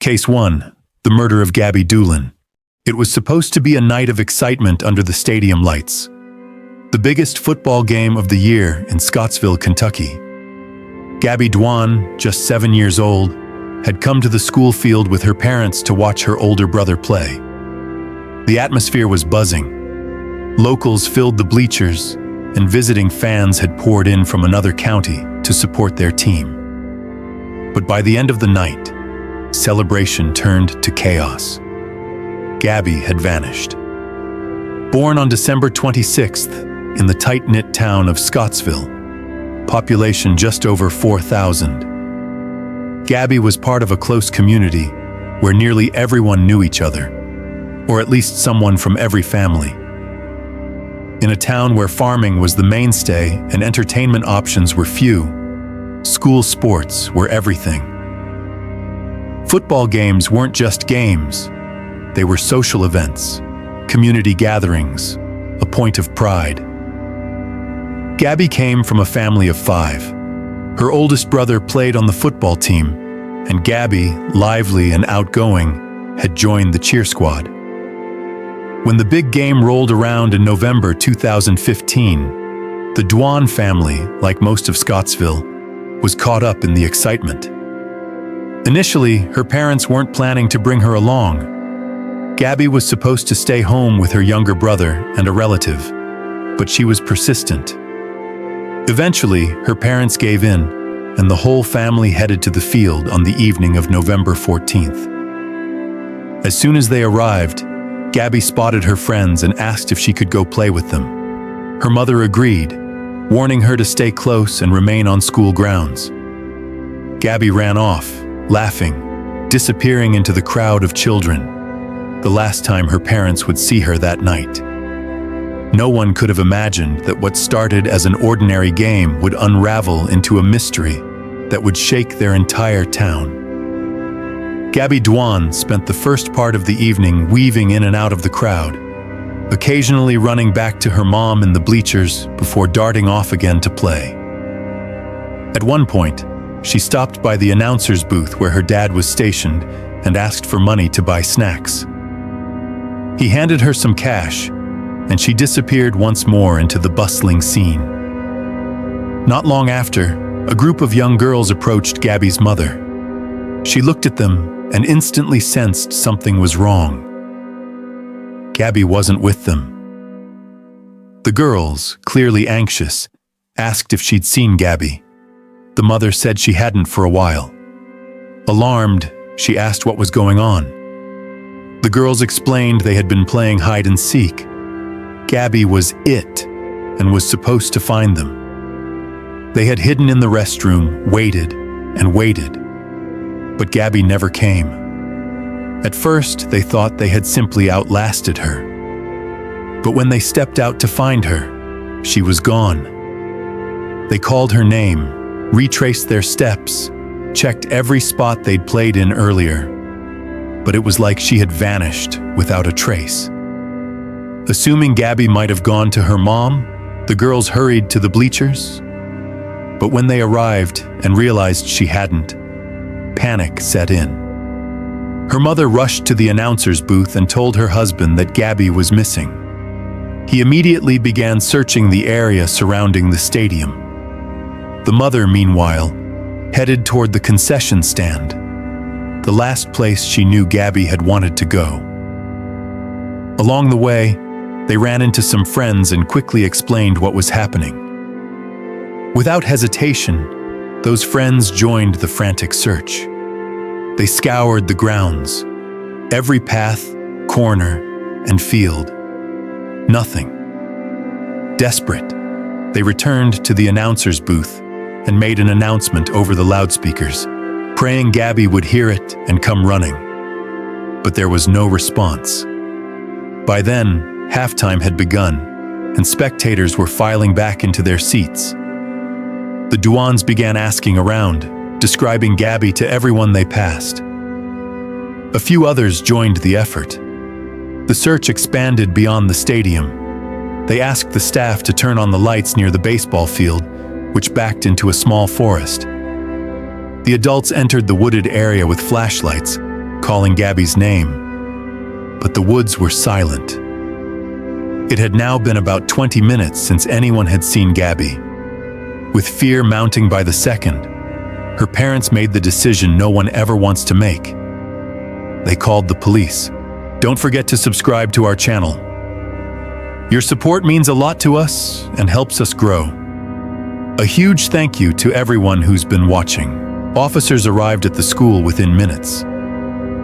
Case 1. The murder of Gabby Doolin. It was supposed to be a night of excitement under the stadium lights. The biggest football game of the year in Scottsville, Kentucky. Gabby Dwan, just 7 years old, had come to the school field with her parents to watch her older brother play. The atmosphere was buzzing. Locals filled the bleachers, and visiting fans had poured in from another county to support their team. But by the end of the night, celebration turned to chaos. Gabby had vanished. Born on December 26th in the tight-knit town of Scottsville, population just over 4,000. Gabby was part of a close community where nearly everyone knew each other, or at least someone from every family. In a town where farming was the mainstay and entertainment options were few, school sports were everything. Football games weren't just games. They were social events, community gatherings, a point of pride. Gabby came from a family of 5. Her oldest brother played on the football team, and Gabby, lively and outgoing, had joined the cheer squad. When the big game rolled around in November 2015, the Dwan family, like most of Scottsville, was caught up in the excitement. Initially, her parents weren't planning to bring her along. Gabby was supposed to stay home with her younger brother and a relative, but she was persistent. Eventually, her parents gave in, and the whole family headed to the field on the evening of November 14th. As soon as they arrived, Gabby spotted her friends and asked if she could go play with them. Her mother agreed, warning her to stay close and remain on school grounds. Gabby ran off, laughing, disappearing into the crowd of children, the last time her parents would see her that night. No one could have imagined that what started as an ordinary game would unravel into a mystery that would shake their entire town. Gabby Dwan spent the first part of the evening weaving in and out of the crowd, occasionally running back to her mom in the bleachers before darting off again to play. At one point, she stopped by the announcer's booth where her dad was stationed and asked for money to buy snacks. He handed her some cash, and she disappeared once more into the bustling scene. Not long after, a group of young girls approached Gabby's mother. She looked at them and instantly sensed something was wrong. Gabby wasn't with them. The girls, clearly anxious, asked if she'd seen Gabby. The mother said she hadn't for a while. Alarmed, she asked what was going on. The girls explained they had been playing hide and seek. Gabby was it and was supposed to find them. They had hidden in the restroom, waited and waited, but Gabby never came. At first, they thought they had simply outlasted her. But when they stepped out to find her, she was gone. They called her name, retraced their steps, checked every spot they'd played in earlier, but it was like she had vanished without a trace. Assuming Gabby might have gone to her mom, the girls hurried to the bleachers. But when they arrived and realized she hadn't, panic set in. Her mother rushed to the announcer's booth and told her husband that Gabby was missing. He immediately began searching the area surrounding the stadium. The mother, meanwhile, headed toward the concession stand, the last place she knew Gabby had wanted to go. Along the way, they ran into some friends and quickly explained what was happening. Without hesitation, those friends joined the frantic search. They scoured the grounds, every path, corner, and field. Nothing. Desperate, they returned to the announcer's booth and made an announcement over the loudspeakers, praying Gabby would hear it and come running. But there was no response. By then, halftime had begun, and spectators were filing back into their seats. The Dwans began asking around, describing Gabby to everyone they passed. A few others joined the effort. The search expanded beyond the stadium. They asked the staff to turn on the lights near the baseball field, which backed into a small forest. The adults entered the wooded area with flashlights, calling Gabby's name, but the woods were silent. It had now been about 20 minutes since anyone had seen Gabby. With fear mounting by the second, her parents made the decision no one ever wants to make. They called the police. Don't forget to subscribe to our channel. Your support means a lot to us and helps us grow. A huge thank you to everyone who's been watching. Officers arrived at the school within minutes.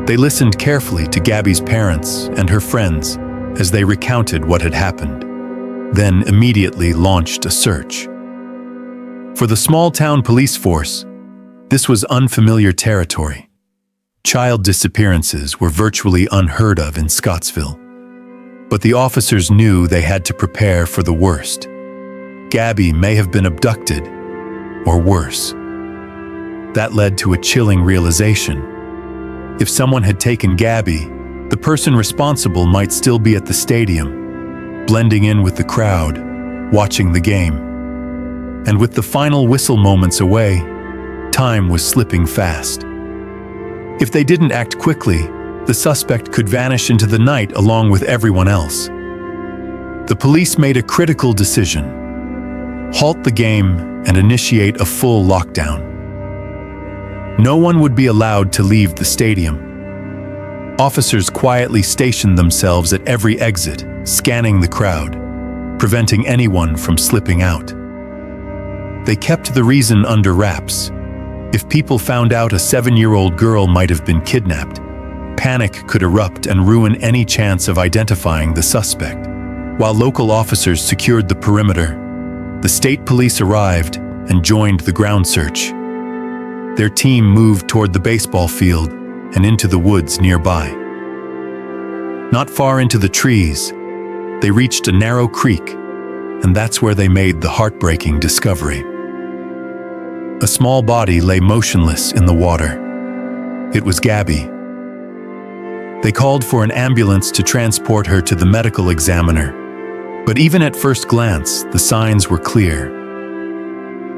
They listened carefully to Gabby's parents and her friends as they recounted what had happened, then immediately launched a search. For the small-town police force, this was unfamiliar territory. Child disappearances were virtually unheard of in Scottsville, but the officers knew they had to prepare for the worst. Gabby may have been abducted, or worse. That led to a chilling realization. If someone had taken Gabby, the person responsible might still be at the stadium, blending in with the crowd, watching the game. And with the final whistle moments away, time was slipping fast. If they didn't act quickly, the suspect could vanish into the night along with everyone else. The police made a critical decision: halt the game and initiate a full lockdown. No one would be allowed to leave the stadium. Officers quietly stationed themselves at every exit, scanning the crowd, preventing anyone from slipping out. They kept the reason under wraps. If people found out a 7-year-old girl might have been kidnapped, panic could erupt and ruin any chance of identifying the suspect. While local officers secured the perimeter, the state police arrived and joined the ground search. Their team moved toward the baseball field and into the woods nearby. Not far into the trees, they reached a narrow creek, and that's where they made the heartbreaking discovery. A small body lay motionless in the water. It was Gabby. They called for an ambulance to transport her to the medical examiner, but even at first glance, the signs were clear.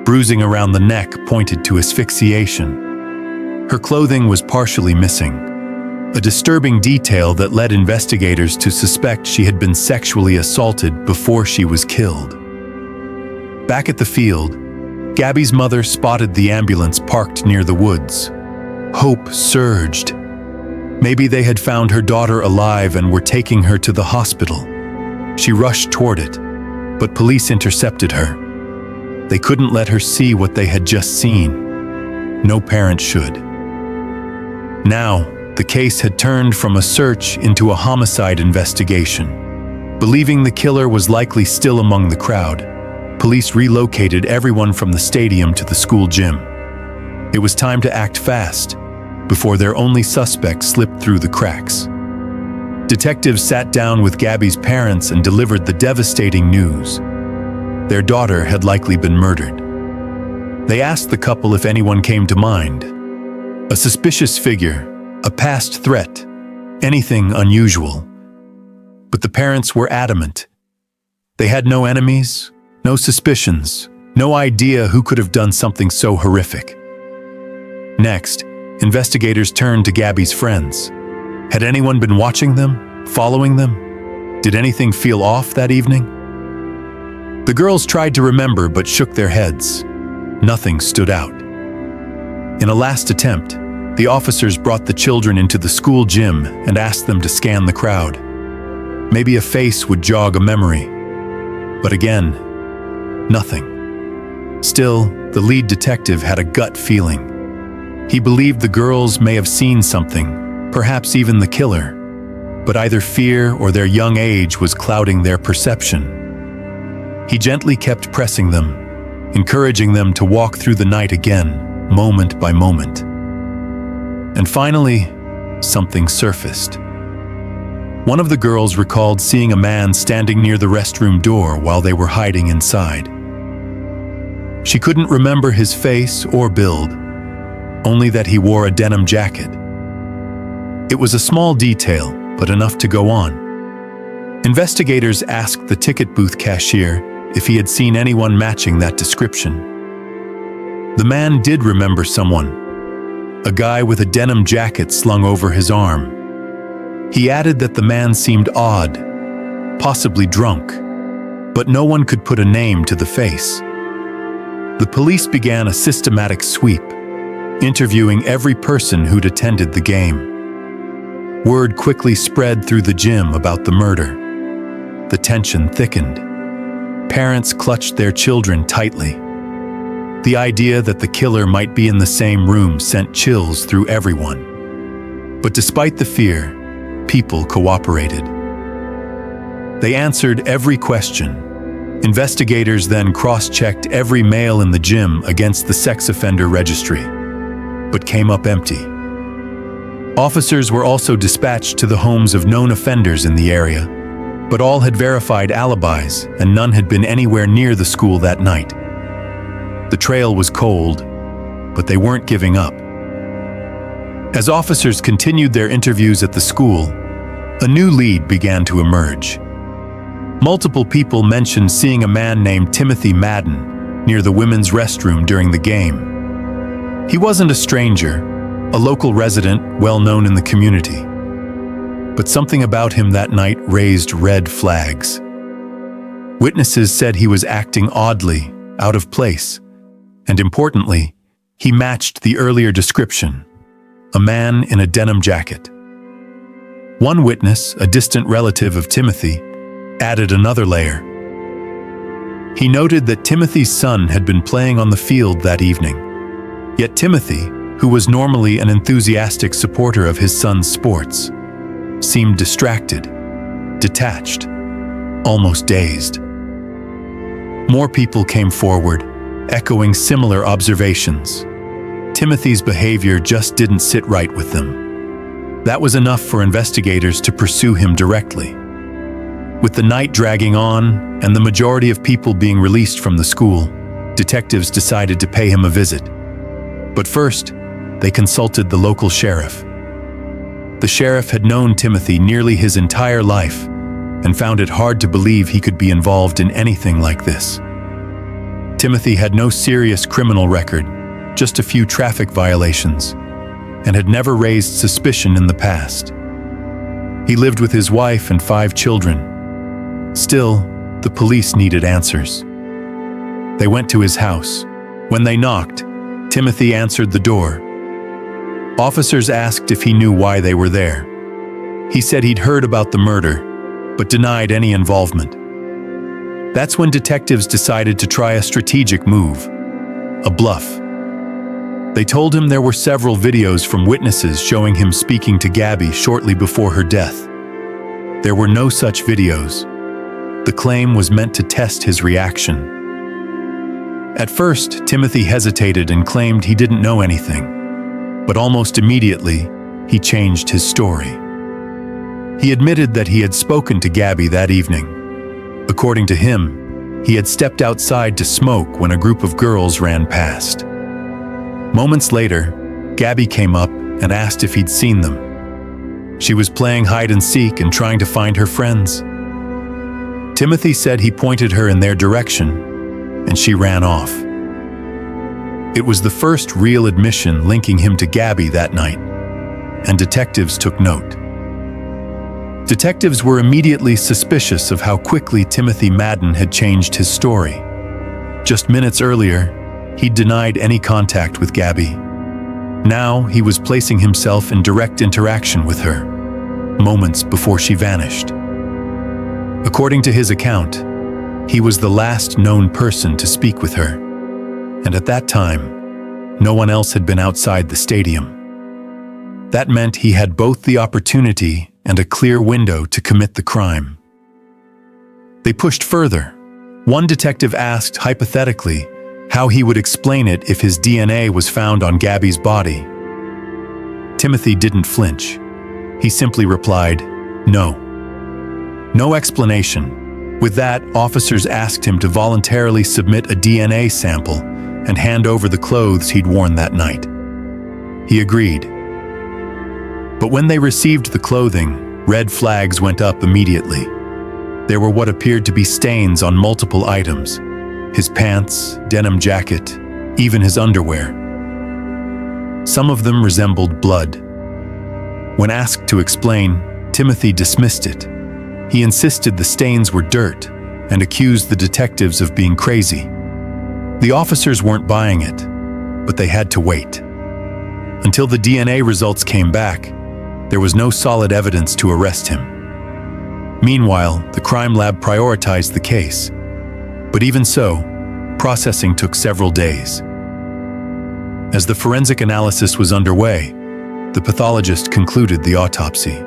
Bruising around the neck pointed to asphyxiation. Her clothing was partially missing, a disturbing detail that led investigators to suspect she had been sexually assaulted before she was killed. Back at the field, Gabby's mother spotted the ambulance parked near the woods. Hope surged. Maybe they had found her daughter alive and were taking her to the hospital. She rushed toward it, but police intercepted her. They couldn't let her see what they had just seen. No parent should. Now, the case had turned from a search into a homicide investigation. Believing the killer was likely still among the crowd, police relocated everyone from the stadium to the school gym. It was time to act fast, before their only suspect slipped through the cracks. Detectives sat down with Gabby's parents and delivered the devastating news. Their daughter had likely been murdered. They asked the couple if anyone came to mind. A suspicious figure, a past threat, anything unusual. But the parents were adamant. They had no enemies, no suspicions, no idea who could have done something so horrific. Next, investigators turned to Gabby's friends. Had anyone been watching them, following them? Did anything feel off that evening? The girls tried to remember but shook their heads. Nothing stood out. In a last attempt, the officers brought the children into the school gym and asked them to scan the crowd. Maybe a face would jog a memory. But again, nothing. Still, the lead detective had a gut feeling. He believed the girls may have seen something, perhaps even the killer, but either fear or their young age was clouding their perception. He gently kept pressing them, encouraging them to walk through the night again, moment by moment. And finally, something surfaced. One of the girls recalled seeing a man standing near the restroom door while they were hiding inside. She couldn't remember his face or build, only that he wore a denim jacket. It was a small detail, but enough to go on. Investigators asked the ticket booth cashier if he had seen anyone matching that description. The man did remember someone, a guy with a denim jacket slung over his arm. He added that the man seemed odd, possibly drunk, but no one could put a name to the face. The police began a systematic sweep, interviewing every person who'd attended the game. Word quickly spread through the gym about the murder. The tension thickened. Parents clutched their children tightly. The idea that the killer might be in the same room sent chills through everyone. But despite the fear, people cooperated. They answered every question. Investigators then cross-checked every male in the gym against the sex offender registry, but came up empty. Officers were also dispatched to the homes of known offenders in the area, but all had verified alibis and none had been anywhere near the school that night. The trail was cold, but they weren't giving up. As officers continued their interviews at the school, a new lead began to emerge. Multiple people mentioned seeing a man named Timothy Madden near the women's restroom during the game. He wasn't a stranger, a local resident well known in the community. But something about him that night raised red flags. Witnesses said he was acting oddly, out of place, and importantly, he matched the earlier description, a man in a denim jacket. One witness, a distant relative of Timothy, added another layer. He noted that Timothy's son had been playing on the field that evening. Yet Timothy, who was normally an enthusiastic supporter of his son's sports, seemed distracted, detached, almost dazed. More people came forward, echoing similar observations. Timothy's behavior just didn't sit right with them. That was enough for investigators to pursue him directly. With the night dragging on and the majority of people being released from the school, detectives decided to pay him a visit. But first, they consulted the local sheriff. The sheriff had known Timothy nearly his entire life and found it hard to believe he could be involved in anything like this. Timothy had no serious criminal record, just a few traffic violations, and had never raised suspicion in the past. He lived with his wife and 5 children. Still, the police needed answers. They went to his house. When they knocked, Timothy answered the door. Officers asked if he knew why they were there. He said he'd heard about the murder, but denied any involvement. That's when detectives decided to try a strategic move, a bluff. They told him there were several videos from witnesses showing him speaking to Gabby shortly before her death. There were no such videos. The claim was meant to test his reaction. At first, Timothy hesitated and claimed he didn't know anything, but almost immediately, he changed his story. He admitted that he had spoken to Gabby that evening. According to him, he had stepped outside to smoke when a group of girls ran past. Moments later, Gabby came up and asked if he'd seen them. She was playing hide and seek and trying to find her friends. Timothy said he pointed her in their direction, and she ran off. It was the first real admission linking him to Gabby that night, and detectives took note. Detectives were immediately suspicious of how quickly Timothy Madden had changed his story. Just minutes earlier, he'd denied any contact with Gabby. Now he was placing himself in direct interaction with her, moments before she vanished. According to his account, he was the last known person to speak with her, and at that time, no one else had been outside the stadium. That meant he had both the opportunity and a clear window to commit the crime. They pushed further. One detective asked, hypothetically, how he would explain it if his DNA was found on Gabby's body. Timothy didn't flinch. He simply replied, "No." No explanation. With that, officers asked him to voluntarily submit a DNA sample and hand over the clothes he'd worn that night. He agreed. But when they received the clothing, red flags went up immediately. There were what appeared to be stains on multiple items: his pants, denim jacket, even his underwear. Some of them resembled blood. When asked to explain, Timothy dismissed it. He insisted the stains were dirt and accused the detectives of being crazy. The officers weren't buying it, but they had to wait. Until the DNA results came back, there was no solid evidence to arrest him. Meanwhile, the crime lab prioritized the case. But even so, processing took several days. As the forensic analysis was underway, the pathologist concluded the autopsy.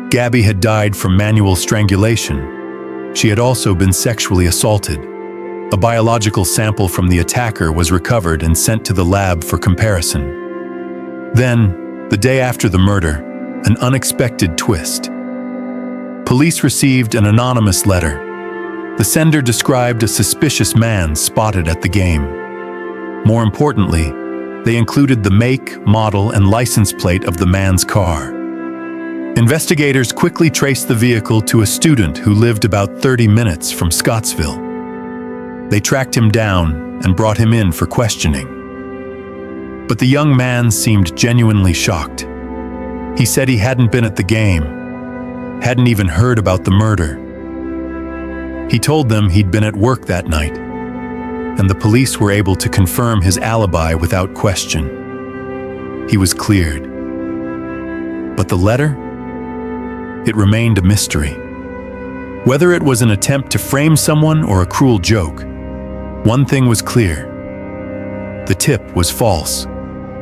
Gabby had died from manual strangulation. She had also been sexually assaulted. A biological sample from the attacker was recovered and sent to the lab for comparison. Then, the day after the murder, an unexpected twist. Police received an anonymous letter. The sender described a suspicious man spotted at the game. More importantly, they included the make, model, and license plate of the man's car. Investigators quickly traced the vehicle to a student who lived about 30 minutes from Scottsville. They tracked him down and brought him in for questioning. But the young man seemed genuinely shocked. He said he hadn't been at the game, hadn't even heard about the murder. He told them he'd been at work that night, and the police were able to confirm his alibi without question. He was cleared. But the letter? It remained a mystery. Whether it was an attempt to frame someone or a cruel joke, one thing was clear. The tip was false,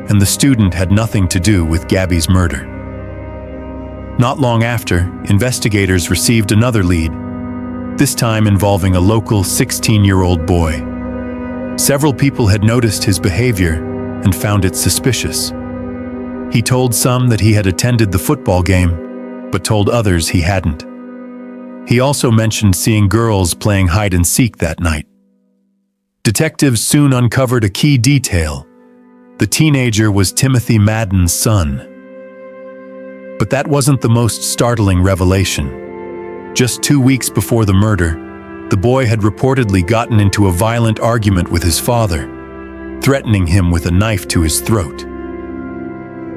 and the student had nothing to do with Gabby's murder. Not long after, investigators received another lead, this time involving a local 16-year-old boy. Several people had noticed his behavior and found it suspicious. He told some that he had attended the football game, but told others he hadn't. He also mentioned seeing girls playing hide-and-seek that night. Detectives soon uncovered a key detail. The teenager was Timothy Madden's son. But that wasn't the most startling revelation. Just 2 weeks before the murder, the boy had reportedly gotten into a violent argument with his father, threatening him with a knife to his throat.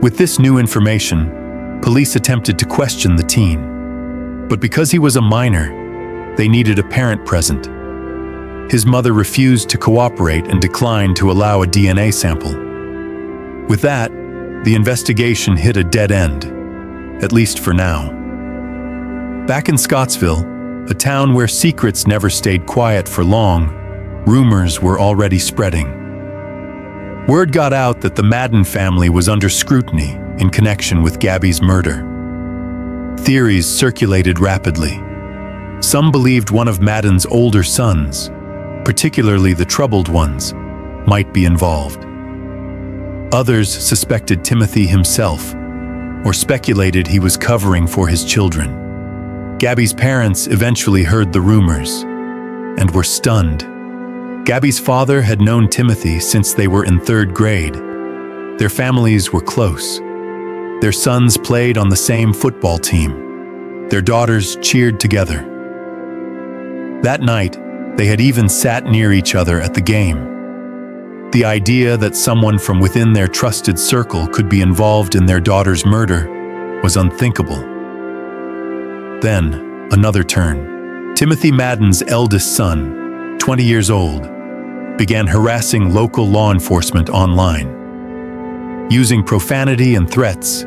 With this new information, police attempted to question the teen. But because he was a minor, they needed a parent present. His mother refused to cooperate and declined to allow a DNA sample. With that, the investigation hit a dead end, at least for now. Back in Scottsville, a town where secrets never stayed quiet for long, rumors were already spreading. Word got out that the Madden family was under scrutiny in connection with Gabby's murder. Theories circulated rapidly. Some believed one of Madden's older sons, particularly the troubled ones, might be involved. Others suspected Timothy himself, or speculated he was covering for his children. Gabby's parents eventually heard the rumors and were stunned. Gabby's father had known Timothy since they were in 3rd grade. Their families were close. Their sons played on the same football team. Their daughters cheered together. That night, they had even sat near each other at the game. The idea that someone from within their trusted circle could be involved in their daughter's murder was unthinkable. Then, another turn. Timothy Madden's eldest son, 20 years old, began harassing local law enforcement online. Using profanity and threats,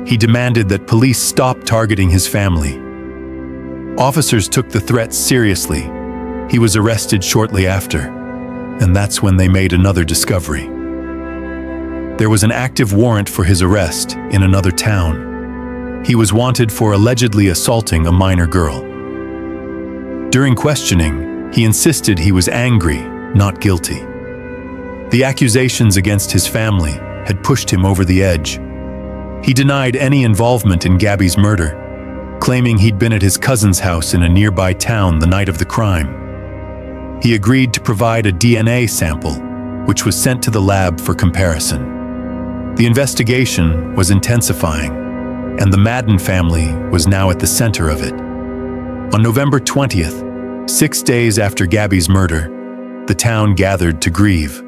he demanded that police stop targeting his family. Officers took the threats seriously. He was arrested shortly after, and that's when they made another discovery. There was an active warrant for his arrest in another town. He was wanted for allegedly assaulting a minor girl. During questioning, he insisted he was angry, not guilty. The accusations against his family had pushed him over the edge. He denied any involvement in Gabby's murder, claiming he'd been at his cousin's house in a nearby town the night of the crime. He agreed to provide a DNA sample, which was sent to the lab for comparison. The investigation was intensifying, and the Madden family was now at the center of it. On November 20th, 6 days after Gabby's murder, the town gathered to grieve.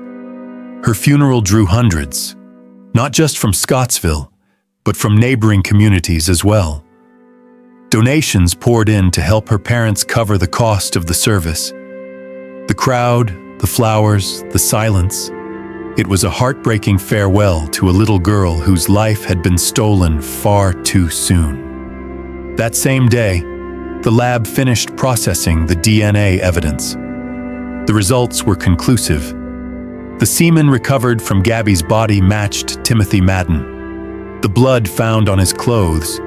Her funeral drew hundreds. not just from Scottsville, but from neighboring communities as well. Donations poured in to help her parents cover the cost of the service. The crowd, the flowers, the silence. It was a heartbreaking farewell to a little girl whose life had been stolen far too soon. That same day, the lab finished processing the DNA evidence. The results were conclusive. The semen recovered from Gabby's body matched Timothy Madden. The blood found on his clothes,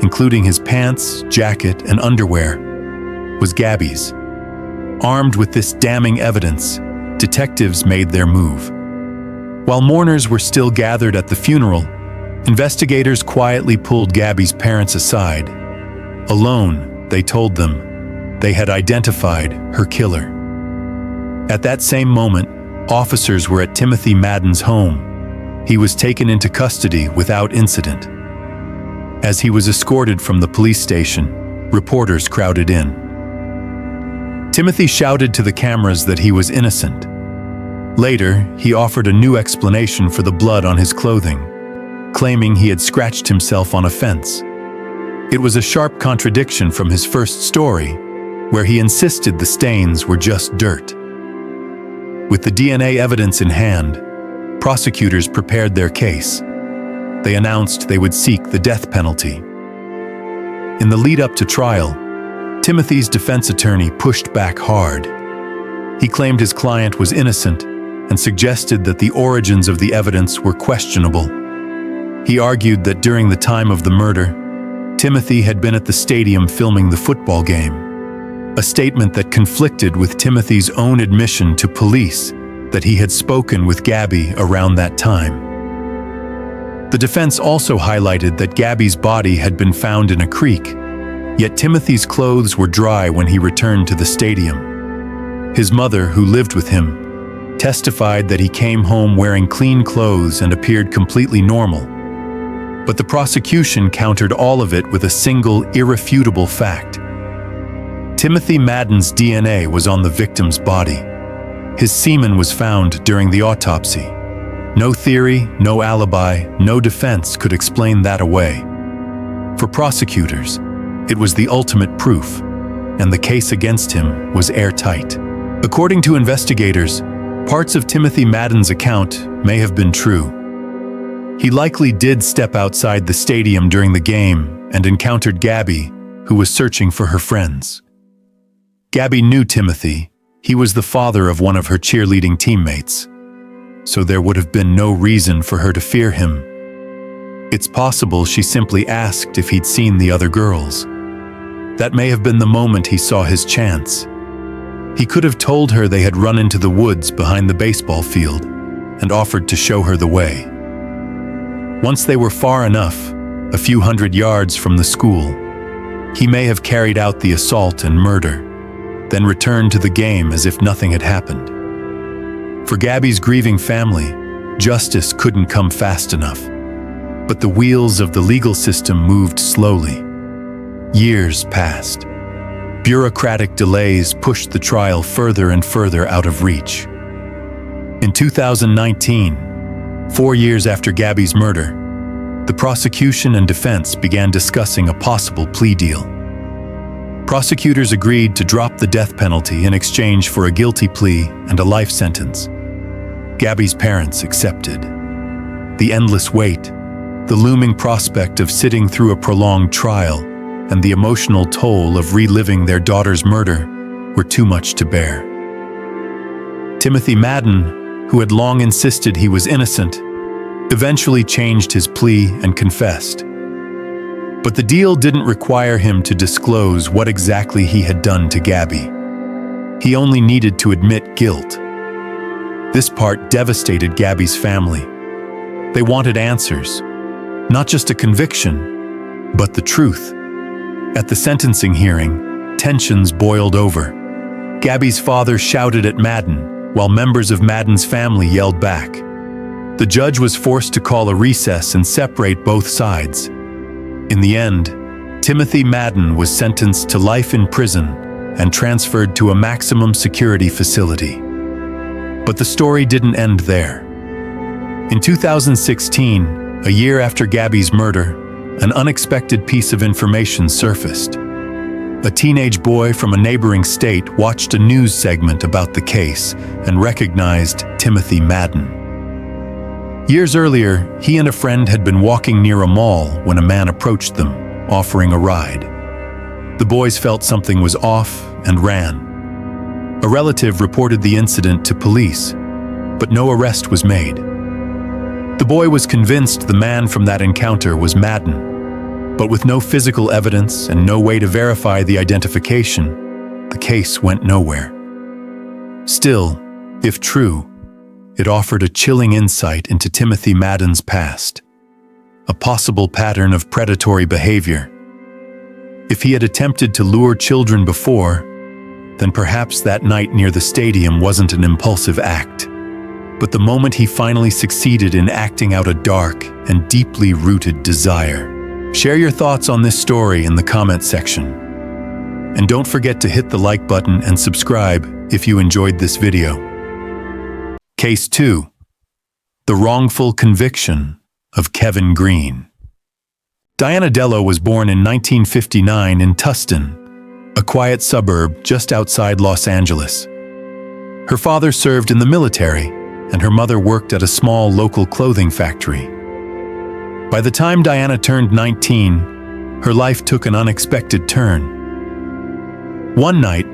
including his pants, jacket, and underwear, was Gabby's. Armed with this damning evidence, detectives made their move. While mourners were still gathered at the funeral, investigators quietly pulled Gabby's parents aside. Alone, they told them they had identified her killer. At that same moment, officers were at Timothy Madden's home. He was taken into custody without incident. As he was escorted from the police station, reporters crowded in. Timothy shouted to the cameras that he was innocent. Later, he offered a new explanation for the blood on his clothing, claiming he had scratched himself on a fence. It was a sharp contradiction from his first story, where he insisted the stains were just dirt. With the DNA evidence in hand, prosecutors prepared their case. They announced they would seek the death penalty. In the lead-up to trial, Timothy's defense attorney pushed back hard. He claimed his client was innocent and suggested that the origins of the evidence were questionable. He argued that during the time of the murder, Timothy had been at the stadium filming the football game, a statement that conflicted with Timothy's own admission to police that he had spoken with Gabby around that time. The defense also highlighted that Gabby's body had been found in a creek, yet Timothy's clothes were dry when he returned to the stadium. His mother, who lived with him, testified that he came home wearing clean clothes and appeared completely normal. But the prosecution countered all of it with a single irrefutable fact. Timothy Madden's DNA was on the victim's body. His semen was found during the autopsy. No theory, no alibi, no defense could explain that away. For prosecutors, it was the ultimate proof, and the case against him was airtight. According to investigators, parts of Timothy Madden's account may have been true. He likely did step outside the stadium during the game and encountered Gabby, who was searching for her friends. Gabby knew Timothy. He was the father of one of her cheerleading teammates, so there would have been no reason for her to fear him. It's possible she simply asked if he'd seen the other girls. That may have been the moment he saw his chance. He could have told her they had run into the woods behind the baseball field and offered to show her the way. Once they were far enough, a few hundred yards from the school, he may have carried out the assault and murder, then returned to the game as if nothing had happened. For Gabby's grieving family, justice couldn't come fast enough. But the wheels of the legal system moved slowly. Years passed. Bureaucratic delays pushed the trial further and further out of reach. In 2019, 4 years after Gabby's murder, the prosecution and defense began discussing a possible plea deal. Prosecutors agreed to drop the death penalty in exchange for a guilty plea and a life sentence. Gabby's parents accepted. The endless wait, the looming prospect of sitting through a prolonged trial, and the emotional toll of reliving their daughter's murder were too much to bear. Timothy Madden, who had long insisted he was innocent, eventually changed his plea and confessed. But the deal didn't require him to disclose what exactly he had done to Gabby. He only needed to admit guilt. This part devastated Gabby's family. They wanted answers, not just a conviction, but the truth. At the sentencing hearing, tensions boiled over. Gabby's father shouted at Madden, while members of Madden's family yelled back. The judge was forced to call a recess and separate both sides. In the end, Timothy Madden was sentenced to life in prison and transferred to a maximum security facility. But the story didn't end there. In 2016, a year after Gabby's murder, an unexpected piece of information surfaced. A teenage boy from a neighboring state watched a news segment about the case and recognized Timothy Madden. Years earlier, he and a friend had been walking near a mall when a man approached them, offering a ride. The boys felt something was off and ran. A relative reported the incident to police, but no arrest was made. The boy was convinced the man from that encounter was Madden, but with no physical evidence and no way to verify the identification, the case went nowhere. Still, if true, it offered a chilling insight into Timothy Madden's past, a possible pattern of predatory behavior. If he had attempted to lure children before, then perhaps that night near the stadium wasn't an impulsive act, but the moment he finally succeeded in acting out a dark and deeply rooted desire. Share your thoughts on this story in the comment section. And don't forget to hit the like button and subscribe if you enjoyed this video. Case 2. The wrongful conviction of Kevin Green. Diana Dello was born in 1959 in Tustin, a quiet suburb just outside Los Angeles. Her father served in the military, and her mother worked at a small local clothing factory. By the time Diana turned 19, her life took an unexpected turn. One night,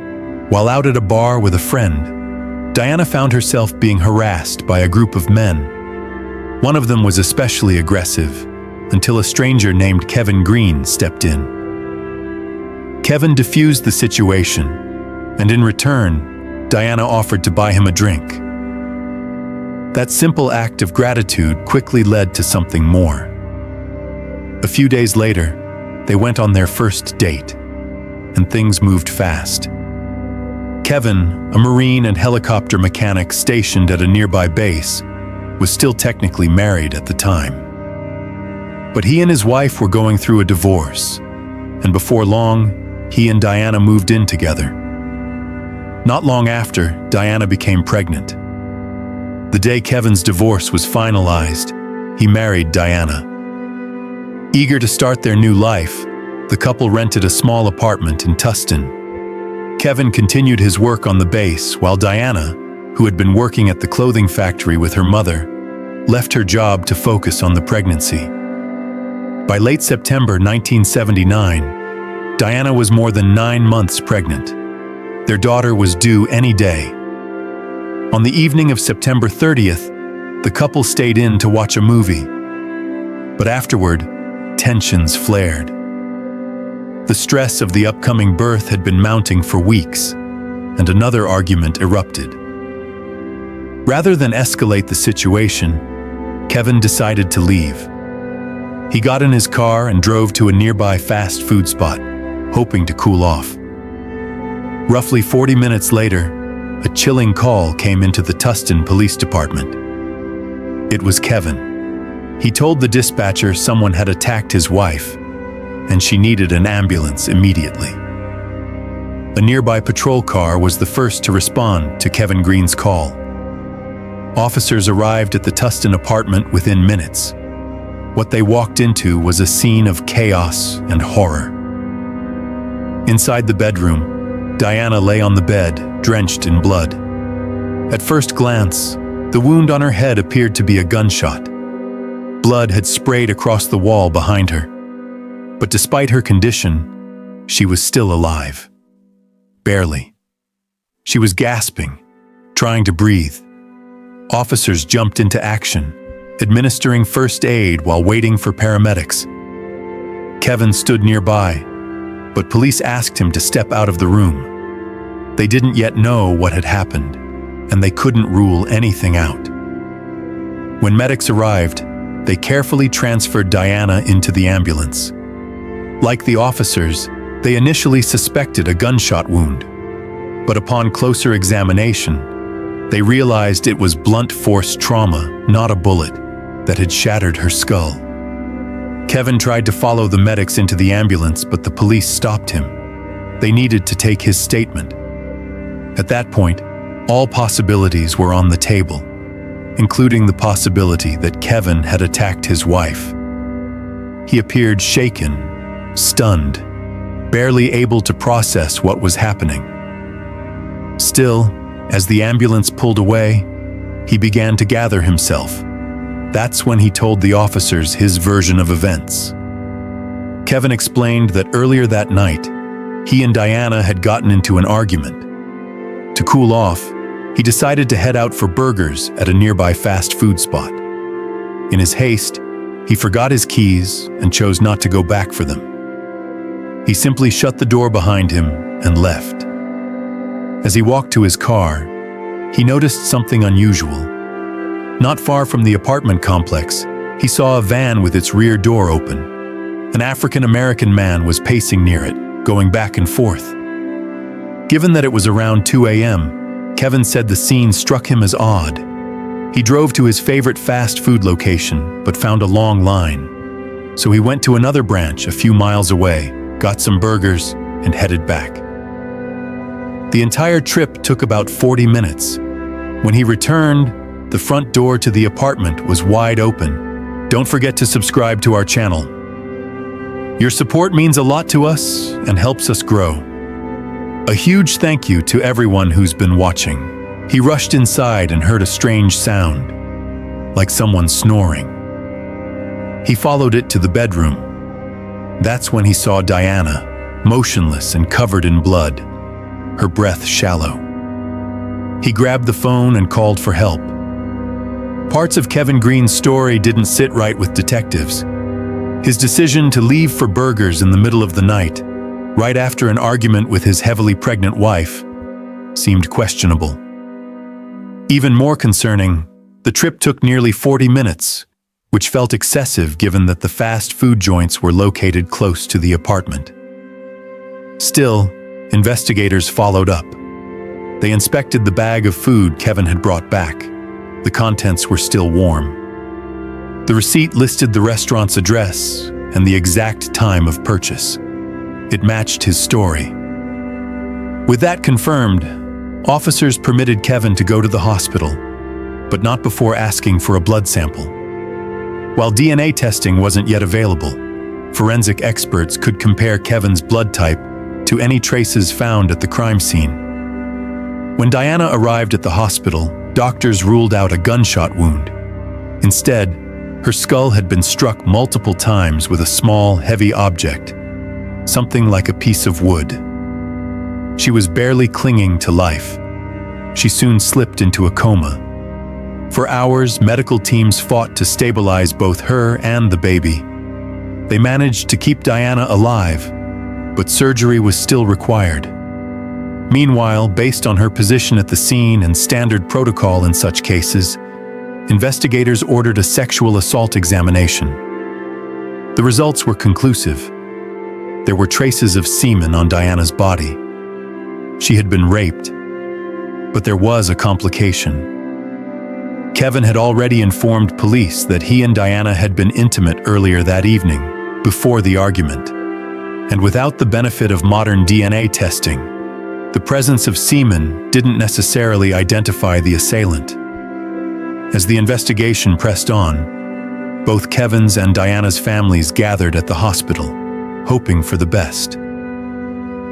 while out at a bar with a friend, Diana found herself being harassed by a group of men. One of them was especially aggressive, until a stranger named Kevin Green stepped in. Kevin diffused the situation, and in return, Diana offered to buy him a drink. That simple act of gratitude quickly led to something more. A few days later, they went on their first date, and things moved fast. Kevin, a Marine and helicopter mechanic stationed at a nearby base, was still technically married at the time. But he and his wife were going through a divorce, and before long, he and Diana moved in together. Not long after, Diana became pregnant. The day Kevin's divorce was finalized, he married Diana. Eager to start their new life, the couple rented a small apartment in Tustin. Kevin continued his work on the base while Diana, who had been working at the clothing factory with her mother, left her job to focus on the pregnancy. By late September 1979, Diana was more than 9 months pregnant. Their daughter was due any day. On the evening of September 30th, the couple stayed in to watch a movie. But afterward, tensions flared. The stress of the upcoming birth had been mounting for weeks, and another argument erupted. Rather than escalate the situation, Kevin decided to leave. He got in his car and drove to a nearby fast food spot, hoping to cool off. Roughly 40 minutes later, a chilling call came into the Tustin Police Department. It was Kevin. He told the dispatcher someone had attacked his wife, and she needed an ambulance immediately. A nearby patrol car was the first to respond to Kevin Green's call. Officers arrived at the Tustin apartment within minutes. What they walked into was a scene of chaos and horror. Inside the bedroom, Diana lay on the bed, drenched in blood. At first glance, the wound on her head appeared to be a gunshot. Blood had sprayed across the wall behind her. But despite her condition, she was still alive. Barely. She was gasping, trying to breathe. Officers jumped into action, administering first aid while waiting for paramedics. Kevin stood nearby, but police asked him to step out of the room. They didn't yet know what had happened, and they couldn't rule anything out. When medics arrived, they carefully transferred Diana into the ambulance. Like the officers, they initially suspected a gunshot wound, but upon closer examination, they realized it was blunt force trauma, not a bullet, that had shattered her skull. Kevin tried to follow the medics into the ambulance, but the police stopped him. They needed to take his statement. At that point, all possibilities were on the table. including the possibility that Kevin had attacked his wife. He appeared shaken, stunned, barely able to process what was happening. Still, as the ambulance pulled away, he began to gather himself. That's when he told the officers his version of events. Kevin explained that earlier that night, he and Diana had gotten into an argument. To cool off, he decided to head out for burgers at a nearby fast food spot. In his haste, he forgot his keys and chose not to go back for them. He simply shut the door behind him and left. As he walked to his car, he noticed something unusual. Not far from the apartment complex, he saw a van with its rear door open. An African-American man was pacing near it, going back and forth. Given that it was around 2 a.m., Kevin said the scene struck him as odd. He drove to his favorite fast food location, but found a long line. So he went to another branch a few miles away, got some burgers, and headed back. The entire trip took about 40 minutes. When he returned, the front door to the apartment was wide open. Don't forget to subscribe to our channel. Your support means a lot to us and helps us grow. A huge thank you to everyone who's been watching. He rushed inside and heard a strange sound, like someone snoring. He followed it to the bedroom. That's when he saw Diana, motionless and covered in blood, her breath shallow. He grabbed the phone and called for help. Parts of Kevin Green's story didn't sit right with detectives. His decision to leave for burgers in the middle of the night, right after an argument with his heavily pregnant wife, seemed questionable. Even more concerning, the trip took nearly 40 minutes, which felt excessive given that the fast food joints were located close to the apartment. Still, investigators followed up. They inspected the bag of food Kevin had brought back. The contents were still warm. The receipt listed the restaurant's address and the exact time of purchase. It matched his story. With that confirmed, officers permitted Kevin to go to the hospital, but not before asking for a blood sample. While DNA testing wasn't yet available, forensic experts could compare Kevin's blood type to any traces found at the crime scene. When Diana arrived at the hospital, doctors ruled out a gunshot wound. Instead, her skull had been struck multiple times with a small, heavy object, something like a piece of wood. She was barely clinging to life. She soon slipped into a coma. For hours, medical teams fought to stabilize both her and the baby. They managed to keep Diana alive, but surgery was still required. Meanwhile, based on her position at the scene and standard protocol in such cases, investigators ordered a sexual assault examination. The results were conclusive. There were traces of semen on Diana's body. She had been raped, but there was a complication. Kevin had already informed police that he and Diana had been intimate earlier that evening, before the argument. And without the benefit of modern DNA testing, the presence of semen didn't necessarily identify the assailant. As the investigation pressed on, both Kevin's and Diana's families gathered at the hospital, hoping for the best.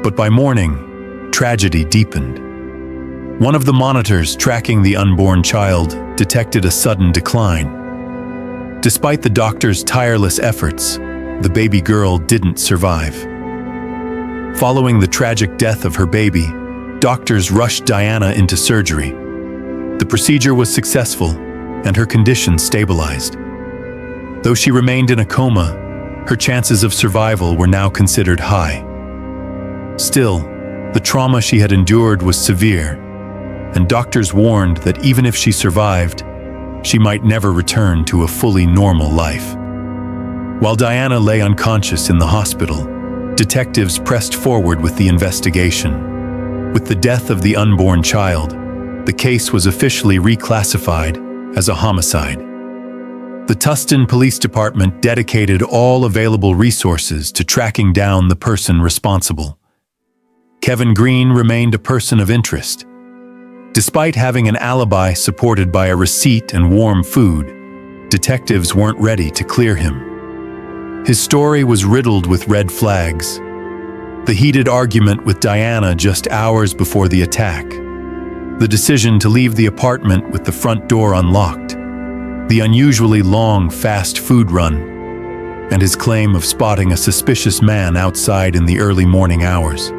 But by morning, tragedy deepened. One of the monitors tracking the unborn child detected a sudden decline. Despite the doctor's tireless efforts, the baby girl didn't survive. Following the tragic death of her baby, doctors rushed Diana into surgery. The procedure was successful, and her condition stabilized. Though she remained in a coma, her chances of survival were now considered high. Still, the trauma she had endured was severe, and doctors warned that even if she survived, she might never return to a fully normal life. While Diana lay unconscious in the hospital, detectives pressed forward with the investigation. With the death of the unborn child, the case was officially reclassified as a homicide. The Tustin Police Department dedicated all available resources to tracking down the person responsible. Kevin Green remained a person of interest. Despite having an alibi supported by a receipt and warm food, detectives weren't ready to clear him. His story was riddled with red flags. The heated argument with Diana just hours before the attack, the decision to leave the apartment with the front door unlocked, the unusually long fast food run, and his claim of spotting a suspicious man outside in the early morning hours.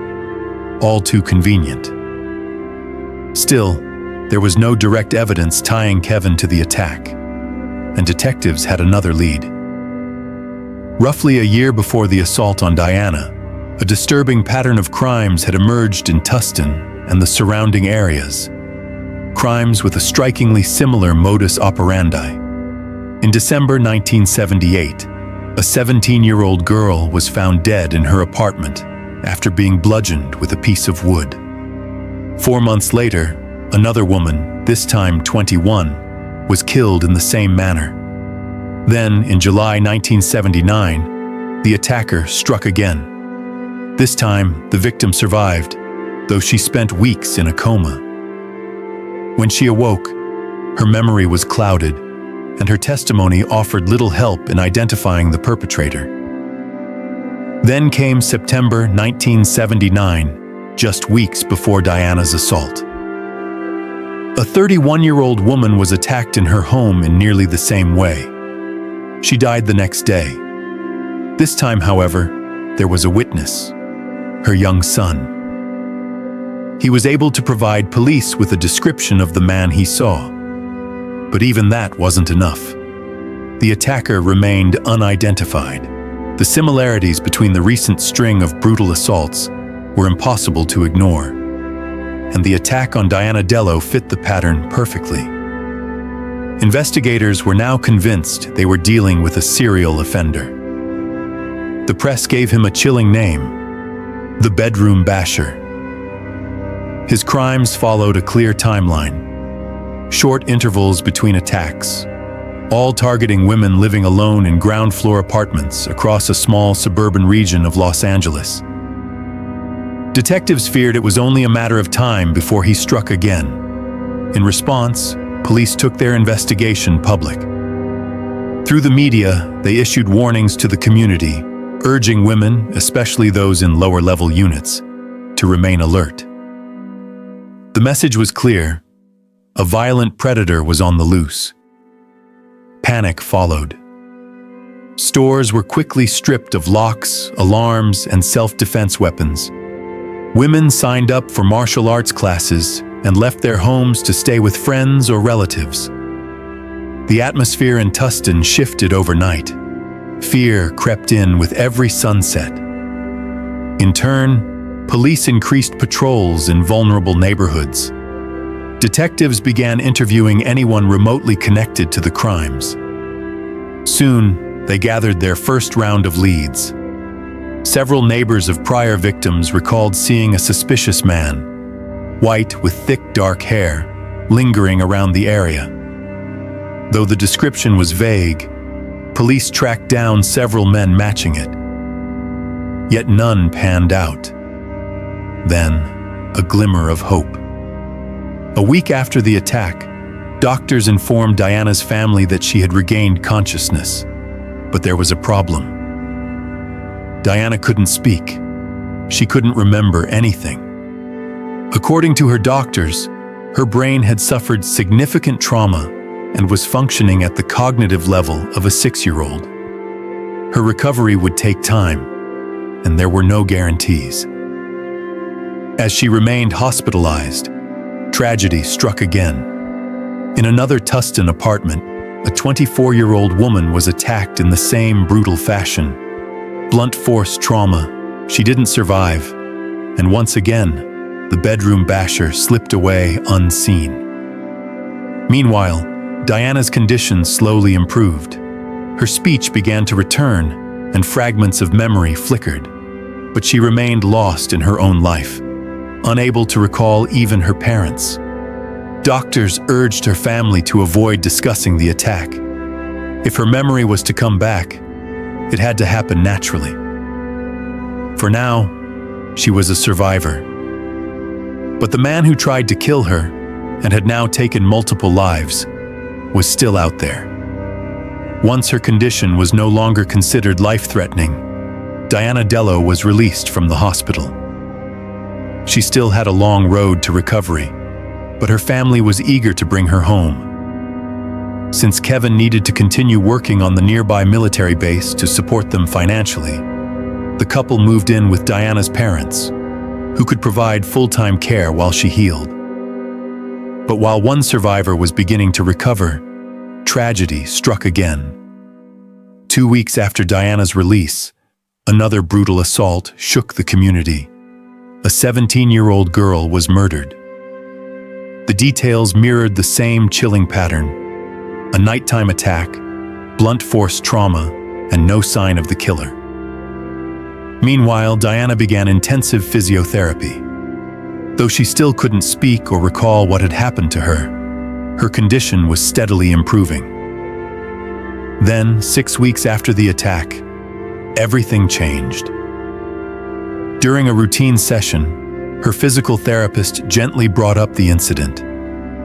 All too convenient. Still, there was no direct evidence tying Kevin to the attack, and detectives had another lead. Roughly a year before the assault on Diana, a disturbing pattern of crimes had emerged in Tustin and the surrounding areas. Crimes with a strikingly similar modus operandi. In December 1978, a 17-year-old girl was found dead in her apartment after being bludgeoned with a piece of wood. 4 months later, another woman, this time 21, was killed in the same manner. Then, in July 1979, the attacker struck again. This time, the victim survived, though she spent weeks in a coma. When she awoke, her memory was clouded, and her testimony offered little help in identifying the perpetrator. Then came September 1979, just weeks before Diana's assault. A 31-year-old woman was attacked in her home in nearly the same way. She died the next day. This time, however, there was a witness, her young son. He was able to provide police with a description of the man he saw. But even that wasn't enough. The attacker remained unidentified. The similarities between the recent string of brutal assaults were impossible to ignore, and the attack on Diana Dello fit the pattern perfectly. Investigators were now convinced they were dealing with a serial offender. The press gave him a chilling name: the Bedroom Basher. His crimes followed a clear timeline. Short intervals between attacks, all targeting women living alone in ground-floor apartments across a small suburban region of Los Angeles. Detectives feared it was only a matter of time before he struck again. In response, police took their investigation public. Through the media, they issued warnings to the community, urging women, especially those in lower-level units, to remain alert. The message was clear: a violent predator was on the loose. Panic followed. Stores were quickly stripped of locks, alarms, and self-defense weapons. Women signed up for martial arts classes and left their homes to stay with friends or relatives. The atmosphere in Tustin shifted overnight. Fear crept in with every sunset. In turn, police increased patrols in vulnerable neighborhoods. Detectives began interviewing anyone remotely connected to the crimes. Soon, they gathered their first round of leads. Several neighbors of prior victims recalled seeing a suspicious man, white with thick dark hair, lingering around the area. Though the description was vague, police tracked down several men matching it. Yet none panned out. Then, a glimmer of hope. A week after the attack, doctors informed Diana's family that she had regained consciousness. But there was a problem. Diana couldn't speak. She couldn't remember anything. According to her doctors, her brain had suffered significant trauma and was functioning at the cognitive level of a 6-year-old. Her recovery would take time, and there were no guarantees. As she remained hospitalized, tragedy struck again. In another Tustin apartment, a 24-year-old woman was attacked in the same brutal fashion. Blunt force trauma. She didn't survive, and once again, the bedroom basher slipped away unseen. Meanwhile, Diana's condition slowly improved. Her speech began to return, and fragments of memory flickered. But she remained lost in her own life, unable to recall even her parents. Doctors urged her family to avoid discussing the attack. If her memory was to come back, it had to happen naturally. For now, she was a survivor. But the man who tried to kill her and had now taken multiple lives, was still out there. Once her condition was no longer considered life-threatening, Diana Dello was released from the hospital. She still had a long road to recovery, but her family was eager to bring her home. Since Kevin needed to continue working on the nearby military base to support them financially, the couple moved in with Diana's parents, who could provide full-time care while she healed. But while one survivor was beginning to recover, tragedy struck again. 2 weeks after Diana's release, another brutal assault shook the community. A 17-year-old girl was murdered. The details mirrored the same chilling pattern: a nighttime attack, blunt force trauma, and no sign of the killer. Meanwhile, Diana began intensive physiotherapy. Though she still couldn't speak or recall what had happened to her, her condition was steadily improving. Then, 6 weeks after the attack, everything changed. During a routine session, her physical therapist gently brought up the incident,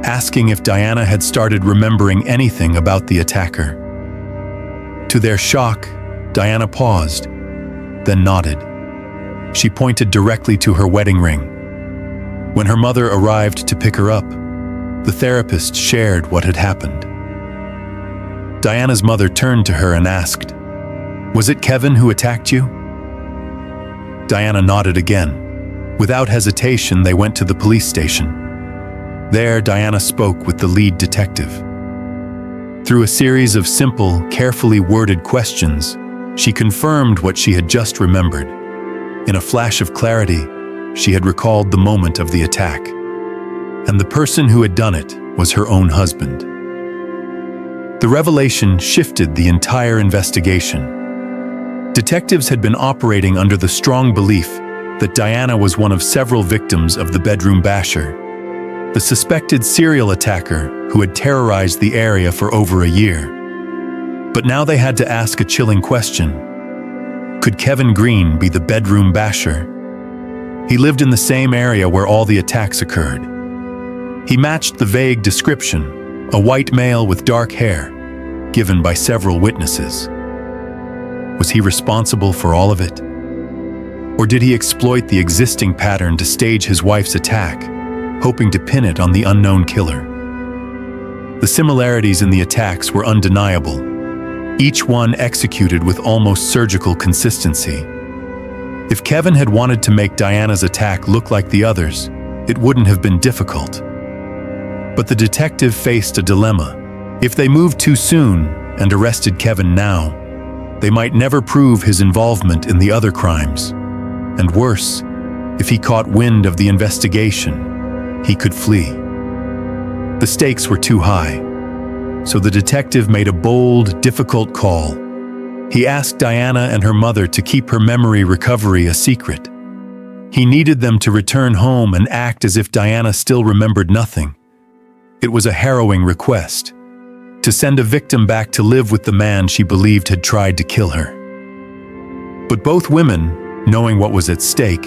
asking if Diana had started remembering anything about the attacker. To their shock, Diana paused, then nodded. She pointed directly to her wedding ring. When her mother arrived to pick her up, the therapist shared what had happened. Diana's mother turned to her and asked, "Was it Kevin who attacked you?" Diana nodded again. Without hesitation, they went to the police station. There, Diana spoke with the lead detective. Through a series of simple, carefully worded questions, she confirmed what she had just remembered. In a flash of clarity, she had recalled the moment of the attack, and the person who had done it was her own husband. The revelation shifted the entire investigation. Detectives had been operating under the strong belief that Diana was one of several victims of the bedroom basher, the suspected serial attacker who had terrorized the area for over a year. But now they had to ask a chilling question. Could Kevin Green be the bedroom basher? He lived in the same area where all the attacks occurred. He matched the vague description, a white male with dark hair, given by several witnesses. Was he responsible for all of it? Or did he exploit the existing pattern to stage his wife's attack, hoping to pin it on the unknown killer? The similarities in the attacks were undeniable, each one executed with almost surgical consistency. If Kevin had wanted to make Diana's attack look like the others, it wouldn't have been difficult. But the detective faced a dilemma. If they moved too soon and arrested Kevin now, they might never prove his involvement in the other crimes. And worse, if he caught wind of the investigation, he could flee. The stakes were too high, so the detective made a bold, difficult call. He asked Diana and her mother to keep her memory recovery a secret. He needed them to return home and act as if Diana still remembered nothing. It was a harrowing request, to send a victim back to live with the man she believed had tried to kill her. But both women, knowing what was at stake,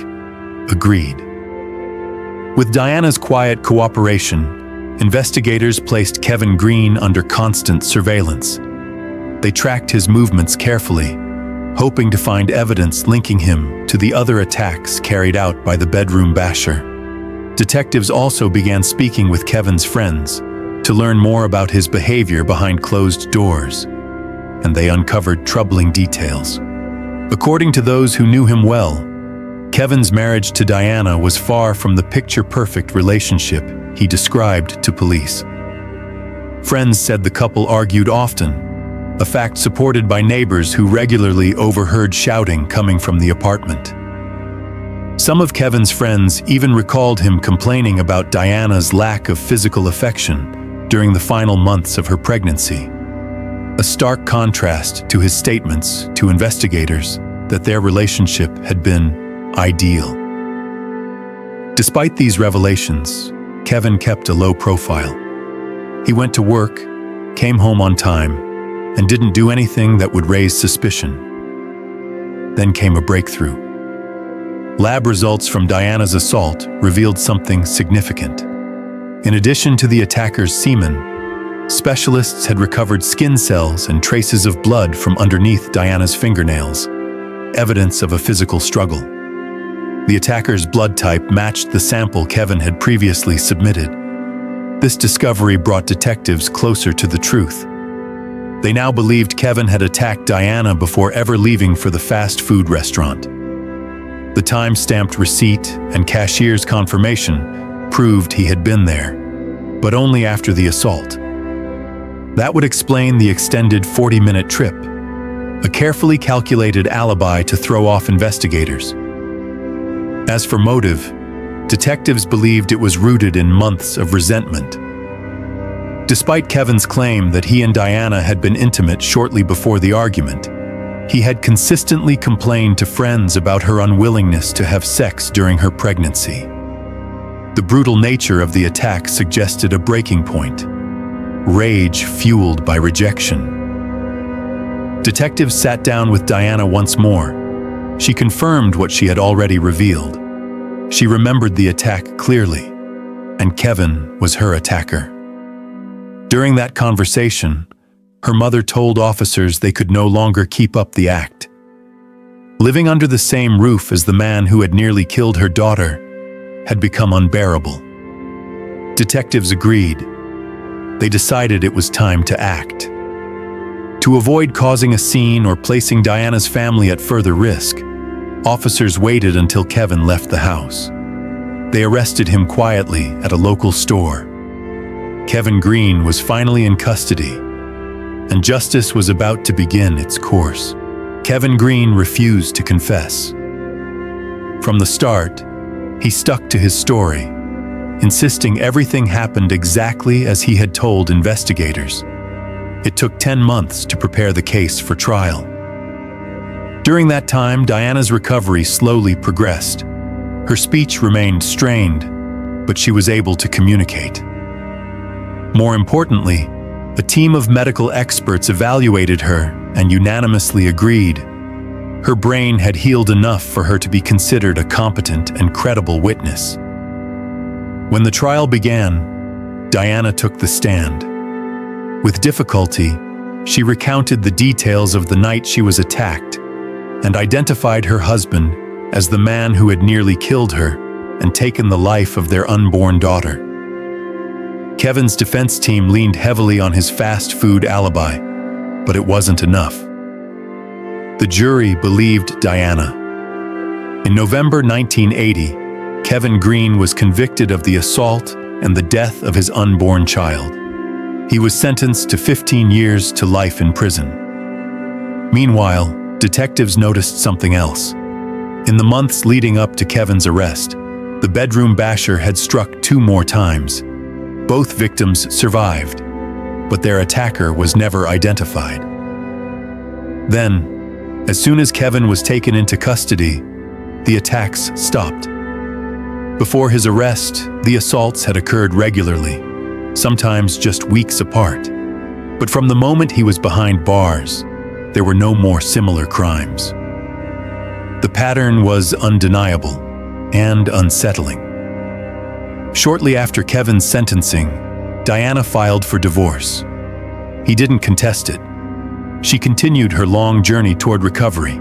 agreed. With Diana's quiet cooperation, investigators placed Kevin Green under constant surveillance. They tracked his movements carefully, hoping to find evidence linking him to the other attacks carried out by the bedroom basher. Detectives also began speaking with Kevin's friends to learn more about his behavior behind closed doors, and they uncovered troubling details. According to those who knew him well, Kevin's marriage to Diana was far from the picture-perfect relationship he described to police. Friends said the couple argued often, a fact supported by neighbors who regularly overheard shouting coming from the apartment. Some of Kevin's friends even recalled him complaining about Diana's lack of physical affection during the final months of her pregnancy, a stark contrast to his statements to investigators that their relationship had been ideal. Despite these revelations, Kevin kept a low profile. He went to work, came home on time, and didn't do anything that would raise suspicion. Then came a breakthrough. Lab results from Diana's assault revealed something significant. In addition to the attacker's semen, specialists had recovered skin cells and traces of blood from underneath Diana's fingernails, evidence of a physical struggle. The attacker's blood type matched the sample Kevin had previously submitted. This discovery brought detectives closer to the truth. They now believed Kevin had attacked Diana before ever leaving for the fast food restaurant. The time-stamped receipt and cashier's confirmation proved he had been there, but only after the assault. That would explain the extended 40-minute trip, a carefully calculated alibi to throw off investigators. As for motive, detectives believed it was rooted in months of resentment. Despite Kevin's claim that he and Diana had been intimate shortly before the argument, he had consistently complained to friends about her unwillingness to have sex during her pregnancy. The brutal nature of the attack suggested a breaking point, rage fueled by rejection. Detectives sat down with Diana once more. She confirmed what she had already revealed. She remembered the attack clearly, and Kevin was her attacker. During that conversation, her mother told officers they could no longer keep up the act. Living under the same roof as the man who had nearly killed her daughter had become unbearable. Detectives agreed. They decided it was time to act. To avoid causing a scene or placing Diana's family at further risk, officers waited until Kevin left the house. They arrested him quietly at a local store. Kevin Green was finally in custody, and justice was about to begin its course. Kevin Green refused to confess. From the start, he stuck to his story, insisting everything happened exactly as he had told investigators. It took 10 months to prepare the case for trial. During that time, Diana's recovery slowly progressed. Her speech remained strained, but she was able to communicate. More importantly, a team of medical experts evaluated her and unanimously agreed. Her brain had healed enough for her to be considered a competent and credible witness. When the trial began, Diana took the stand. With difficulty, she recounted the details of the night she was attacked and identified her husband as the man who had nearly killed her and taken the life of their unborn daughter. Kevin's defense team leaned heavily on his fast food alibi, but it wasn't enough. The jury believed Diana. In November 1980, Kevin Green was convicted of the assault and the death of his unborn child. He was sentenced to 15 years to life in prison. Meanwhile, detectives noticed something else. In the months leading up to Kevin's arrest, the bedroom basher had struck 2 more times. Both victims survived, but their attacker was never identified. Then, as soon as Kevin was taken into custody, the attacks stopped. Before his arrest, the assaults had occurred regularly, sometimes just weeks apart. But from the moment he was behind bars, there were no more similar crimes. The pattern was undeniable and unsettling. Shortly after Kevin's sentencing, Diana filed for divorce. He didn't contest it. She continued her long journey toward recovery.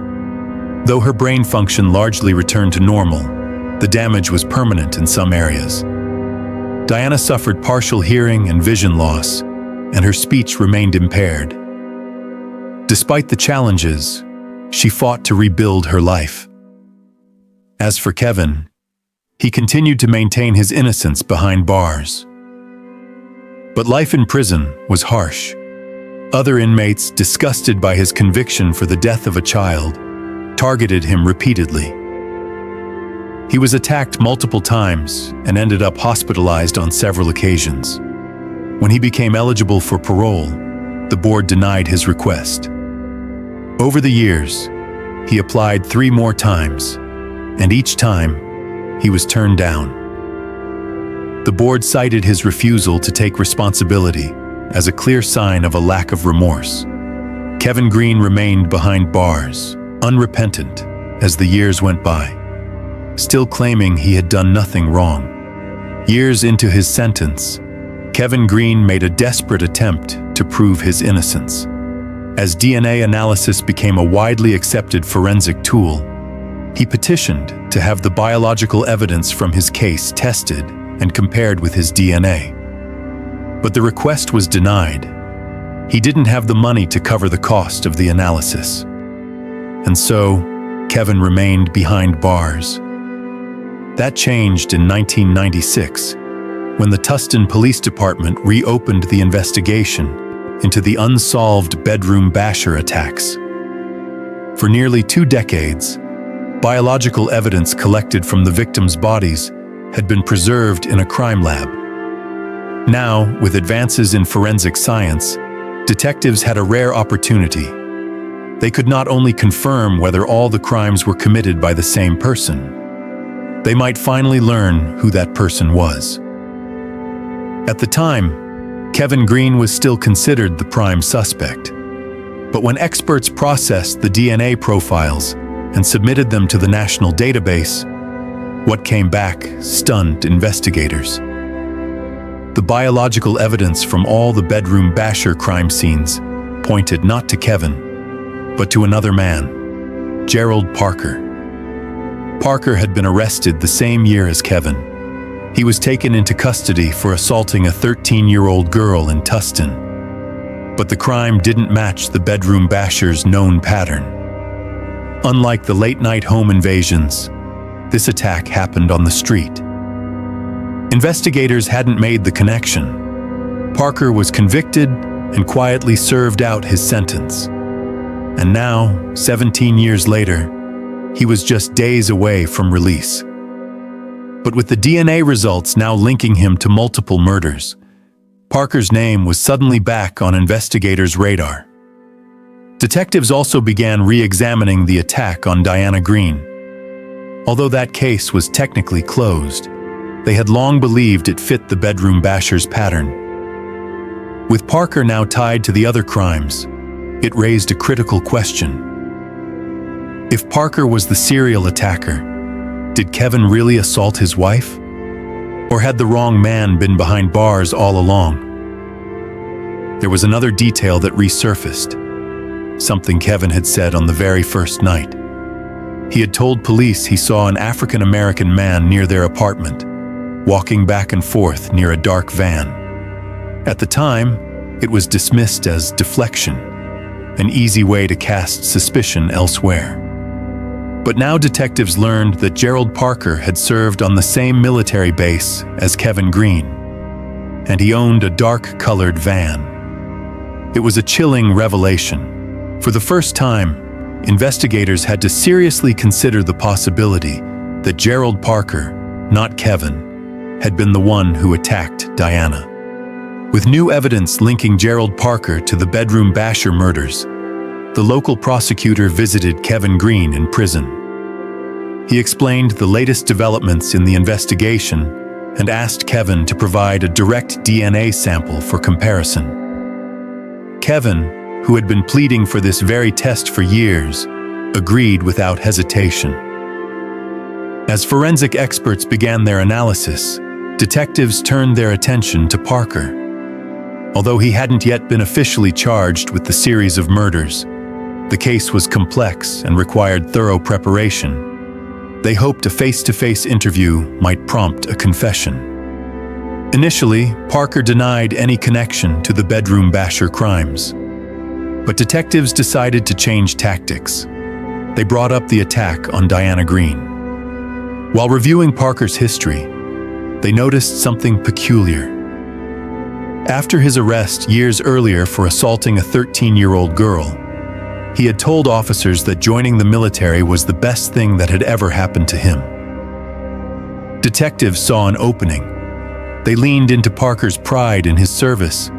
Though her brain function largely returned to normal, the damage was permanent in some areas. Diana suffered partial hearing and vision loss, and her speech remained impaired. Despite the challenges, she fought to rebuild her life. As for Kevin, he continued to maintain his innocence behind bars. But life in prison was harsh. Other inmates, disgusted by his conviction for the death of a child, targeted him repeatedly. He was attacked multiple times and ended up hospitalized on several occasions. When he became eligible for parole, the board denied his request. Over the years, he applied 3 more times, and each time, he was turned down. The board cited his refusal to take responsibility as a clear sign of a lack of remorse. Kevin Green remained behind bars, unrepentant, as the years went by, still claiming he had done nothing wrong. Years into his sentence, Kevin Green made a desperate attempt to prove his innocence. As DNA analysis became a widely accepted forensic tool, he petitioned to have the biological evidence from his case tested and compared with his DNA. But the request was denied. He didn't have the money to cover the cost of the analysis. And so, Kevin remained behind bars. That changed in 1996, when the Tustin Police Department reopened the investigation into the unsolved bedroom basher attacks. For nearly 2 decades, biological evidence collected from the victims' bodies had been preserved in a crime lab. Now, with advances in forensic science, detectives had a rare opportunity. They could not only confirm whether all the crimes were committed by the same person, they might finally learn who that person was. At the time, Kevin Green was still considered the prime suspect. But when experts processed the DNA profiles and submitted them to the national database, what came back stunned investigators. The biological evidence from all the bedroom basher crime scenes pointed not to Kevin, but to another man, Gerald Parker. Parker had been arrested the same year as Kevin. He was taken into custody for assaulting a 13-year-old girl in Tustin. But the crime didn't match the bedroom basher's known pattern. Unlike the late-night home invasions, this attack happened on the street. Investigators hadn't made the connection. Parker was convicted and quietly served out his sentence. And now, 17 years later, he was just days away from release. But with the DNA results now linking him to multiple murders, Parker's name was suddenly back on investigators' radar. Detectives also began re-examining the attack on Diana Green. Although that case was technically closed, they had long believed it fit the bedroom basher's pattern. With Parker now tied to the other crimes, it raised a critical question. If Parker was the serial attacker, did Kevin really assault his wife? Or had the wrong man been behind bars all along? There was another detail that resurfaced, something Kevin had said on the very first night. He had told police he saw an African-American man near their apartment, walking back and forth near a dark van. At the time, it was dismissed as deflection, an easy way to cast suspicion elsewhere. But now detectives learned that Gerald Parker had served on the same military base as Kevin Green, and he owned a dark-colored van. It was a chilling revelation. For the first time, investigators had to seriously consider the possibility that Gerald Parker, not Kevin, had been the one who attacked Diana. With new evidence linking Gerald Parker to the bedroom basher murders, the local prosecutor visited Kevin Green in prison. He explained the latest developments in the investigation and asked Kevin to provide a direct DNA sample for comparison. Kevin, who had been pleading for this very test for years, agreed without hesitation. As forensic experts began their analysis, detectives turned their attention to Parker. Although he hadn't yet been officially charged with the series of murders, the case was complex and required thorough preparation. They hoped a face-to-face interview might prompt a confession. Initially, Parker denied any connection to the bedroom basher crimes. But detectives decided to change tactics. They brought up the attack on Diana Green. While reviewing Parker's history, they noticed something peculiar. After his arrest years earlier for assaulting a 13-year-old girl, he had told officers that joining the military was the best thing that had ever happened to him. Detectives saw an opening. They leaned into Parker's pride in his service,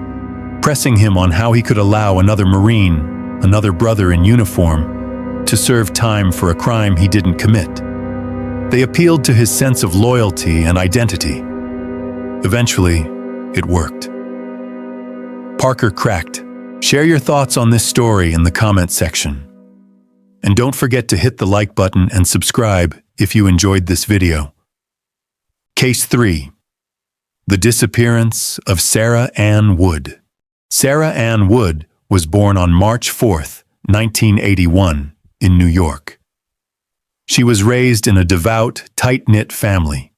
pressing him on how he could allow another Marine, another brother in uniform, to serve time for a crime he didn't commit. They appealed to his sense of loyalty and identity. Eventually, it worked. Parker cracked. Share your thoughts on this story in the comment section. And don't forget to hit the like button and subscribe if you enjoyed this video. Case 3. The disappearance of Sarah Ann Wood. Sarah Ann Wood was born on March 4th, 1981, in New York. She was raised in a devout, tight-knit family.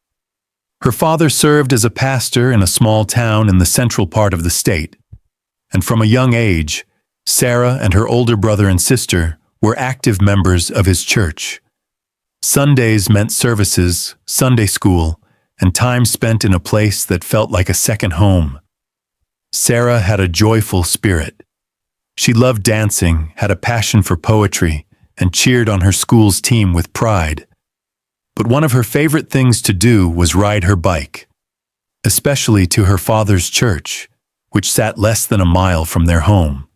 Her father served as a pastor in a small town in the central part of the state, and from a young age, Sarah and her older brother and sister were active members of his church. Sundays meant services, Sunday school, and time spent in a place that felt like a second home. Sarah had a joyful spirit. She loved dancing, had a passion for poetry, and cheered on her school's team with pride. But one of her favorite things to do was ride her bike, especially to her father's church, which sat less than a mile from their home.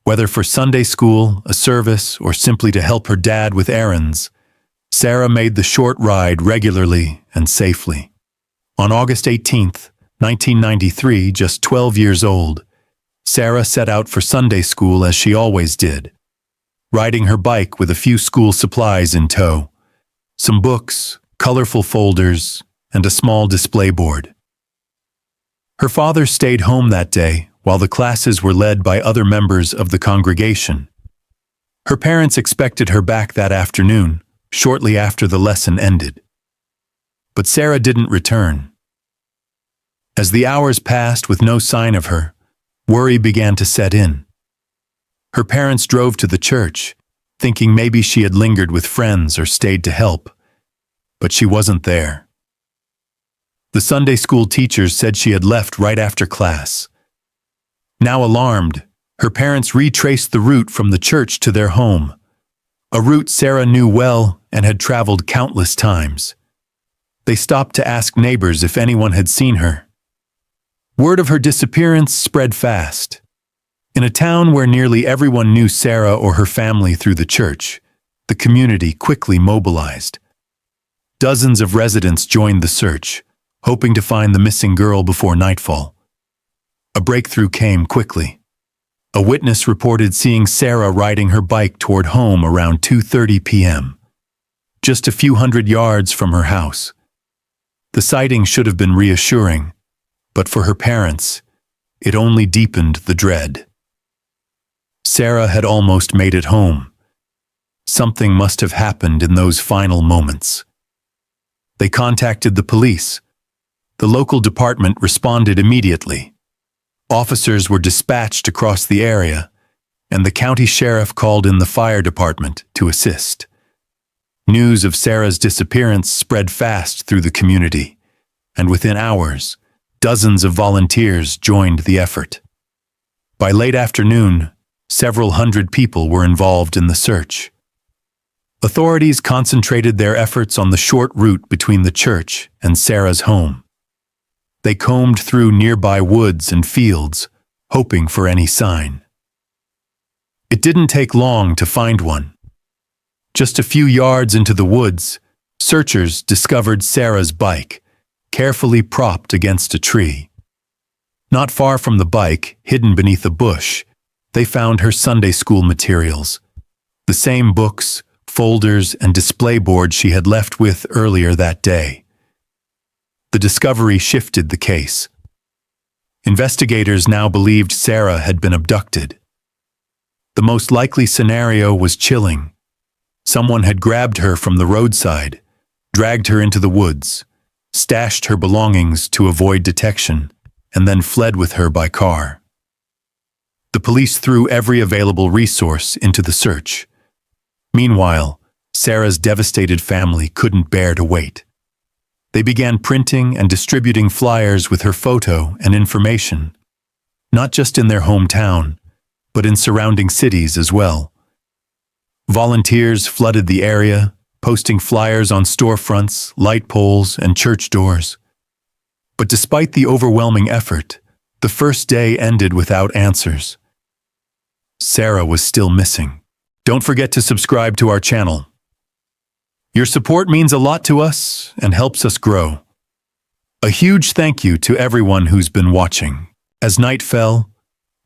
Whether for Sunday school, a service, or simply to help her dad with errands, Sarah made the short ride regularly and safely. On August 18, 1993, just 12 years old, Sarah set out for Sunday school as she always did, riding her bike with a few school supplies in tow, some books, colorful folders, and a small display board. Her father stayed home that day while the classes were led by other members of the congregation. Her parents expected her back that afternoon, shortly after the lesson ended. But Sarah didn't return. As the hours passed with no sign of her, worry began to set in. Her parents drove to the church, thinking maybe she had lingered with friends or stayed to help, but she wasn't there. The Sunday school teachers said she had left right after class. Now alarmed, her parents retraced the route from the church to their home, a route Sarah knew well and had traveled countless times. They stopped to ask neighbors if anyone had seen her. Word of her disappearance spread fast. In a town where nearly everyone knew Sarah or her family through the church, the community quickly mobilized. Dozens of residents joined the search, hoping to find the missing girl before nightfall. A breakthrough came quickly. A witness reported seeing Sarah riding her bike toward home around 2:30 p.m., just a few hundred yards from her house. The sighting should have been reassuring, but for her parents, it only deepened the dread. Sarah had almost made it home. Something must have happened in those final moments. They contacted the police. The local department responded immediately. Officers were dispatched across the area, and the county sheriff called in the fire department to assist. News of Sarah's disappearance spread fast through the community, and within hours, dozens of volunteers joined the effort. By late afternoon, several hundred people were involved in the search. Authorities concentrated their efforts on the short route between the church and Sarah's home. They combed through nearby woods and fields, hoping for any sign. It didn't take long to find one. Just a few yards into the woods, searchers discovered Sarah's bike, carefully propped against a tree. Not far from the bike, hidden beneath a bush, they found her Sunday school materials, the same books, folders, and display board she had left with earlier that day. The discovery shifted the case. Investigators now believed Sarah had been abducted. The most likely scenario was chilling. Someone had grabbed her from the roadside, dragged her into the woods, stashed her belongings to avoid detection, and then fled with her by car. The police threw every available resource into the search. Meanwhile, Sarah's devastated family couldn't bear to wait. They began printing and distributing flyers with her photo and information, not just in their hometown, but in surrounding cities as well. Volunteers flooded the area, posting flyers on storefronts, light poles, and church doors. But despite the overwhelming effort, the first day ended without answers. Sarah was still missing. Don't forget to subscribe to our channel. Your support means a lot to us and helps us grow. A huge thank you to everyone who's been watching. As night fell,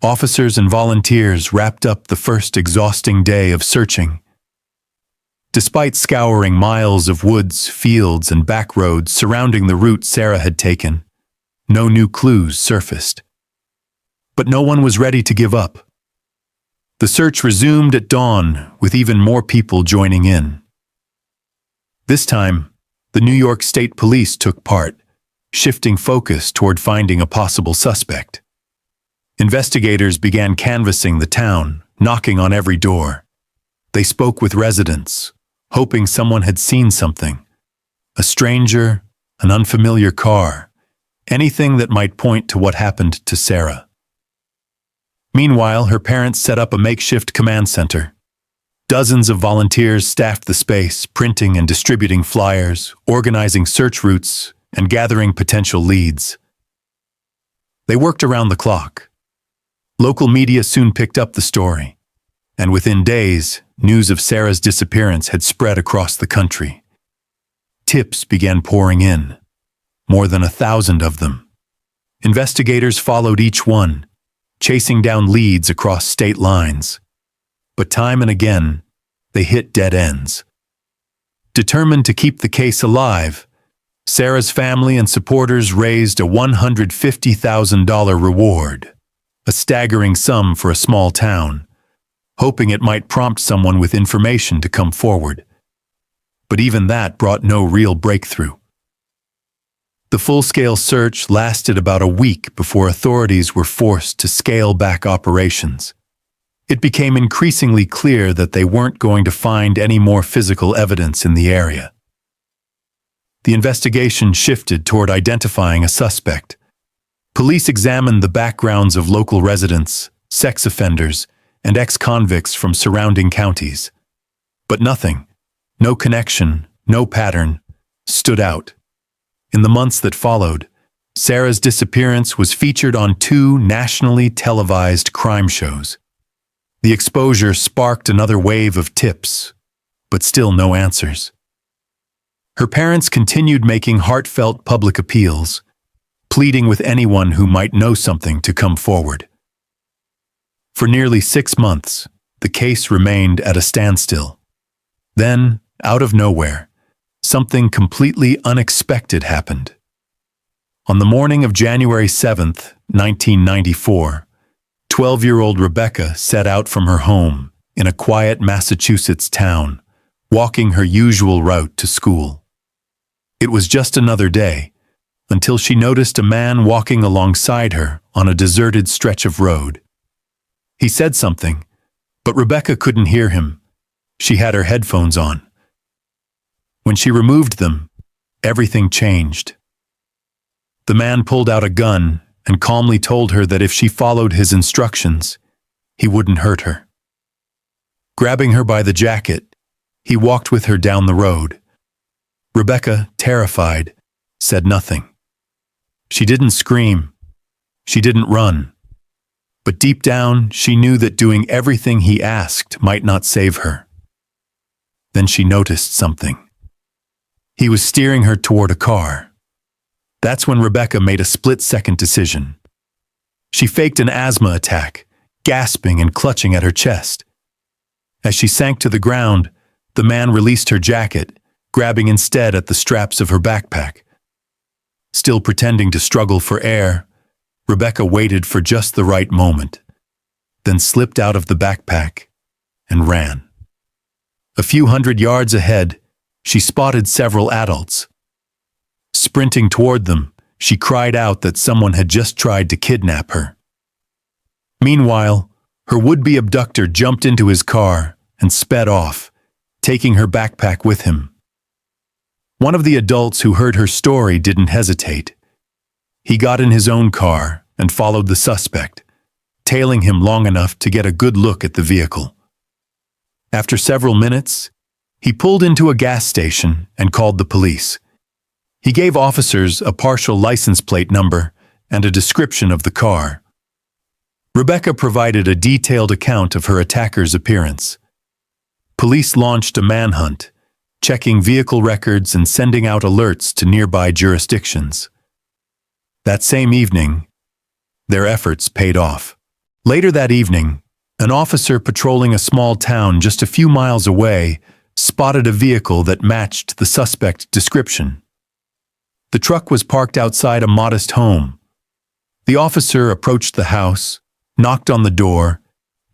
officers and volunteers wrapped up the first exhausting day of searching. Despite scouring miles of woods, fields, and back roads surrounding the route Sarah had taken, no new clues surfaced. But no one was ready to give up. The search resumed at dawn, with even more people joining in. This time, the New York State Police took part, shifting focus toward finding a possible suspect. Investigators began canvassing the town, knocking on every door. They spoke with residents, hoping someone had seen something. A stranger, an unfamiliar car, anything that might point to what happened to Sarah. Meanwhile, her parents set up a makeshift command center. Dozens of volunteers staffed the space, printing and distributing flyers, organizing search routes, and gathering potential leads. They worked around the clock. Local media soon picked up the story, and within days, news of Sarah's disappearance had spread across the country. Tips began pouring in, more than 1,000 of them. Investigators followed each one, chasing down leads across state lines. But time and again, they hit dead ends. Determined to keep the case alive, Sarah's family and supporters raised a $150,000 reward, a staggering sum for a small town, hoping it might prompt someone with information to come forward. But even that brought no real breakthrough. The full-scale search lasted about a week before authorities were forced to scale back operations. It became increasingly clear that they weren't going to find any more physical evidence in the area. The investigation shifted toward identifying a suspect. Police examined the backgrounds of local residents, sex offenders, and ex-convicts from surrounding counties. But nothing, no connection, no pattern, stood out. In the months that followed, Sarah's disappearance was featured on 2 nationally televised crime shows. The exposure sparked another wave of tips, but still no answers. Her parents continued making heartfelt public appeals, pleading with anyone who might know something to come forward. For nearly 6 months, the case remained at a standstill. Then, out of nowhere, something completely unexpected happened. On the morning of January 7th, 1994, 12-year-old Rebecca set out from her home in a quiet Massachusetts town, walking her usual route to school. It was just another day, until she noticed a man walking alongside her on a deserted stretch of road. He said something, but Rebecca couldn't hear him. She had her headphones on. When she removed them, everything changed. The man pulled out a gun and calmly told her that if she followed his instructions, he wouldn't hurt her. Grabbing her by the jacket, he walked with her down the road. Rebecca, terrified, said nothing. She didn't scream. She didn't run. But deep down, she knew that doing everything he asked might not save her. Then she noticed something. He was steering her toward a car. That's when Rebecca made a split-second decision. She faked an asthma attack, gasping and clutching at her chest. As she sank to the ground, the man released her jacket, grabbing instead at the straps of her backpack. Still pretending to struggle for air, Rebecca waited for just the right moment, then slipped out of the backpack and ran. A few hundred yards ahead, she spotted several adults. Sprinting toward them, she cried out that someone had just tried to kidnap her. Meanwhile, her would-be abductor jumped into his car and sped off, taking her backpack with him. One of the adults who heard her story didn't hesitate. He got in his own car and followed the suspect, tailing him long enough to get a good look at the vehicle. After several minutes, he pulled into a gas station and called the police. He gave officers a partial license plate number and a description of the car. Rebecca provided a detailed account of her attacker's appearance. Police launched a manhunt, checking vehicle records and sending out alerts to nearby jurisdictions. That same evening, their efforts paid off. Later that evening, an officer patrolling a small town just a few miles away spotted a vehicle that matched the suspect description. The truck was parked outside a modest home, The officer approached the house, knocked on the door,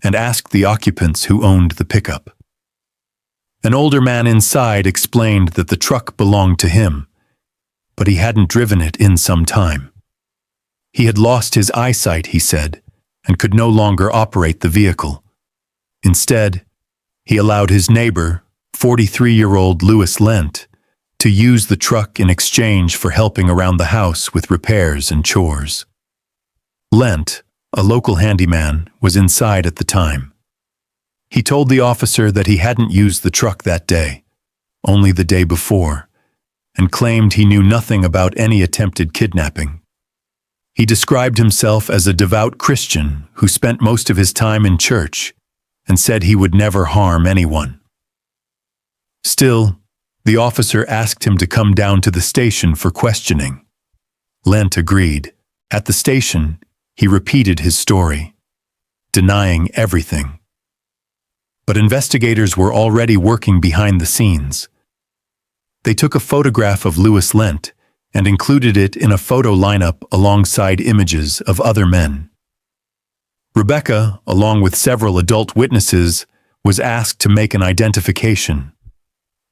and asked the occupants who owned the pickup. An older man inside explained that the truck belonged to him, but he hadn't driven it in some time. He had lost his eyesight, he said, and could no longer operate the vehicle. Instead, he allowed his neighbor, 43-year-old Louis Lent, to use the truck in exchange for helping around the house with repairs and chores. Lent, a local handyman, was inside at the time. He told the officer that he hadn't used the truck that day, only the day before, and claimed he knew nothing about any attempted kidnapping. He described himself as a devout Christian who spent most of his time in church and said he would never harm anyone. Still, the officer asked him to come down to the station for questioning. Lent agreed. At the station, he repeated his story, denying everything. But investigators were already working behind the scenes. They took a photograph of Louis Lent and included it in a photo lineup alongside images of other men. Rebecca, along with several adult witnesses, was asked to make an identification.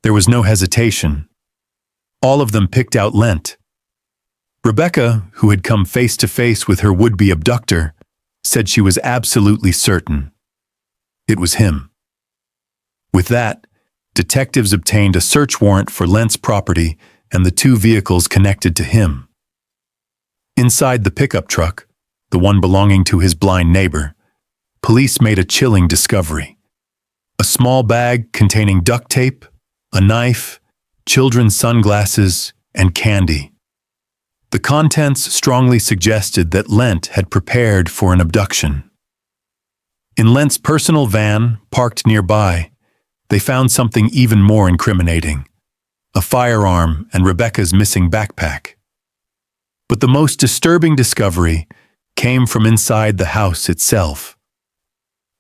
There was no hesitation. All of them picked out Lent. Rebecca, who had come face to face with her would-be abductor, said she was absolutely certain. It was him. With that, detectives obtained a search warrant for Lent's property and the two vehicles connected to him. Inside the pickup truck, the one belonging to his blind neighbor, police made a chilling discovery. A small bag containing duct tape, a knife, children's sunglasses, and candy. The contents strongly suggested that Lent had prepared for an abduction. In Lent's personal van, parked nearby, they found something even more incriminating: a firearm and Rebecca's missing backpack. But the most disturbing discovery came from inside the house itself.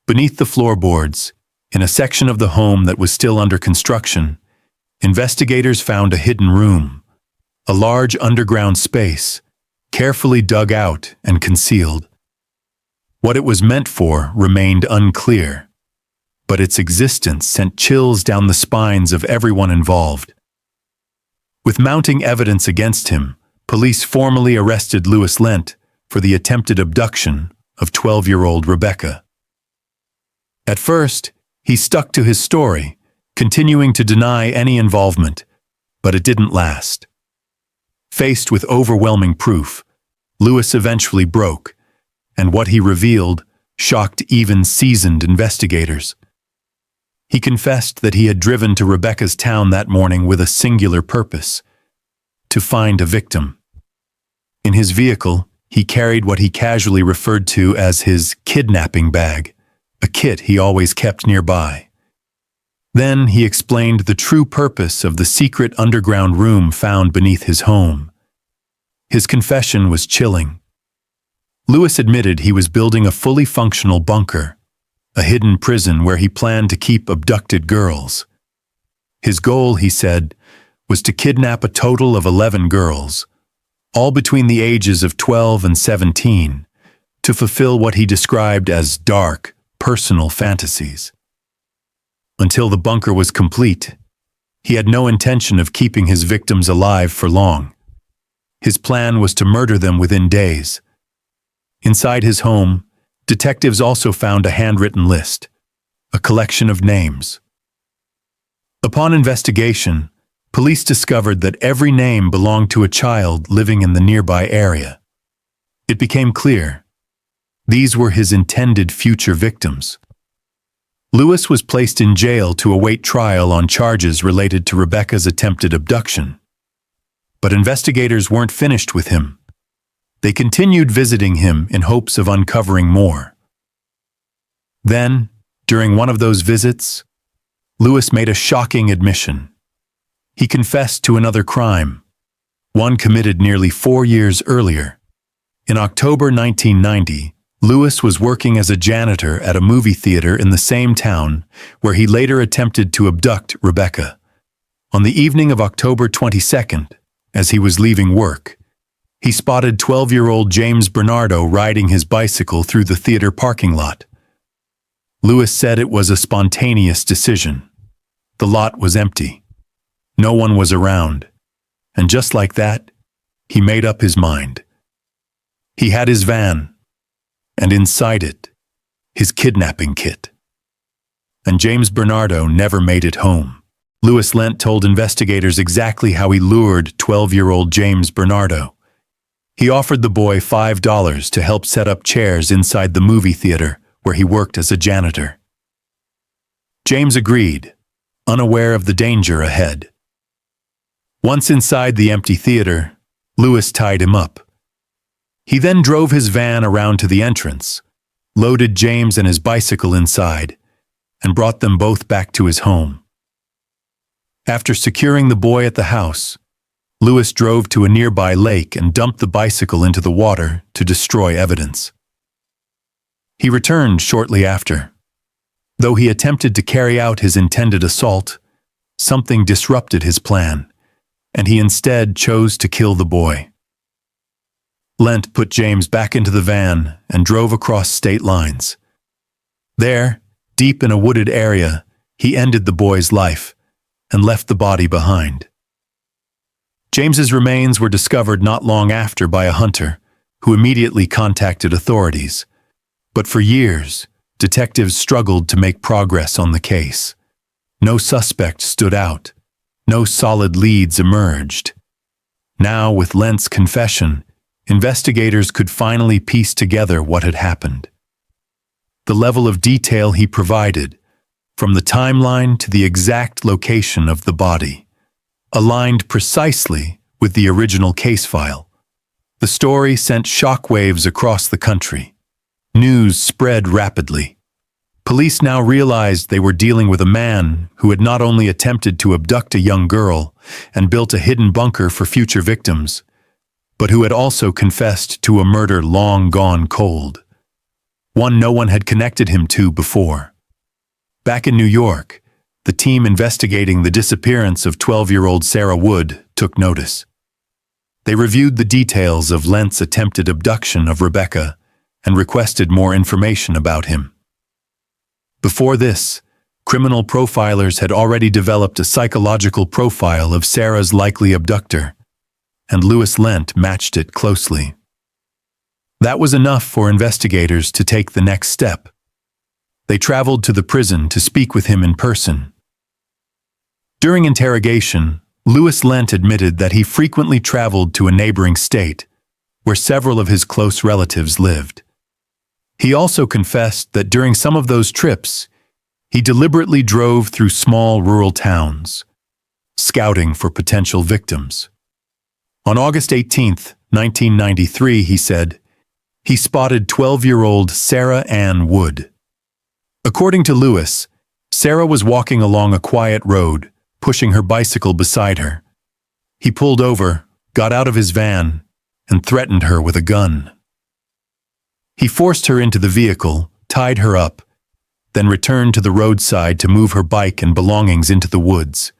Beneath the floorboards, in a section of the home that was still under construction, investigators found a hidden room, a large underground space, carefully dug out and concealed. What it was meant for remained unclear, but its existence sent chills down the spines of everyone involved. With mounting evidence against him, police formally arrested Louis Lent for the attempted abduction of 12-year-old Rebecca. At first, he stuck to his story, continuing to deny any involvement, but it didn't last. Faced with overwhelming proof, Louis eventually broke, and what he revealed shocked even seasoned investigators. He confessed that he had driven to Rebecca's town that morning with a singular purpose: to find a victim. In his vehicle, he carried what he casually referred to as his kidnapping bag, a kit he always kept nearby. Then he explained the true purpose of the secret underground room found beneath his home. His confession was chilling. Louis admitted he was building a fully functional bunker, a hidden prison where he planned to keep abducted girls. His goal, he said, was to kidnap a total of 11 girls, all between the ages of 12 and 17, to fulfill what he described as dark, personal fantasies. Until the bunker was complete, he had no intention of keeping his victims alive for long. His plan was to murder them within days. Inside his home, detectives also found a handwritten list, a collection of names. Upon investigation, police discovered that every name belonged to a child living in the nearby area. It became clear these were his intended future victims. Louis was placed in jail to await trial on charges related to Rebecca's attempted abduction. But investigators weren't finished with him. They continued visiting him in hopes of uncovering more. Then, during one of those visits, Louis made a shocking admission. He confessed to another crime, one committed nearly 4 years earlier. In October 1990, Louis was working as a janitor at a movie theater in the same town where he later attempted to abduct Rebecca. On the evening of October 22nd, as he was leaving work, he spotted 12-year-old James Bernardo riding his bicycle through the theater parking lot. Lewis said it was a spontaneous decision. The lot was empty. No one was around. And just like that, he made up his mind. He had his van, and inside it, his kidnapping kit. And James Bernardo never made it home. Lewis Lent told investigators exactly how he lured 12-year-old James Bernardo. He offered the boy $5 to help set up chairs inside the movie theater where he worked as a janitor. James agreed, unaware of the danger ahead. Once inside the empty theater, Lewis tied him up. He then drove his van around to the entrance, loaded James and his bicycle inside, and brought them both back to his home. After securing the boy at the house, Lewis drove to a nearby lake and dumped the bicycle into the water to destroy evidence. He returned shortly after. Though he attempted to carry out his intended assault, something disrupted his plan, and he instead chose to kill the boy. Lent put James back into the van and drove across state lines. There, deep in a wooded area, he ended the boy's life and left the body behind. James's remains were discovered not long after by a hunter, who immediately contacted authorities. But for years, detectives struggled to make progress on the case. No suspect stood out. No solid leads emerged. Now, with Lent's confession, investigators could finally piece together what had happened. The level of detail he provided, from the timeline to the exact location of the body, aligned precisely with the original case file. The story sent shockwaves across the country. News spread rapidly. Police now realized they were dealing with a man who had not only attempted to abduct a young girl and built a hidden bunker for future victims, but who had also confessed to a murder long gone cold, one no one had connected him to before. Back in New York, the team investigating the disappearance of 12-year-old Sarah Wood took notice. They reviewed the details of Lent's attempted abduction of Rebecca and requested more information about him. Before this, criminal profilers had already developed a psychological profile of Sarah's likely abductor, and Lewis Lent matched it closely. That was enough for investigators to take the next step. They traveled to the prison to speak with him in person. During interrogation, Lewis Lent admitted that he frequently traveled to a neighboring state, where several of his close relatives lived. He also confessed that during some of those trips, he deliberately drove through small rural towns, scouting for potential victims. On August 18, 1993, he said, he spotted 12-year-old Sarah Ann Wood. According to Lewis, Sarah was walking along a quiet road, pushing her bicycle beside her. He pulled over, got out of his van, and threatened her with a gun. He forced her into the vehicle, tied her up, then returned to the roadside to move her bike and belongings into the woods,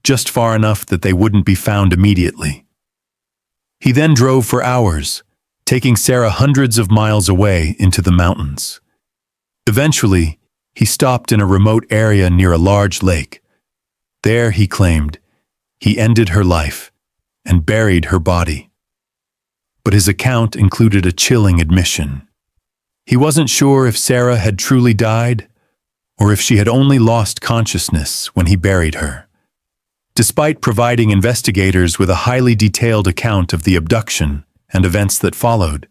just far enough that they wouldn't be found immediately. He then drove for hours, taking Sarah hundreds of miles away into the mountains. Eventually, he stopped in a remote area near a large lake. There, he claimed, he ended her life and buried her body. But his account included a chilling admission. He wasn't sure if Sarah had truly died or if she had only lost consciousness when he buried her. Despite providing investigators with a highly detailed account of the abduction and events that followed,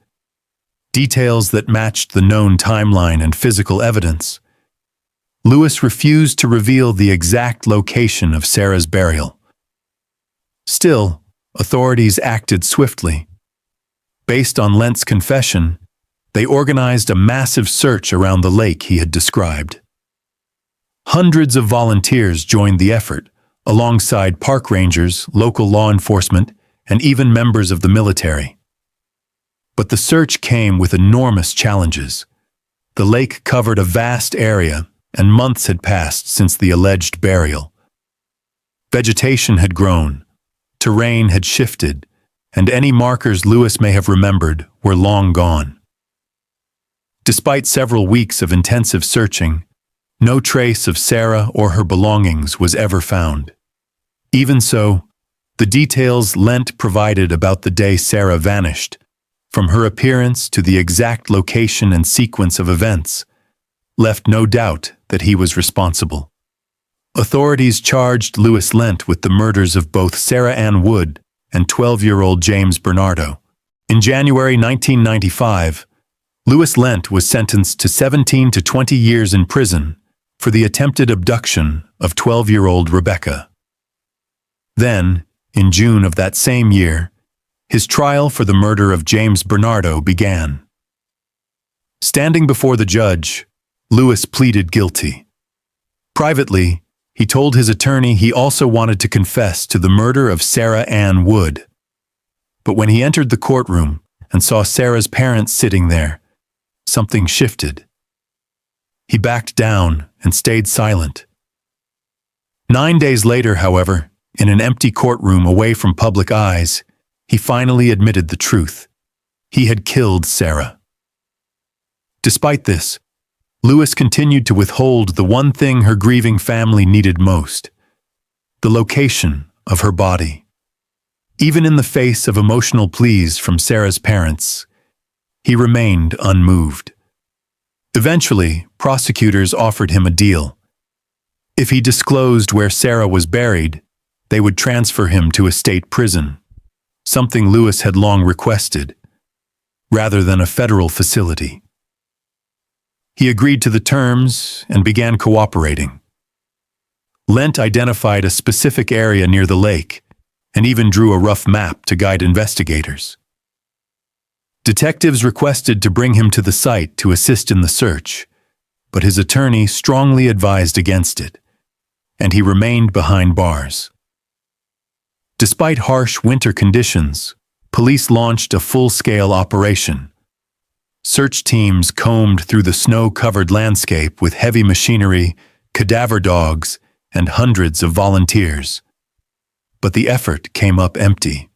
details that matched the known timeline and physical evidence, Lewis refused to reveal the exact location of Sarah's burial. Still, authorities acted swiftly. Based on Lent's confession, they organized a massive search around the lake he had described. Hundreds of volunteers joined the effort, alongside park rangers, local law enforcement, and even members of the military. But the search came with enormous challenges. The lake covered a vast area, and months had passed since the alleged burial. Vegetation had grown, terrain had shifted, and any markers Lewis may have remembered were long gone. Despite several weeks of intensive searching, no trace of Sarah or her belongings was ever found. Even so, the details Lent provided about the day Sarah vanished, from her appearance to the exact location and sequence of events, left no doubt that he was responsible. Authorities charged Lewis Lent with the murders of both Sarah Ann Wood and 12-year-old James Bernardo. In January 1995, Lewis Lent was sentenced to 17 to 20 years in prison for the attempted abduction of 12-year-old Rebecca. Then, in June of that same year, his trial for the murder of James Bernardo began. Standing before the judge, Lewis pleaded guilty. Privately, he told his attorney he also wanted to confess to the murder of Sarah Ann Wood. But when he entered the courtroom and saw Sarah's parents sitting there, something shifted. He backed down and stayed silent. 9 days later, however, in an empty courtroom away from public eyes, he finally admitted the truth. He had killed Sarah. Despite this, Lewis continued to withhold the one thing her grieving family needed most: the location of her body. Even in the face of emotional pleas from Sarah's parents, he remained unmoved. Eventually, prosecutors offered him a deal. If he disclosed where Sarah was buried, they would transfer him to a state prison, something Lewis had long requested, rather than a federal facility. He agreed to the terms and began cooperating. Lent identified a specific area near the lake and even drew a rough map to guide investigators. Detectives requested to bring him to the site to assist in the search, but his attorney strongly advised against it, and he remained behind bars. Despite harsh winter conditions, police launched a full-scale operation. Search teams combed through the snow-covered landscape with heavy machinery, cadaver dogs, and hundreds of volunteers. But the effort came up empty.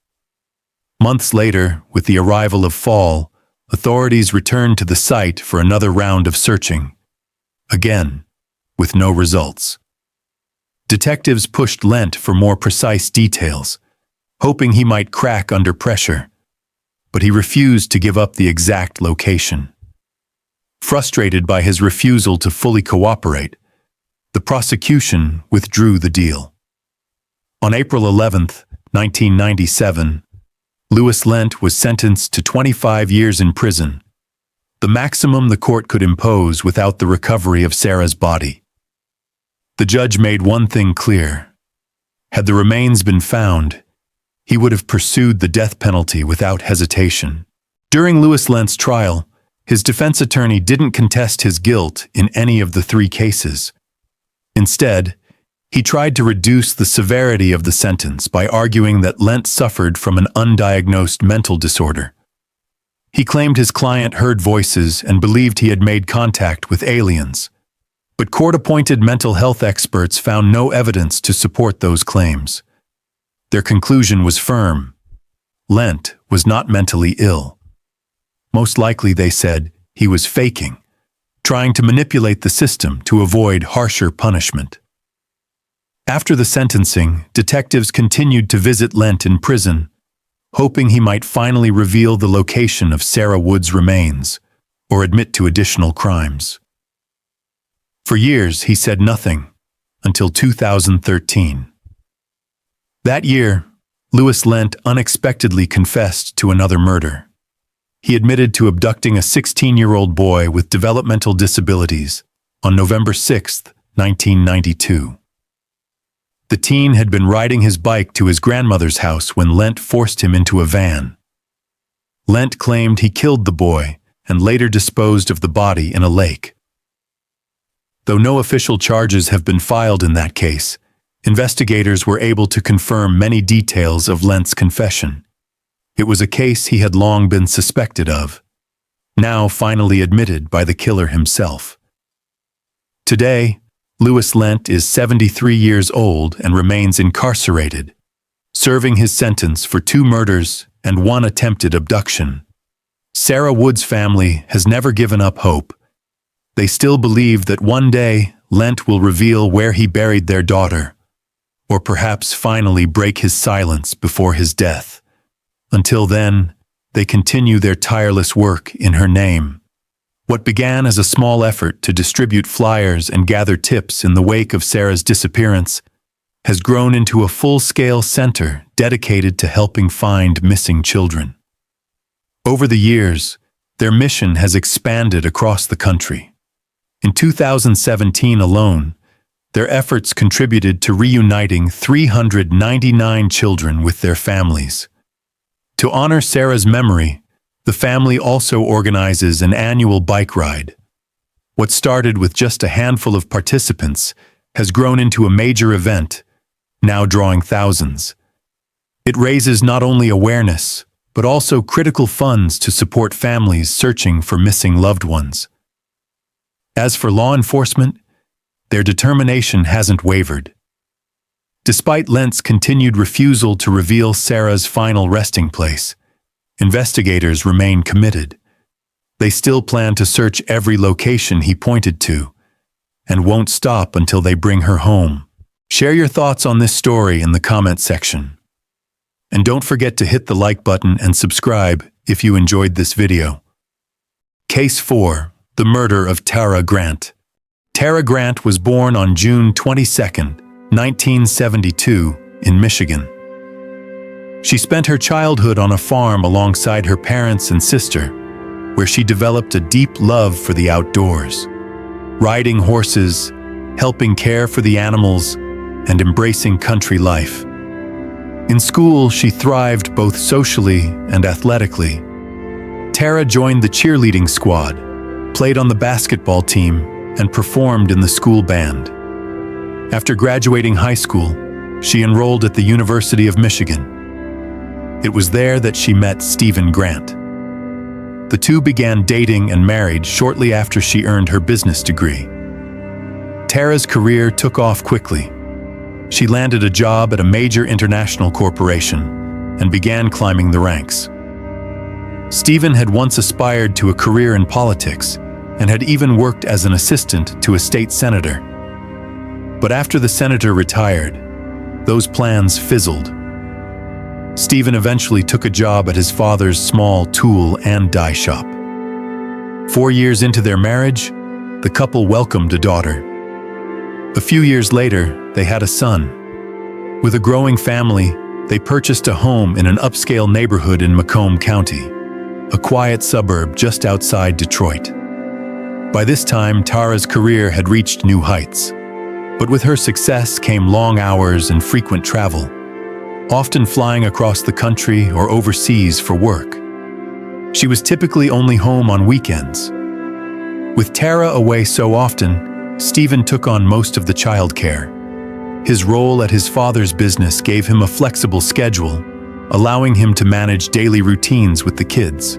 Months later, with the arrival of fall, authorities returned to the site for another round of searching. Again, with no results. Detectives pushed Lent for more precise details, hoping he might crack under pressure, but he refused to give up the exact location. Frustrated by his refusal to fully cooperate, the prosecution withdrew the deal. On April 11, 1997, Lewis Lent was sentenced to 25 years in prison, the maximum the court could impose without the recovery of Sarah's body. The judge made one thing clear: had the remains been found, he would have pursued the death penalty without hesitation. During Lewis Lent's trial, his defense attorney didn't contest his guilt in any of the 3 cases. Instead, he tried to reduce the severity of the sentence by arguing that Lent suffered from an undiagnosed mental disorder. He claimed his client heard voices and believed he had made contact with aliens, but court-appointed mental health experts found no evidence to support those claims. Their conclusion was firm: Lent was not mentally ill. Most likely, they said, he was faking, trying to manipulate the system to avoid harsher punishment. After the sentencing, detectives continued to visit Lent in prison, hoping he might finally reveal the location of Sarah Wood's remains or admit to additional crimes. For years, he said nothing, until 2013. That year, Lewis Lent unexpectedly confessed to another murder. He admitted to abducting a 16-year-old boy with developmental disabilities on November 6, 1992. The teen had been riding his bike to his grandmother's house when Lent forced him into a van. Lent claimed he killed the boy and later disposed of the body in a lake. Though no official charges have been filed in that case, investigators were able to confirm many details of Lent's confession. It was a case he had long been suspected of, now finally admitted by the killer himself. Today, Lewis Lent is 73 years old and remains incarcerated, serving his sentence for 2 murders and 1 attempted abduction. Sarah Wood's family has never given up hope. They still believe that one day Lent will reveal where he buried their daughter, or perhaps finally break his silence before his death. Until then, they continue their tireless work in her name. What began as a small effort to distribute flyers and gather tips in the wake of Sarah's disappearance has grown into a full-scale center dedicated to helping find missing children. Over the years, their mission has expanded across the country. In 2017 alone, their efforts contributed to reuniting 399 children with their families. To honor Sarah's memory, the family also organizes an annual bike ride. What started with just a handful of participants has grown into a major event, now drawing thousands. It raises not only awareness, but also critical funds to support families searching for missing loved ones. As for law enforcement, their determination hasn't wavered. Despite Lent's continued refusal to reveal Sarah's final resting place, investigators remain committed. They still plan to search every location he pointed to, and won't stop until they bring her home. Share your thoughts on this story in the comment section. And don't forget to hit the like button and subscribe if you enjoyed this video. Case 4. The murder of Tara Grant. Tara Grant was born on June 22, 1972, in Michigan. She spent her childhood on a farm alongside her parents and sister, where she developed a deep love for the outdoors. Riding horses, helping care for the animals, and embracing country life. In school, she thrived both socially and athletically. Tara joined the cheerleading squad, played on the basketball team, and performed in the school band. After graduating high school, she enrolled at the University of Michigan. It was there that she met Stephen Grant. The two began dating and married shortly after she earned her business degree. Tara's career took off quickly. She landed a job at a major international corporation and began climbing the ranks. Stephen had once aspired to a career in politics and had even worked as an assistant to a state senator. But after the senator retired, those plans fizzled. Stephen eventually took a job at his father's small tool and die shop. 4 years into their marriage, the couple welcomed a daughter. A few years later, they had a son. With a growing family, they purchased a home in an upscale neighborhood in Macomb County, a quiet suburb just outside Detroit. By this time, Tara's career had reached new heights. But with her success came long hours and frequent travel, often flying across the country or overseas for work. She was typically only home on weekends. With Tara away so often, Stephen took on most of the childcare. His role at his father's business gave him a flexible schedule, allowing him to manage daily routines with the kids.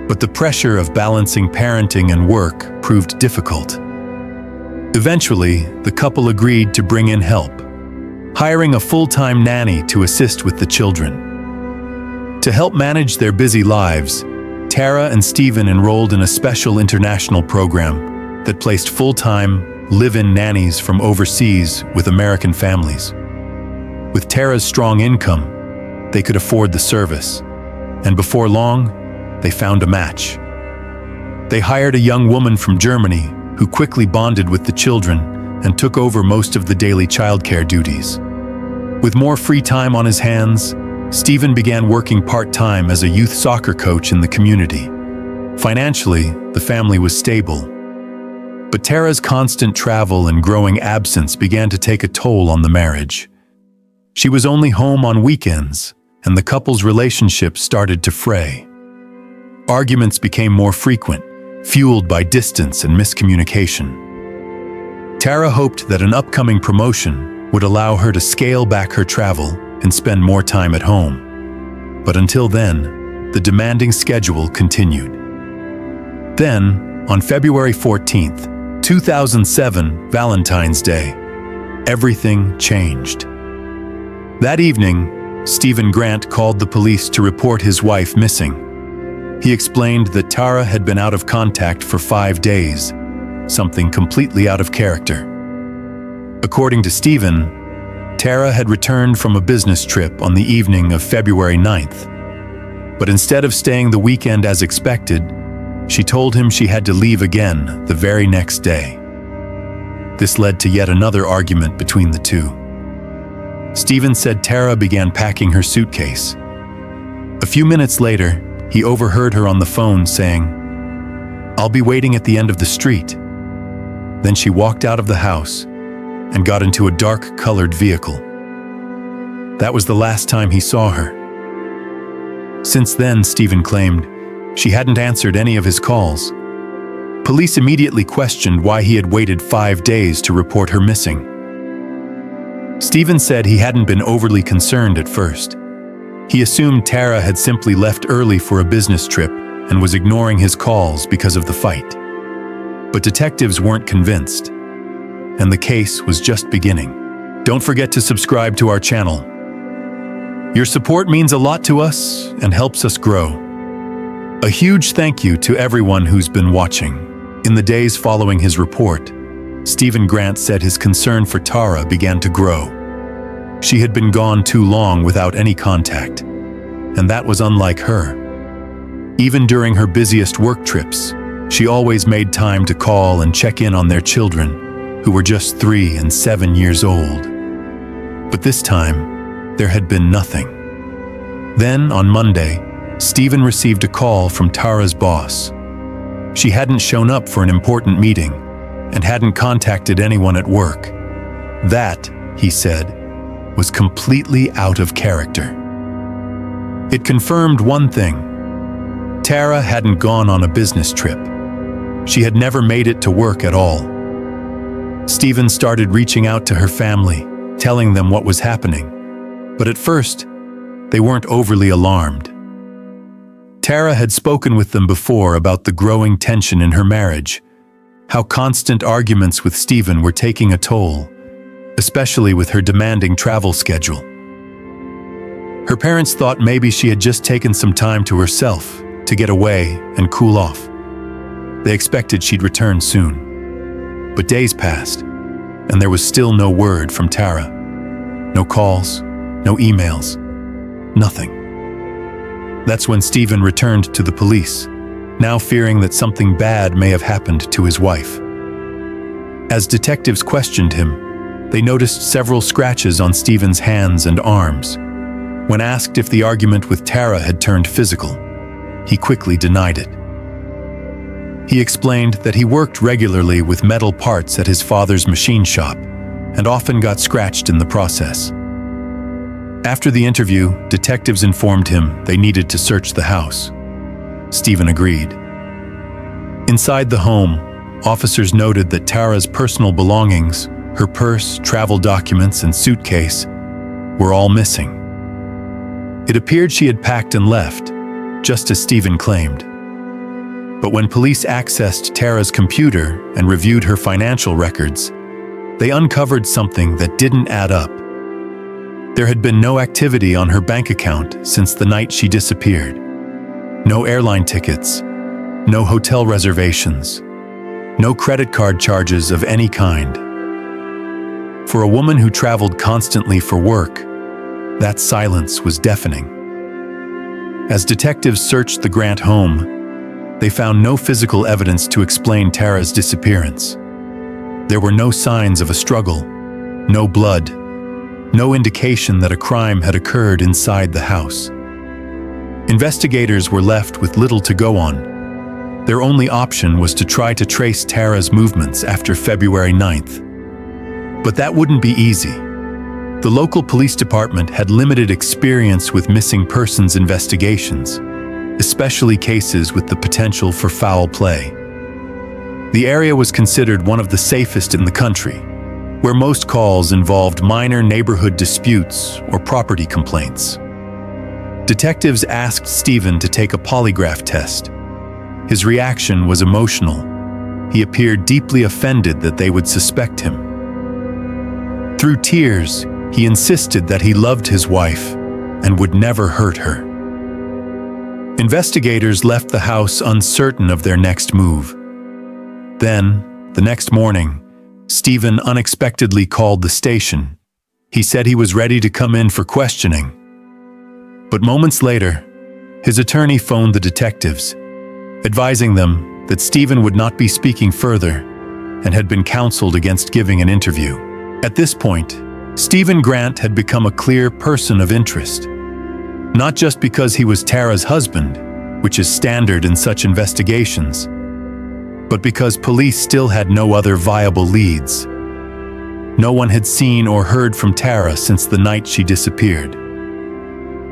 But the pressure of balancing parenting and work proved difficult. Eventually, the couple agreed to bring in help, hiring a full-time nanny to assist with the children. To help manage their busy lives, Tara and Stephen enrolled in a special international program that placed full-time, live-in nannies from overseas with American families. With Tara's strong income, they could afford the service, and before long, they found a match. They hired a young woman from Germany who quickly bonded with the children and took over most of the daily childcare duties. With more free time on his hands, Stephen began working part-time as a youth soccer coach in the community. Financially, the family was stable. But Tara's constant travel and growing absence began to take a toll on the marriage. She was only home on weekends, and the couple's relationship started to fray. Arguments became more frequent, fueled by distance and miscommunication. Tara hoped that an upcoming promotion would allow her to scale back her travel and spend more time at home. But until then, the demanding schedule continued. Then, on February 14th, 2007, Valentine's Day, everything changed. That evening, Stephen Grant called the police to report his wife missing. He explained that Tara had been out of contact for 5 days, something completely out of character. According to Stephen, Tara had returned from a business trip on the evening of February 9th. But instead of staying the weekend as expected, she told him she had to leave again the very next day. This led to yet another argument between the two. Stephen said Tara began packing her suitcase. A few minutes later, he overheard her on the phone saying, "I'll be waiting at the end of the street." Then she walked out of the house and got into a dark-colored vehicle. That was the last time he saw her. Since then, Stephen claimed, she hadn't answered any of his calls. Police immediately questioned why he had waited 5 days to report her missing. Stephen said he hadn't been overly concerned at first. He assumed Tara had simply left early for a business trip and was ignoring his calls because of the fight. But detectives weren't convinced, and the case was just beginning. Don't forget to subscribe to our channel. Your support means a lot to us and helps us grow. A huge thank you to everyone who's been watching. In the days following his report, Stephen Grant said his concern for Tara began to grow. She had been gone too long without any contact, and that was unlike her. Even during her busiest work trips, she always made time to call and check in on their children, who were just 3 and 7 years old. But this time, there had been nothing. Then, on Monday, Stephen received a call from Tara's boss. She hadn't shown up for an important meeting and hadn't contacted anyone at work. That, he said, was completely out of character. It confirmed one thing. Tara hadn't gone on a business trip. She had never made it to work at all. Stephen started reaching out to her family, telling them what was happening. But at first, they weren't overly alarmed. Tara had spoken with them before about the growing tension in her marriage, how constant arguments with Stephen were taking a toll, especially with her demanding travel schedule. Her parents thought maybe she had just taken some time to herself to get away and cool off. They expected she'd return soon. But days passed, and there was still no word from Tara. No calls, no emails, nothing. That's when Stephen returned to the police, now fearing that something bad may have happened to his wife. As detectives questioned him, they noticed several scratches on Stephen's hands and arms. When asked if the argument with Tara had turned physical, he quickly denied it. He explained that he worked regularly with metal parts at his father's machine shop and often got scratched in the process. After the interview, detectives informed him they needed to search the house. Stephen agreed. Inside the home, officers noted that Tara's personal belongings, her purse, travel documents, and suitcase, were all missing. It appeared she had packed and left, just as Stephen claimed. But when police accessed Tara's computer and reviewed her financial records, they uncovered something that didn't add up. There had been no activity on her bank account since the night she disappeared. No airline tickets, no hotel reservations, no credit card charges of any kind. For a woman who traveled constantly for work, that silence was deafening. As detectives searched the Grant home, they found no physical evidence to explain Tara's disappearance. There were no signs of a struggle, no blood, no indication that a crime had occurred inside the house. Investigators were left with little to go on. Their only option was to try to trace Tara's movements after February 9th. But that wouldn't be easy. The local police department had limited experience with missing persons investigations, especially cases with the potential for foul play. The area was considered one of the safest in the country, where most calls involved minor neighborhood disputes or property complaints. Detectives asked Stephen to take a polygraph test. His reaction was emotional. He appeared deeply offended that they would suspect him. Through tears, he insisted that he loved his wife and would never hurt her. Investigators left the house uncertain of their next move. Then, the next morning, Stephen unexpectedly called the station. He said he was ready to come in for questioning. But moments later, his attorney phoned the detectives, advising them that Stephen would not be speaking further and had been counseled against giving an interview. At this point, Stephen Grant had become a clear person of interest. Not just because he was Tara's husband, which is standard in such investigations, but because police still had no other viable leads. No one had seen or heard from Tara since the night she disappeared.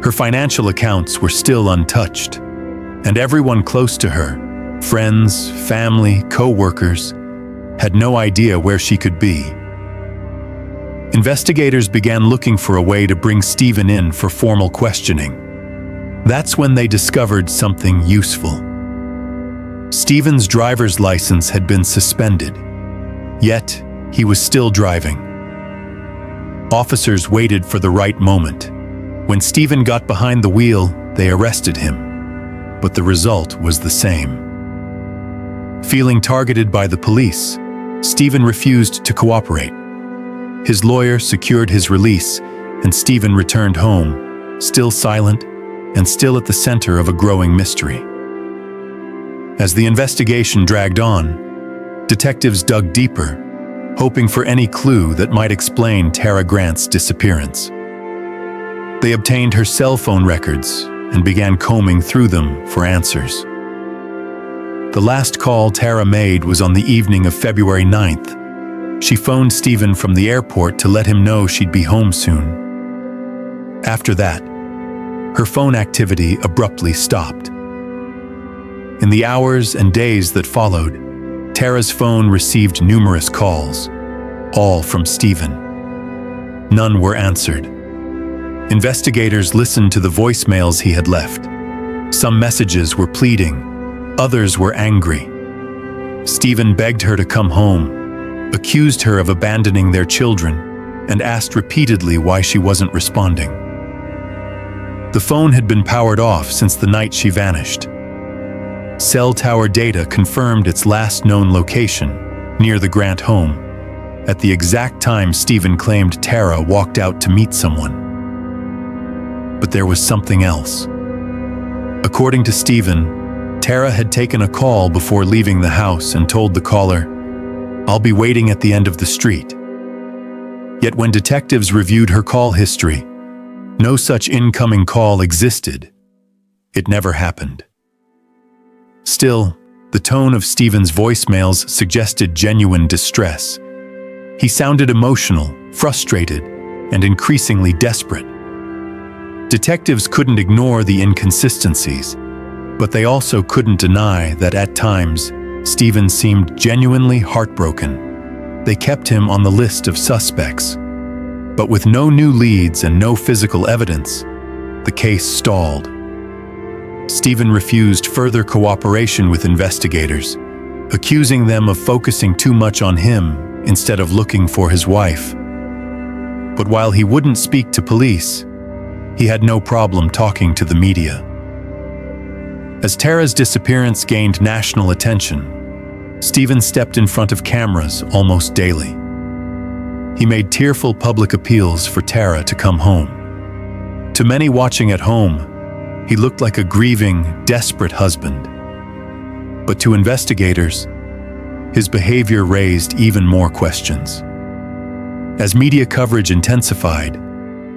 Her financial accounts were still untouched, and everyone close to her, friends, family, co-workers, had no idea where she could be. Investigators began looking for a way to bring Stephen in for formal questioning. That's when they discovered something useful. Stephen's driver's license had been suspended, yet he was still driving. Officers waited for the right moment. When Stephen got behind the wheel, they arrested him, but the result was the same. Feeling targeted by the police, Stephen refused to cooperate. His lawyer secured his release, and Stephen returned home, still silent and still at the center of a growing mystery. As the investigation dragged on, detectives dug deeper, hoping for any clue that might explain Tara Grant's disappearance. They obtained her cell phone records and began combing through them for answers. The last call Tara made was on the evening of February 9th. She phoned Stephen from the airport to let him know she'd be home soon. After that, her phone activity abruptly stopped. In the hours and days that followed, Tara's phone received numerous calls, all from Stephen. None were answered. Investigators listened to the voicemails he had left. Some messages were pleading, others were angry. Stephen begged her to come home, accused her of abandoning their children, and asked repeatedly why she wasn't responding. The phone had been powered off since the night she vanished. Cell tower data confirmed its last known location, near the Grant home, at the exact time Stephen claimed Tara walked out to meet someone. But there was something else. According to Stephen, Tara had taken a call before leaving the house and told the caller, "I'll be waiting at the end of the street." Yet when detectives reviewed her call history, no such incoming call existed. It never happened. Still, the tone of Stephen's voicemails suggested genuine distress. He sounded emotional, frustrated, and increasingly desperate. Detectives couldn't ignore the inconsistencies, but they also couldn't deny that at times, Stephen seemed genuinely heartbroken. They kept him on the list of suspects. But with no new leads and no physical evidence, the case stalled. Stephen refused further cooperation with investigators, accusing them of focusing too much on him instead of looking for his wife. But while he wouldn't speak to police, he had no problem talking to the media. As Tara's disappearance gained national attention, Stephen stepped in front of cameras almost daily. He made tearful public appeals for Tara to come home. To many watching at home, he looked like a grieving, desperate husband. But to investigators, his behavior raised even more questions. As media coverage intensified,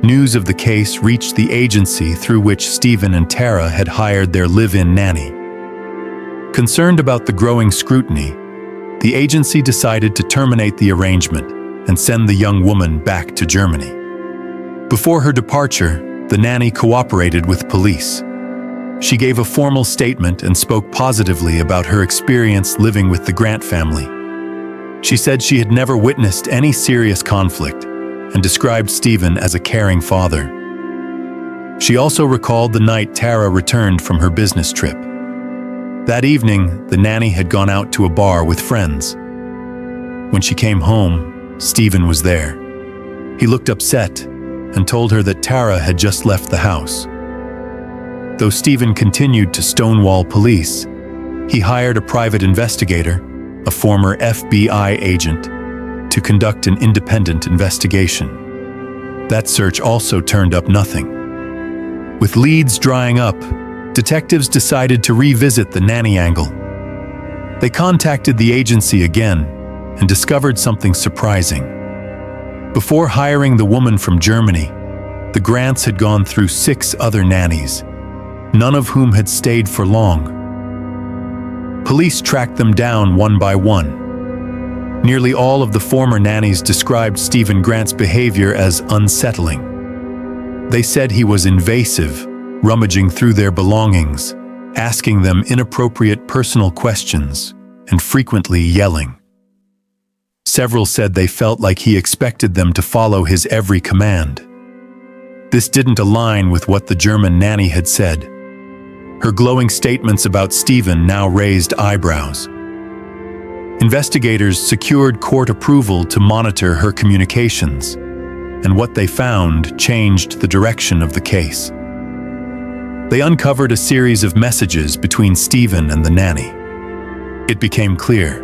news of the case reached the agency through which Stephen and Tara had hired their live-in nanny. Concerned about the growing scrutiny, the agency decided to terminate the arrangement and send the young woman back to Germany. Before her departure, the nanny cooperated with police. She gave a formal statement and spoke positively about her experience living with the Grant family. She said she had never witnessed any serious conflict and described Stephen as a caring father. She also recalled the night Tara returned from her business trip. That evening, the nanny had gone out to a bar with friends. When she came home, Stephen was there. He looked upset and told her that Tara had just left the house. Though Stephen continued to stonewall police, he hired a private investigator, a former FBI agent, to conduct an independent investigation. That search also turned up nothing. With leads drying up, detectives decided to revisit the nanny angle. They contacted the agency again and discovered something surprising. Before hiring the woman from Germany, the Grants had gone through 6 other nannies, none of whom had stayed for long. Police tracked them down one by one. Nearly all of the former nannies described Stephen Grant's behavior as unsettling. They said he was invasive, rummaging through their belongings, asking them inappropriate personal questions, and frequently yelling. Several said they felt like he expected them to follow his every command. This didn't align with what the German nanny had said. Her glowing statements about Stephen now raised eyebrows. Investigators secured court approval to monitor her communications, and what they found changed the direction of the case. They uncovered a series of messages between Stephen and the nanny. It became clear.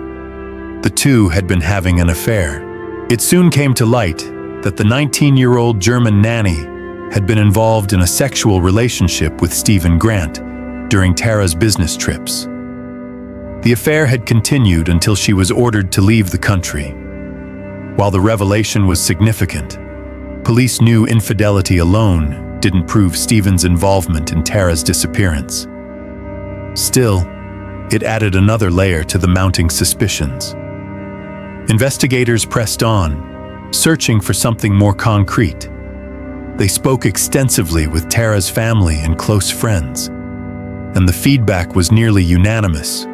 The two had been having an affair. It soon came to light that the 19-year-old German nanny had been involved in a sexual relationship with Stephen Grant during Tara's business trips. The affair had continued until she was ordered to leave the country. While the revelation was significant, police knew infidelity alone didn't prove Stephen's involvement in Tara's disappearance. Still, it added another layer to the mounting suspicions. Investigators pressed on, searching for something more concrete. They spoke extensively with Tara's family and close friends, and the feedback was nearly unanimous.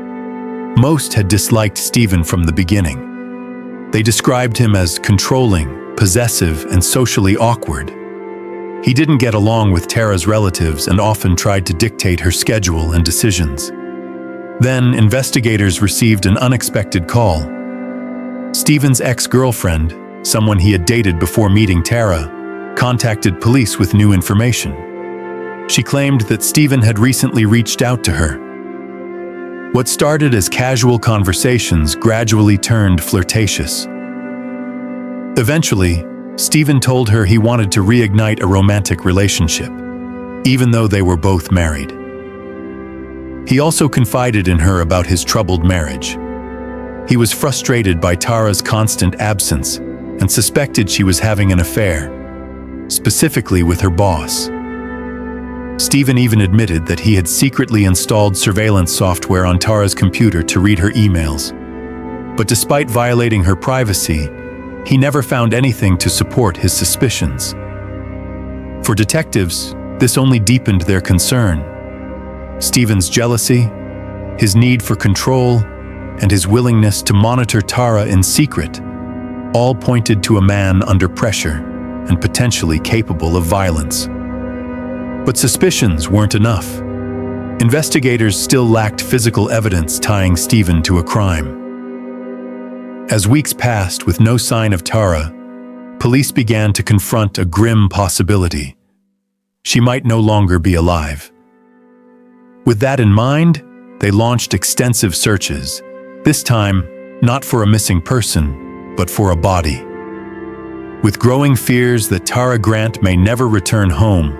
Most had disliked Stephen from the beginning. They described him as controlling, possessive, and socially awkward. He didn't get along with Tara's relatives and often tried to dictate her schedule and decisions. Then, investigators received an unexpected call. Stephen's ex-girlfriend, someone he had dated before meeting Tara, contacted police with new information. She claimed that Stephen had recently reached out to her. What started as casual conversations gradually turned flirtatious. Eventually, Stephen told her he wanted to reignite a romantic relationship, even though they were both married. He also confided in her about his troubled marriage. He was frustrated by Tara's constant absence and suspected she was having an affair, specifically with her boss. Stephen even admitted that he had secretly installed surveillance software on Tara's computer to read her emails. But despite violating her privacy, he never found anything to support his suspicions. For detectives, this only deepened their concern. Stephen's jealousy, his need for control, and his willingness to monitor Tara in secret all pointed to a man under pressure and potentially capable of violence. But suspicions weren't enough. Investigators still lacked physical evidence tying Stephen to a crime. As weeks passed with no sign of Tara, police began to confront a grim possibility. She might no longer be alive. With that in mind, they launched extensive searches, this time not for a missing person, but for a body. With growing fears that Tara Grant may never return home,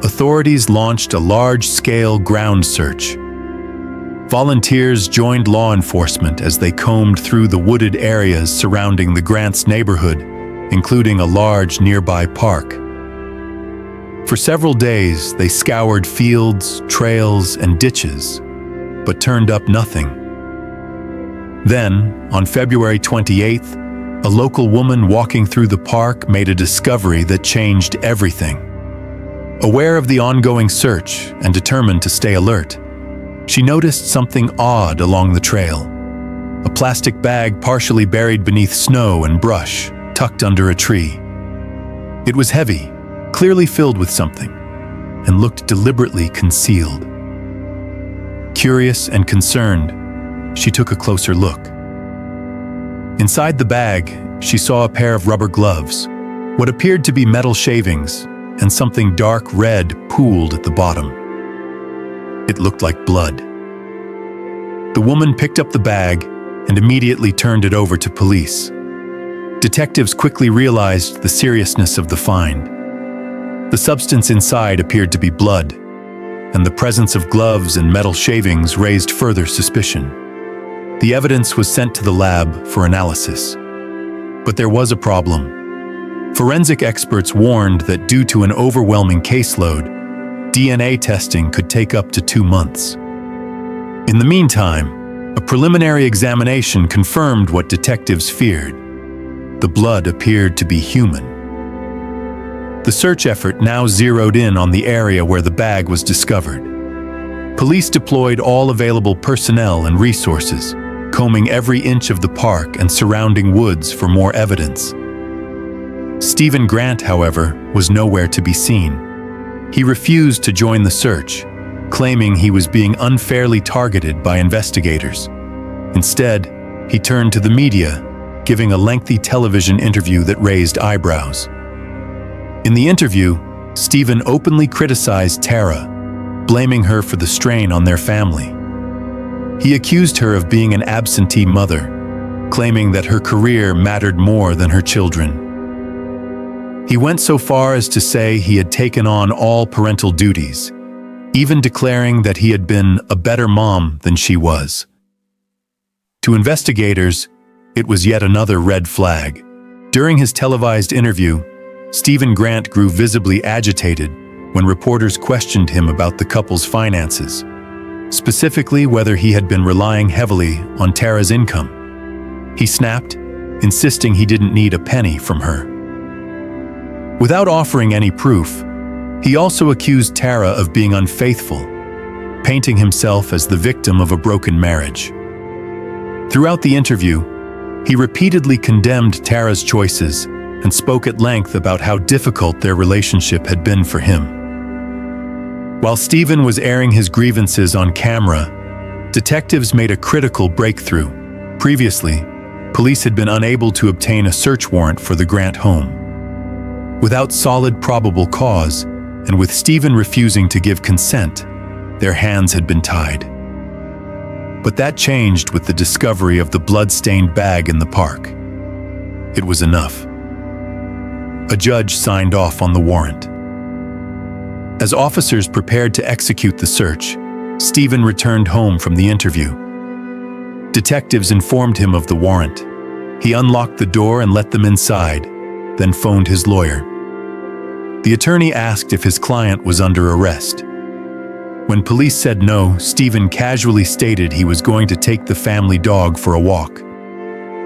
authorities launched a large-scale ground search. Volunteers joined law enforcement as they combed through the wooded areas surrounding the Grants' neighborhood, including a large nearby park. For several days, they scoured fields, trails, and ditches, but turned up nothing. Then, on February 28th, a local woman walking through the park made a discovery that changed everything. Aware of the ongoing search and determined to stay alert, she noticed something odd along the trail. A plastic bag partially buried beneath snow and brush, tucked under a tree. It was heavy, clearly filled with something, and looked deliberately concealed. Curious and concerned, she took a closer look. Inside the bag, she saw a pair of rubber gloves, What appeared to be metal shavings and something dark red pooled at the bottom. It looked like blood. The woman picked up the bag and immediately turned it over to police. Detectives quickly realized the seriousness of the find. The substance inside appeared to be blood, and the presence of gloves and metal shavings raised further suspicion. The evidence was sent to the lab for analysis. But there was a problem. Forensic experts warned that due to an overwhelming caseload, DNA testing could take up to 2 months. In the meantime, a preliminary examination confirmed what detectives feared. The blood appeared to be human. The search effort now zeroed in on the area where the bag was discovered. Police deployed all available personnel and resources, combing every inch of the park and surrounding woods for more evidence. Stephen Grant, however, was nowhere to be seen. He refused to join the search, claiming he was being unfairly targeted by investigators. Instead, he turned to the media, giving a lengthy television interview that raised eyebrows. In the interview, Stephen openly criticized Tara, blaming her for the strain on their family. He accused her of being an absentee mother, claiming that her career mattered more than her children. He went so far as to say he had taken on all parental duties, even declaring that he had been a better mom than she was. To investigators, it was yet another red flag. During his televised interview, Stephen Grant grew visibly agitated when reporters questioned him about the couple's finances, specifically whether he had been relying heavily on Tara's income. He snapped, insisting he didn't need a penny from her. Without offering any proof, he also accused Tara of being unfaithful, painting himself as the victim of a broken marriage. Throughout the interview, he repeatedly condemned Tara's choices and spoke at length about how difficult their relationship had been for him. While Stephen was airing his grievances on camera, detectives made a critical breakthrough. Previously, police had been unable to obtain a search warrant for the Grant home. Without solid probable cause, and with Stephen refusing to give consent, their hands had been tied. But that changed with the discovery of the blood-stained bag in the park. It was enough. A judge signed off on the warrant. As officers prepared to execute the search, Stephen returned home from the interview. Detectives informed him of the warrant. He unlocked the door and let them inside, then phoned his lawyer. The attorney asked if his client was under arrest. When police said no, Stephen casually stated he was going to take the family dog for a walk.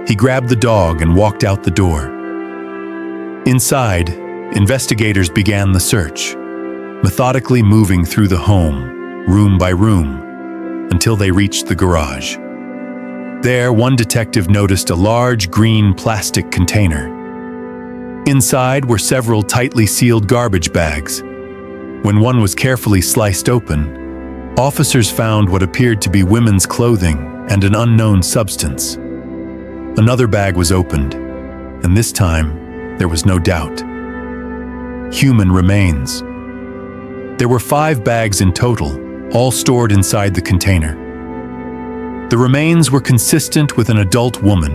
He grabbed the dog and walked out the door. Inside, investigators began the search, methodically moving through the home, room by room, until they reached the garage. There, one detective noticed a large green plastic container. Inside were several tightly sealed garbage bags. When one was carefully sliced open, officers found what appeared to be women's clothing and an unknown substance. Another bag was opened, and this time, there was no doubt. Human remains. There were 5 bags in total, all stored inside the container. The remains were consistent with an adult woman,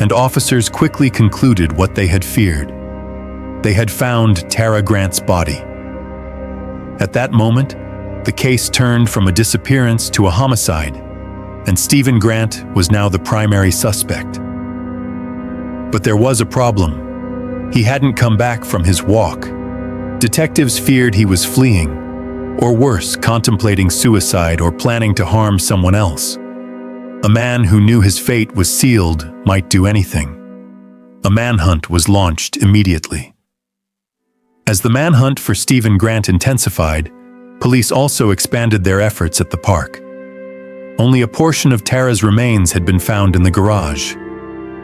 and officers quickly concluded what they had feared. They had found Tara Grant's body. At that moment, the case turned from a disappearance to a homicide, and Stephen Grant was now the primary suspect. But there was a problem. He hadn't come back from his walk. Detectives feared he was fleeing, or worse, contemplating suicide or planning to harm someone else. A man who knew his fate was sealed might do anything. A manhunt was launched immediately. As the manhunt for Stephen Grant intensified, police also expanded their efforts at the park. Only a portion of Tara's remains had been found in the garage.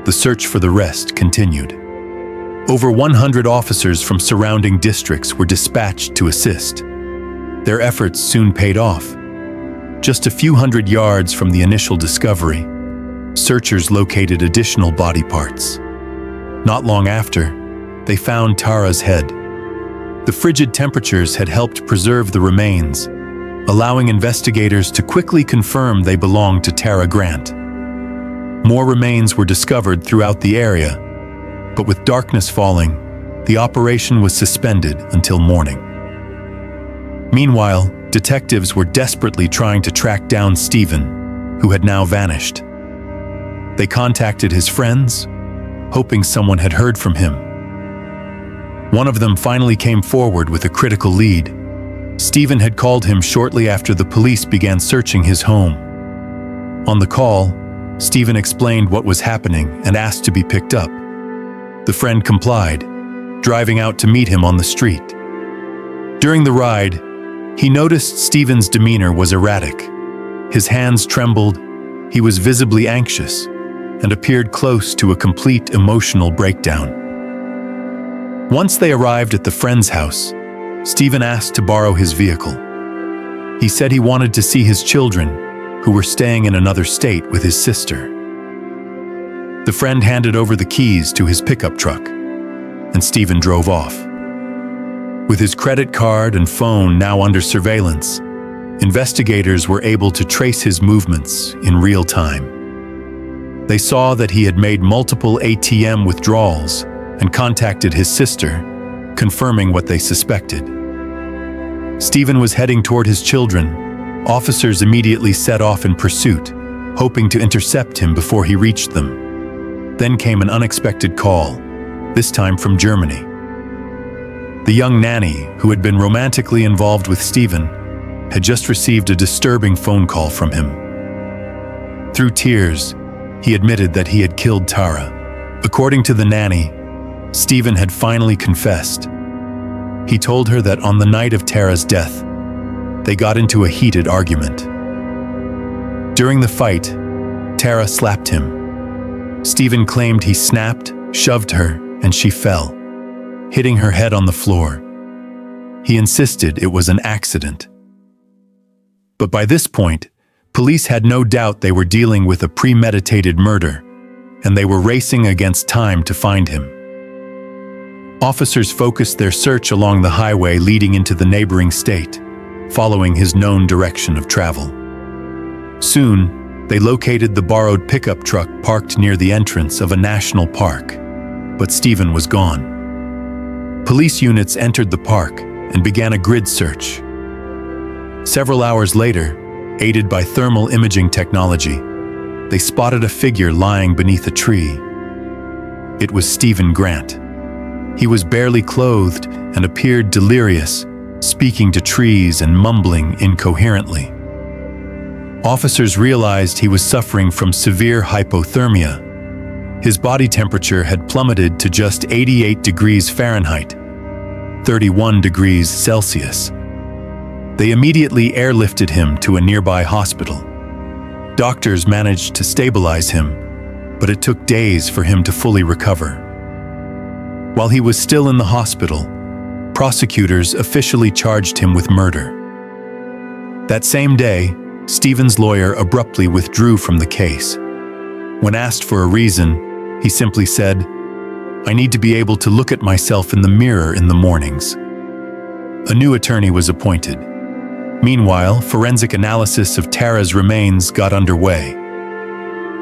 The search for the rest continued. Over 100 officers from surrounding districts were dispatched to assist. Their efforts soon paid off. Just a few hundred yards from the initial discovery, searchers located additional body parts. Not long after, they found Tara's head. The frigid temperatures had helped preserve the remains, allowing investigators to quickly confirm they belonged to Tara Grant. More remains were discovered throughout the area, but with darkness falling, the operation was suspended until morning. Meanwhile, detectives were desperately trying to track down Stephen, who had now vanished. They contacted his friends, hoping someone had heard from him. One of them finally came forward with a critical lead. Stephen had called him shortly after the police began searching his home. On the call, Stephen explained what was happening and asked to be picked up. The friend complied, driving out to meet him on the street. During the ride, he noticed Stephen's demeanor was erratic. His hands trembled, he was visibly anxious, and appeared close to a complete emotional breakdown. Once they arrived at the friend's house, Stephen asked to borrow his vehicle. He said he wanted to see his children, who were staying in another state with his sister. The friend handed over the keys to his pickup truck, and Stephen drove off. With his credit card and phone now under surveillance, investigators were able to trace his movements in real time. They saw that he had made multiple ATM withdrawals and contacted his sister, confirming what they suspected. Stephen was heading toward his children. Officers immediately set off in pursuit, hoping to intercept him before he reached them. Then came an unexpected call, this time from Germany. The young nanny, who had been romantically involved with Stephen, had just received a disturbing phone call from him. Through tears, he admitted that he had killed Tara. According to the nanny, Stephen had finally confessed. He told her that on the night of Tara's death, they got into a heated argument. During the fight, Tara slapped him. Stephen claimed he snapped, shoved her, and she fell, hitting her head on the floor. He insisted it was an accident. But by this point, police had no doubt they were dealing with a premeditated murder, and they were racing against time to find him. Officers focused their search along the highway leading into the neighboring state, following his known direction of travel. Soon, they located the borrowed pickup truck parked near the entrance of a national park, but Stephen was gone. Police units entered the park and began a grid search. Several hours later, aided by thermal imaging technology, they spotted a figure lying beneath a tree. It was Stephen Grant. He was barely clothed and appeared delirious, speaking to trees and mumbling incoherently. Officers realized he was suffering from severe hypothermia. His body temperature had plummeted to just 88 degrees Fahrenheit, 31 degrees Celsius. They immediately airlifted him to a nearby hospital. Doctors managed to stabilize him, but it took days for him to fully recover. While he was still in the hospital, prosecutors officially charged him with murder. That same day, Stephen's lawyer abruptly withdrew from the case. When asked for a reason, he simply said, "I need to be able to look at myself in the mirror in the mornings." A new attorney was appointed. Meanwhile, forensic analysis of Tara's remains got underway.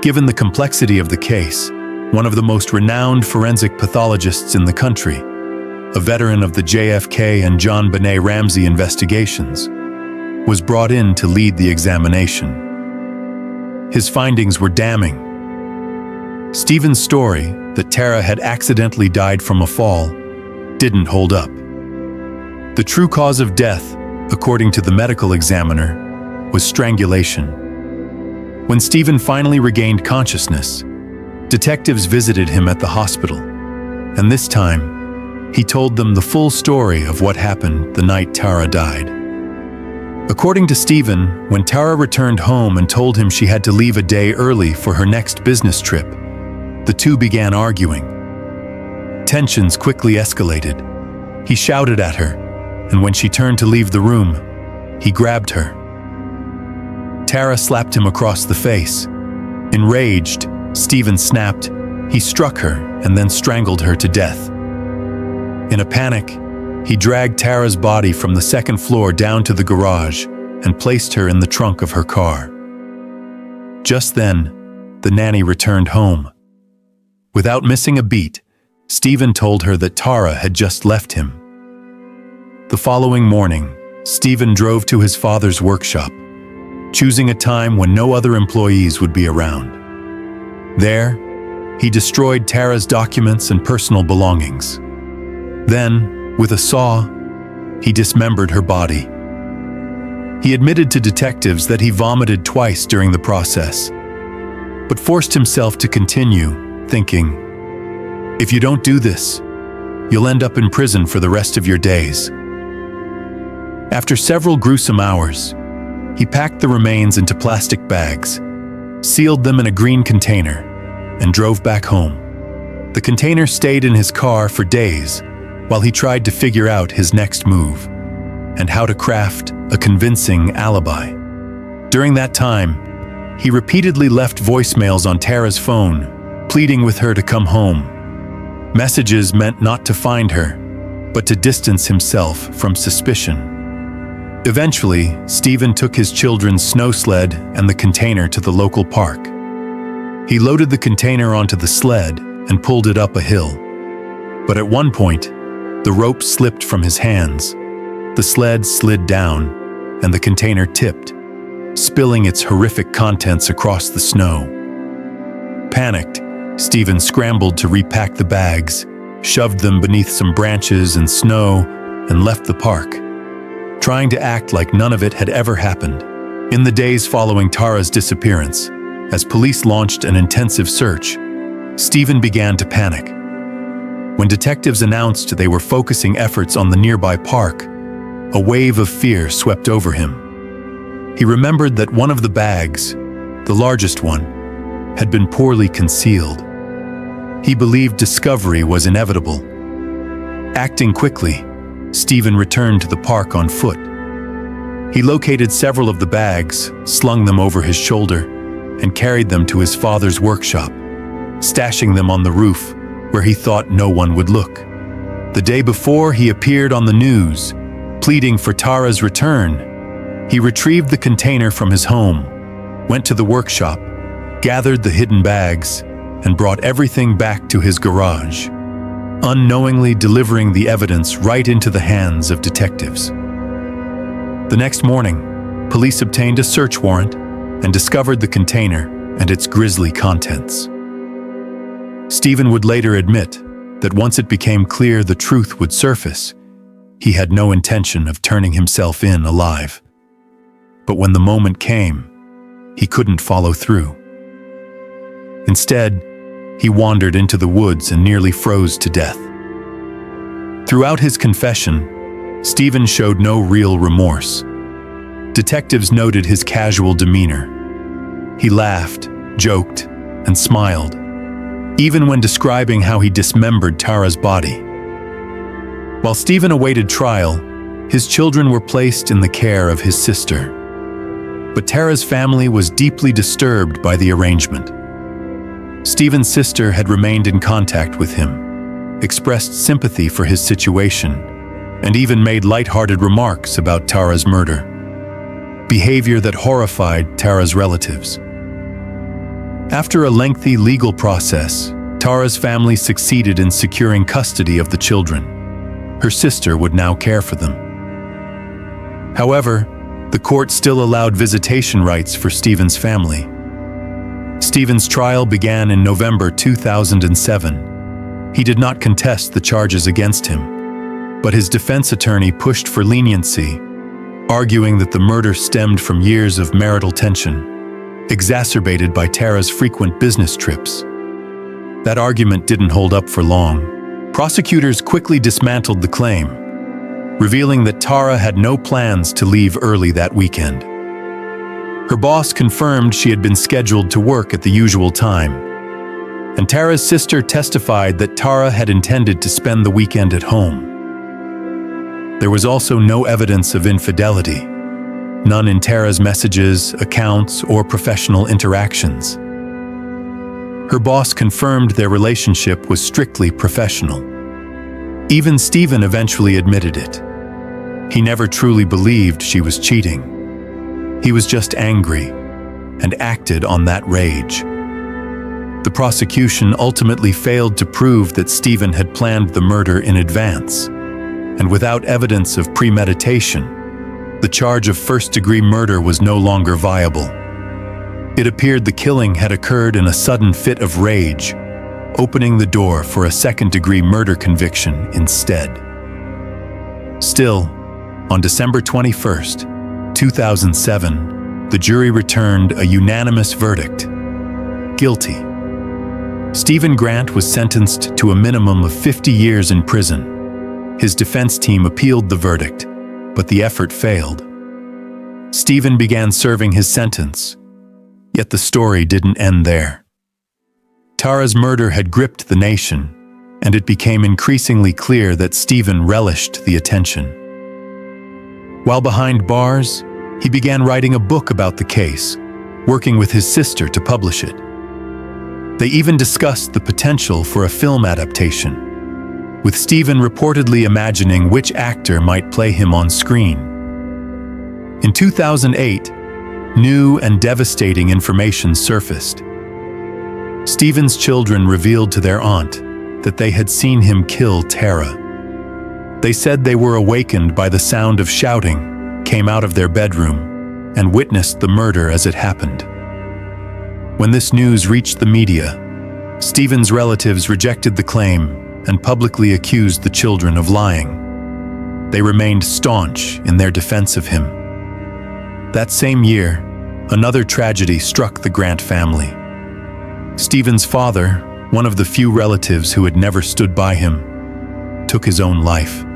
Given the complexity of the case, one of the most renowned forensic pathologists in the country, a veteran of the JFK and John Benet Ramsey investigations, was brought in to lead the examination. His findings were damning. Stephen's story that Tara had accidentally died from a fall didn't hold up. The true cause of death, according to the medical examiner, was strangulation. When Stephen finally regained consciousness, detectives visited him at the hospital, and this time, he told them the full story of what happened the night Tara died. According to Stephen, when Tara returned home and told him she had to leave a day early for her next business trip, the two began arguing. Tensions quickly escalated. He shouted at her, and when she turned to leave the room, he grabbed her. Tara slapped him across the face. Enraged, Stephen snapped. He struck her and then strangled her to death. In a panic, he dragged Tara's body from the second floor down to the garage and placed her in the trunk of her car. Just then, the nanny returned home. Without missing a beat, Stephen told her that Tara had just left him. The following morning, Stephen drove to his father's workshop, choosing a time when no other employees would be around. There, he destroyed Tara's documents and personal belongings. Then, with a saw, he dismembered her body. He admitted to detectives that he vomited twice during the process, but forced himself to continue, thinking, "If you don't do this, you'll end up in prison for the rest of your days." After several gruesome hours, he packed the remains into plastic bags, sealed them in a green container, and drove back home. The container stayed in his car for days while he tried to figure out his next move and how to craft a convincing alibi. During that time, he repeatedly left voicemails on Tara's phone, pleading with her to come home. Messages meant not to find her, but to distance himself from suspicion. Eventually, Stephen took his children's snow sled and the container to the local park. He loaded the container onto the sled and pulled it up a hill. But at one point, the rope slipped from his hands. The sled slid down, and the container tipped, spilling its horrific contents across the snow. Panicked, Stephen scrambled to repack the bags, shoved them beneath some branches and snow, and left the park, trying to act like none of it had ever happened. In the days following Tara's disappearance, as police launched an intensive search, Stephen began to panic. When detectives announced they were focusing efforts on the nearby park, a wave of fear swept over him. He remembered that one of the bags, the largest one, had been poorly concealed. He believed discovery was inevitable. Acting quickly, Stephen returned to the park on foot. He located several of the bags, slung them over his shoulder, and carried them to his father's workshop, stashing them on the roof where he thought no one would look. The day before he appeared on the news, pleading for Tara's return, he retrieved the container from his home, went to the workshop, gathered the hidden bags, and brought everything back to his garage, unknowingly delivering the evidence right into the hands of detectives. The next morning, police obtained a search warrant and discovered the container and its grisly contents. Stephen would later admit that once it became clear the truth would surface, he had no intention of turning himself in alive. But when the moment came, he couldn't follow through. Instead, he wandered into the woods and nearly froze to death. Throughout his confession, Stephen showed no real remorse. Detectives noted his casual demeanor. He laughed, joked, and smiled, even when describing how he dismembered Tara's body. While Stephen awaited trial, his children were placed in the care of his sister. But Tara's family was deeply disturbed by the arrangement. Stephen's sister had remained in contact with him, expressed sympathy for his situation, and even made lighthearted remarks about Tara's murder, behavior that horrified Tara's relatives. After a lengthy legal process, Tara's family succeeded in securing custody of the children. Her sister would now care for them. However, the court still allowed visitation rights for Stephen's family. Stephen's trial began in November 2007. He did not contest the charges against him, but his defense attorney pushed for leniency, arguing that the murder stemmed from years of marital tension, exacerbated by Tara's frequent business trips. That argument didn't hold up for long. Prosecutors quickly dismantled the claim, revealing that Tara had no plans to leave early that weekend. Her boss confirmed she had been scheduled to work at the usual time, and Tara's sister testified that Tara had intended to spend the weekend at home. There was also no evidence of infidelity, none in Tara's messages, accounts, or professional interactions. Her boss confirmed their relationship was strictly professional. Even Stephen eventually admitted it. He never truly believed she was cheating. He was just angry and acted on that rage. The prosecution ultimately failed to prove that Stephen had planned the murder in advance, and without evidence of premeditation, the charge of first-degree murder was no longer viable. It appeared the killing had occurred in a sudden fit of rage, opening the door for a second-degree murder conviction instead. Still, on December 21, 2007, the jury returned a unanimous verdict: guilty. Stephen Grant was sentenced to a minimum of 50 years in prison. His defense team appealed the verdict, but the effort failed. Stephen began serving his sentence, yet the story didn't end there. Tara's murder had gripped the nation, and it became increasingly clear that Stephen relished the attention. While behind bars, he began writing a book about the case, working with his sister to publish it. They even discussed the potential for a film adaptation, with Stephen reportedly imagining which actor might play him on screen. In 2008, new and devastating information surfaced. Stephen's children revealed to their aunt that they had seen him kill Tara. They said they were awakened by the sound of shouting, came out of their bedroom, and witnessed the murder as it happened. When this news reached the media, Stephen's relatives rejected the claim and publicly accused the children of lying. They remained staunch in their defense of him. That same year, another tragedy struck the Grant family. Stephen's father, one of the few relatives who had never stood by him, took his own life.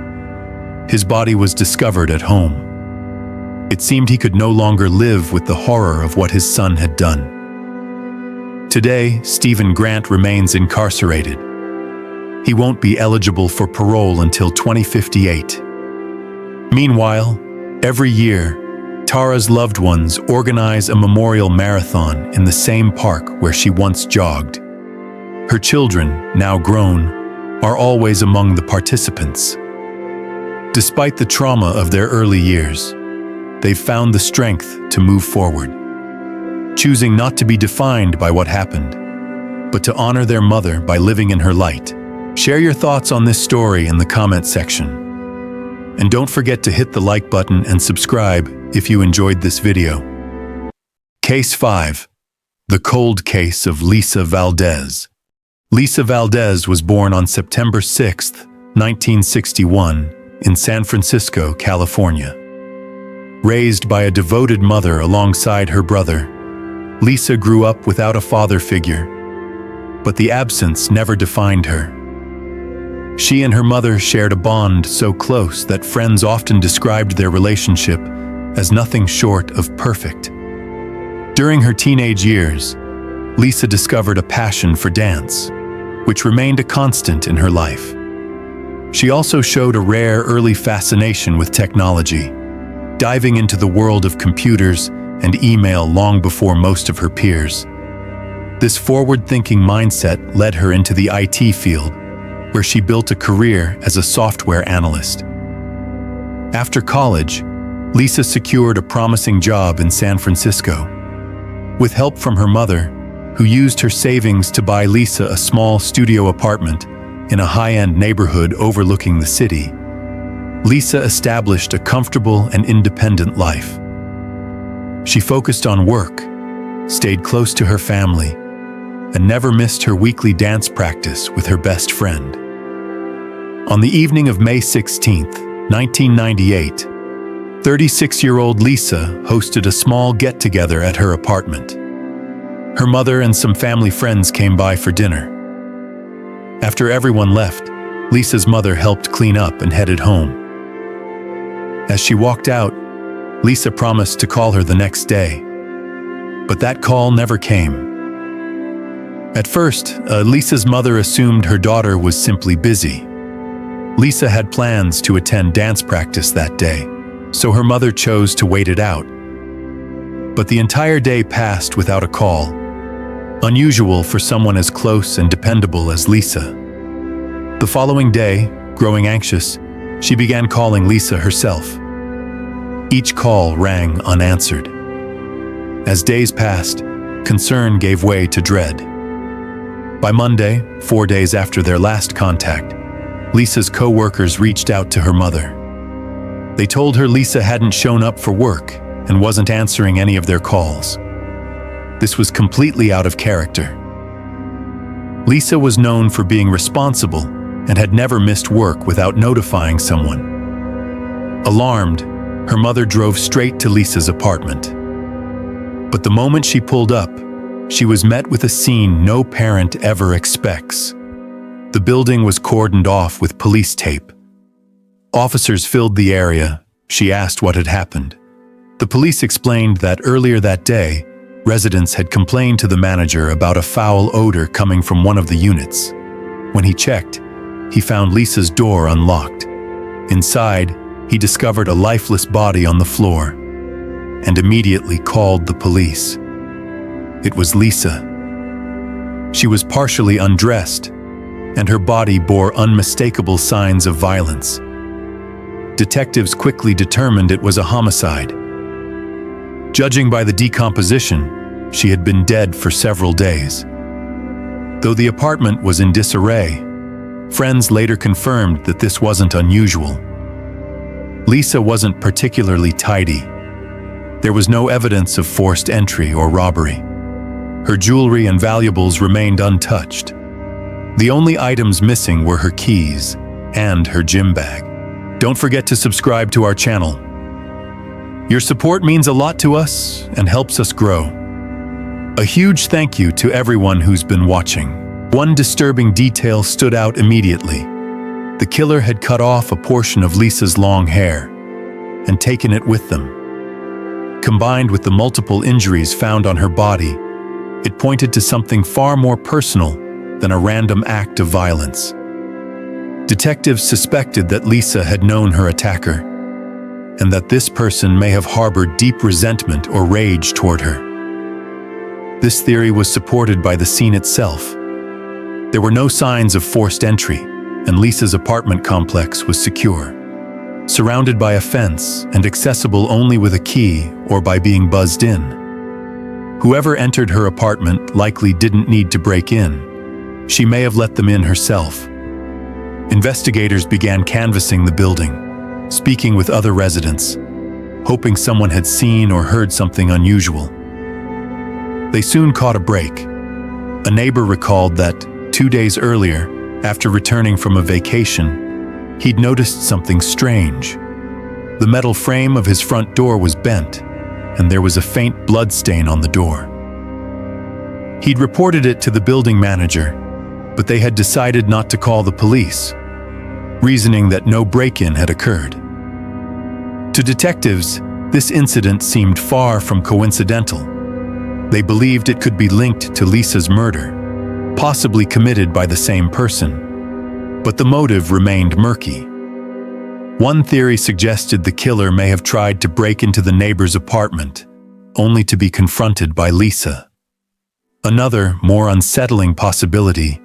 His body was discovered at home. It seemed he could no longer live with the horror of what his son had done. Today, Stephen Grant remains incarcerated. He won't be eligible for parole until 2058. Meanwhile, every year, Tara's loved ones organize a memorial marathon in the same park where she once jogged. Her children, now grown, are always among the participants. Despite the trauma of their early years, they've found the strength to move forward, choosing not to be defined by what happened, but to honor their mother by living in her light. Share your thoughts on this story in the comment section. And don't forget to hit the like button and subscribe if you enjoyed this video. Case 5. The Cold Case of Lisa Valdez. Lisa Valdez was born on September 6, 1961, in San Francisco, California. Raised by a devoted mother alongside her brother, Lisa grew up without a father figure, but the absence never defined her. She and her mother shared a bond so close that friends often described their relationship as nothing short of perfect. During her teenage years, Lisa discovered a passion for dance, which remained a constant in her life. She also showed a rare early fascination with technology, diving into the world of computers and email long before most of her peers. This forward-thinking mindset led her into the IT field, where she built a career as a software analyst. After college, Lisa secured a promising job in San Francisco. With help from her mother, who used her savings to buy Lisa a small studio apartment in a high-end neighborhood overlooking the city, Lisa established a comfortable and independent life. She focused on work, stayed close to her family, and never missed her weekly dance practice with her best friend. On the evening of May 16, 1998, 36-year-old Lisa hosted a small get-together at her apartment. Her mother and some family friends came by for dinner. After everyone left, Lisa's mother helped clean up and headed home. As she walked out, Lisa promised to call her the next day, but that call never came. At first, Lisa's mother assumed her daughter was simply busy. Lisa had plans to attend dance practice that day, so her mother chose to wait it out. But the entire day passed without a call, unusual for someone as close and dependable as Lisa. The following day, Growing anxious, she began calling Lisa herself. Each call rang unanswered. As days passed, concern gave way to dread. By Monday, 4 days after their last contact, Lisa's co-workers reached out to her mother. They told her Lisa hadn't shown up for work and wasn't answering any of their calls. This was completely out of character. Lisa was known for being responsible and had never missed work without notifying someone. Alarmed, her mother drove straight to Lisa's apartment. But the moment she pulled up, she was met with a scene no parent ever expects. The building was cordoned off with police tape. Officers filled the area. She asked what had happened. The police explained that earlier that day, residents had complained to the manager about a foul odor coming from one of the units. When he checked, he found Lisa's door unlocked. Inside, he discovered a lifeless body on the floor and immediately called the police. It was Lisa. She was partially undressed, and her body bore unmistakable signs of violence. Detectives quickly determined it was a homicide. Judging by the decomposition, she had been dead for several days. Though the apartment was in disarray, friends later confirmed that this wasn't unusual. Lisa wasn't particularly tidy. There was no evidence of forced entry or robbery. Her jewelry and valuables remained untouched. The only items missing were her keys and her gym bag. Don't forget to subscribe to our channel. Your support means a lot to us and helps us grow. A huge thank you to everyone who's been watching. One disturbing detail stood out immediately. The killer had cut off a portion of Lisa's long hair and taken it with them. Combined with the multiple injuries found on her body, it pointed to something far more personal than a random act of violence. Detectives suspected that Lisa had known her attacker, and that this person may have harbored deep resentment or rage toward her. This theory was supported by the scene itself. There were no signs of forced entry, and Lisa's apartment complex was secure, surrounded by a fence and accessible only with a key or by being buzzed in. Whoever entered her apartment likely didn't need to break in. She may have let them in herself. Investigators began canvassing the building, speaking with other residents, hoping someone had seen or heard something unusual. They soon caught a break. A neighbor recalled that 2 days earlier, after returning from a vacation, he'd noticed something strange. The metal frame of his front door was bent, and there was a faint blood stain on the door. He'd reported it to the building manager, but they had decided not to call the police, reasoning that no break-in had occurred. To detectives, this incident seemed far from coincidental. They believed it could be linked to Lisa's murder, possibly committed by the same person, but the motive remained murky. One theory suggested the killer may have tried to break into the neighbor's apartment, only to be confronted by Lisa. Another, more unsettling possibility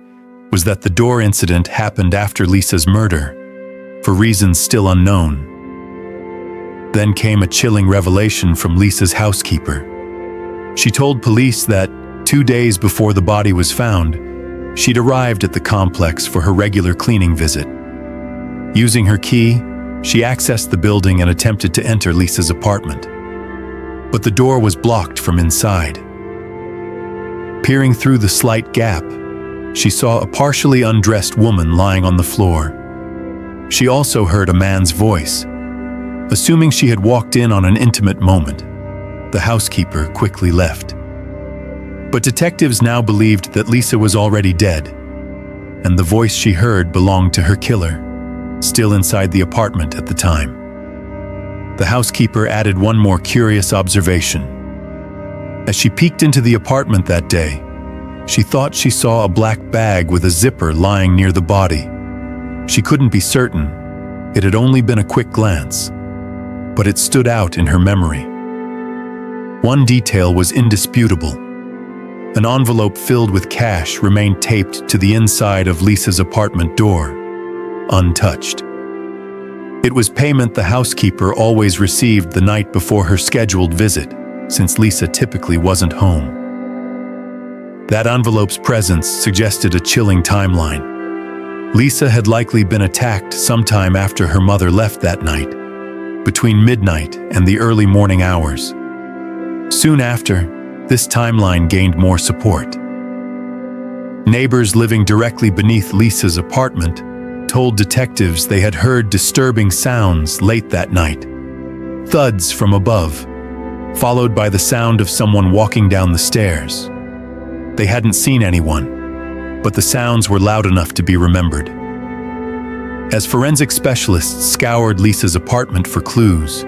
was that the door incident happened after Lisa's murder, for reasons still unknown. Then came a chilling revelation from Lisa's housekeeper. She told police that 2 days before the body was found, she'd arrived at the complex for her regular cleaning visit. Using her key, she accessed the building and attempted to enter Lisa's apartment. But the door was blocked from inside. Peering through the slight gap, she saw a partially undressed woman lying on the floor. She also heard a man's voice. Assuming she had walked in on an intimate moment, the housekeeper quickly left. But detectives now believed that Lisa was already dead, and the voice she heard belonged to her killer, still inside the apartment at the time. The housekeeper added one more curious observation. As she peeked into the apartment that day, she thought she saw a black bag with a zipper lying near the body. She couldn't be certain. It had only been a quick glance, but it stood out in her memory. One detail was indisputable. An envelope filled with cash remained taped to the inside of Lisa's apartment door. untouched. It was payment the housekeeper always received the night before her scheduled visit, since Lisa typically wasn't home. That envelope's presence suggested a chilling timeline. Lisa had likely been attacked sometime after her mother left that night, between midnight and the early morning hours. Soon after, this timeline gained more support. Neighbors living directly beneath Lisa's apartment told detectives they had heard disturbing sounds late that night. Thuds from above, followed by the sound of someone walking down the stairs. They hadn't seen anyone, but the sounds were loud enough to be remembered. As forensic specialists scoured Lisa's apartment for clues,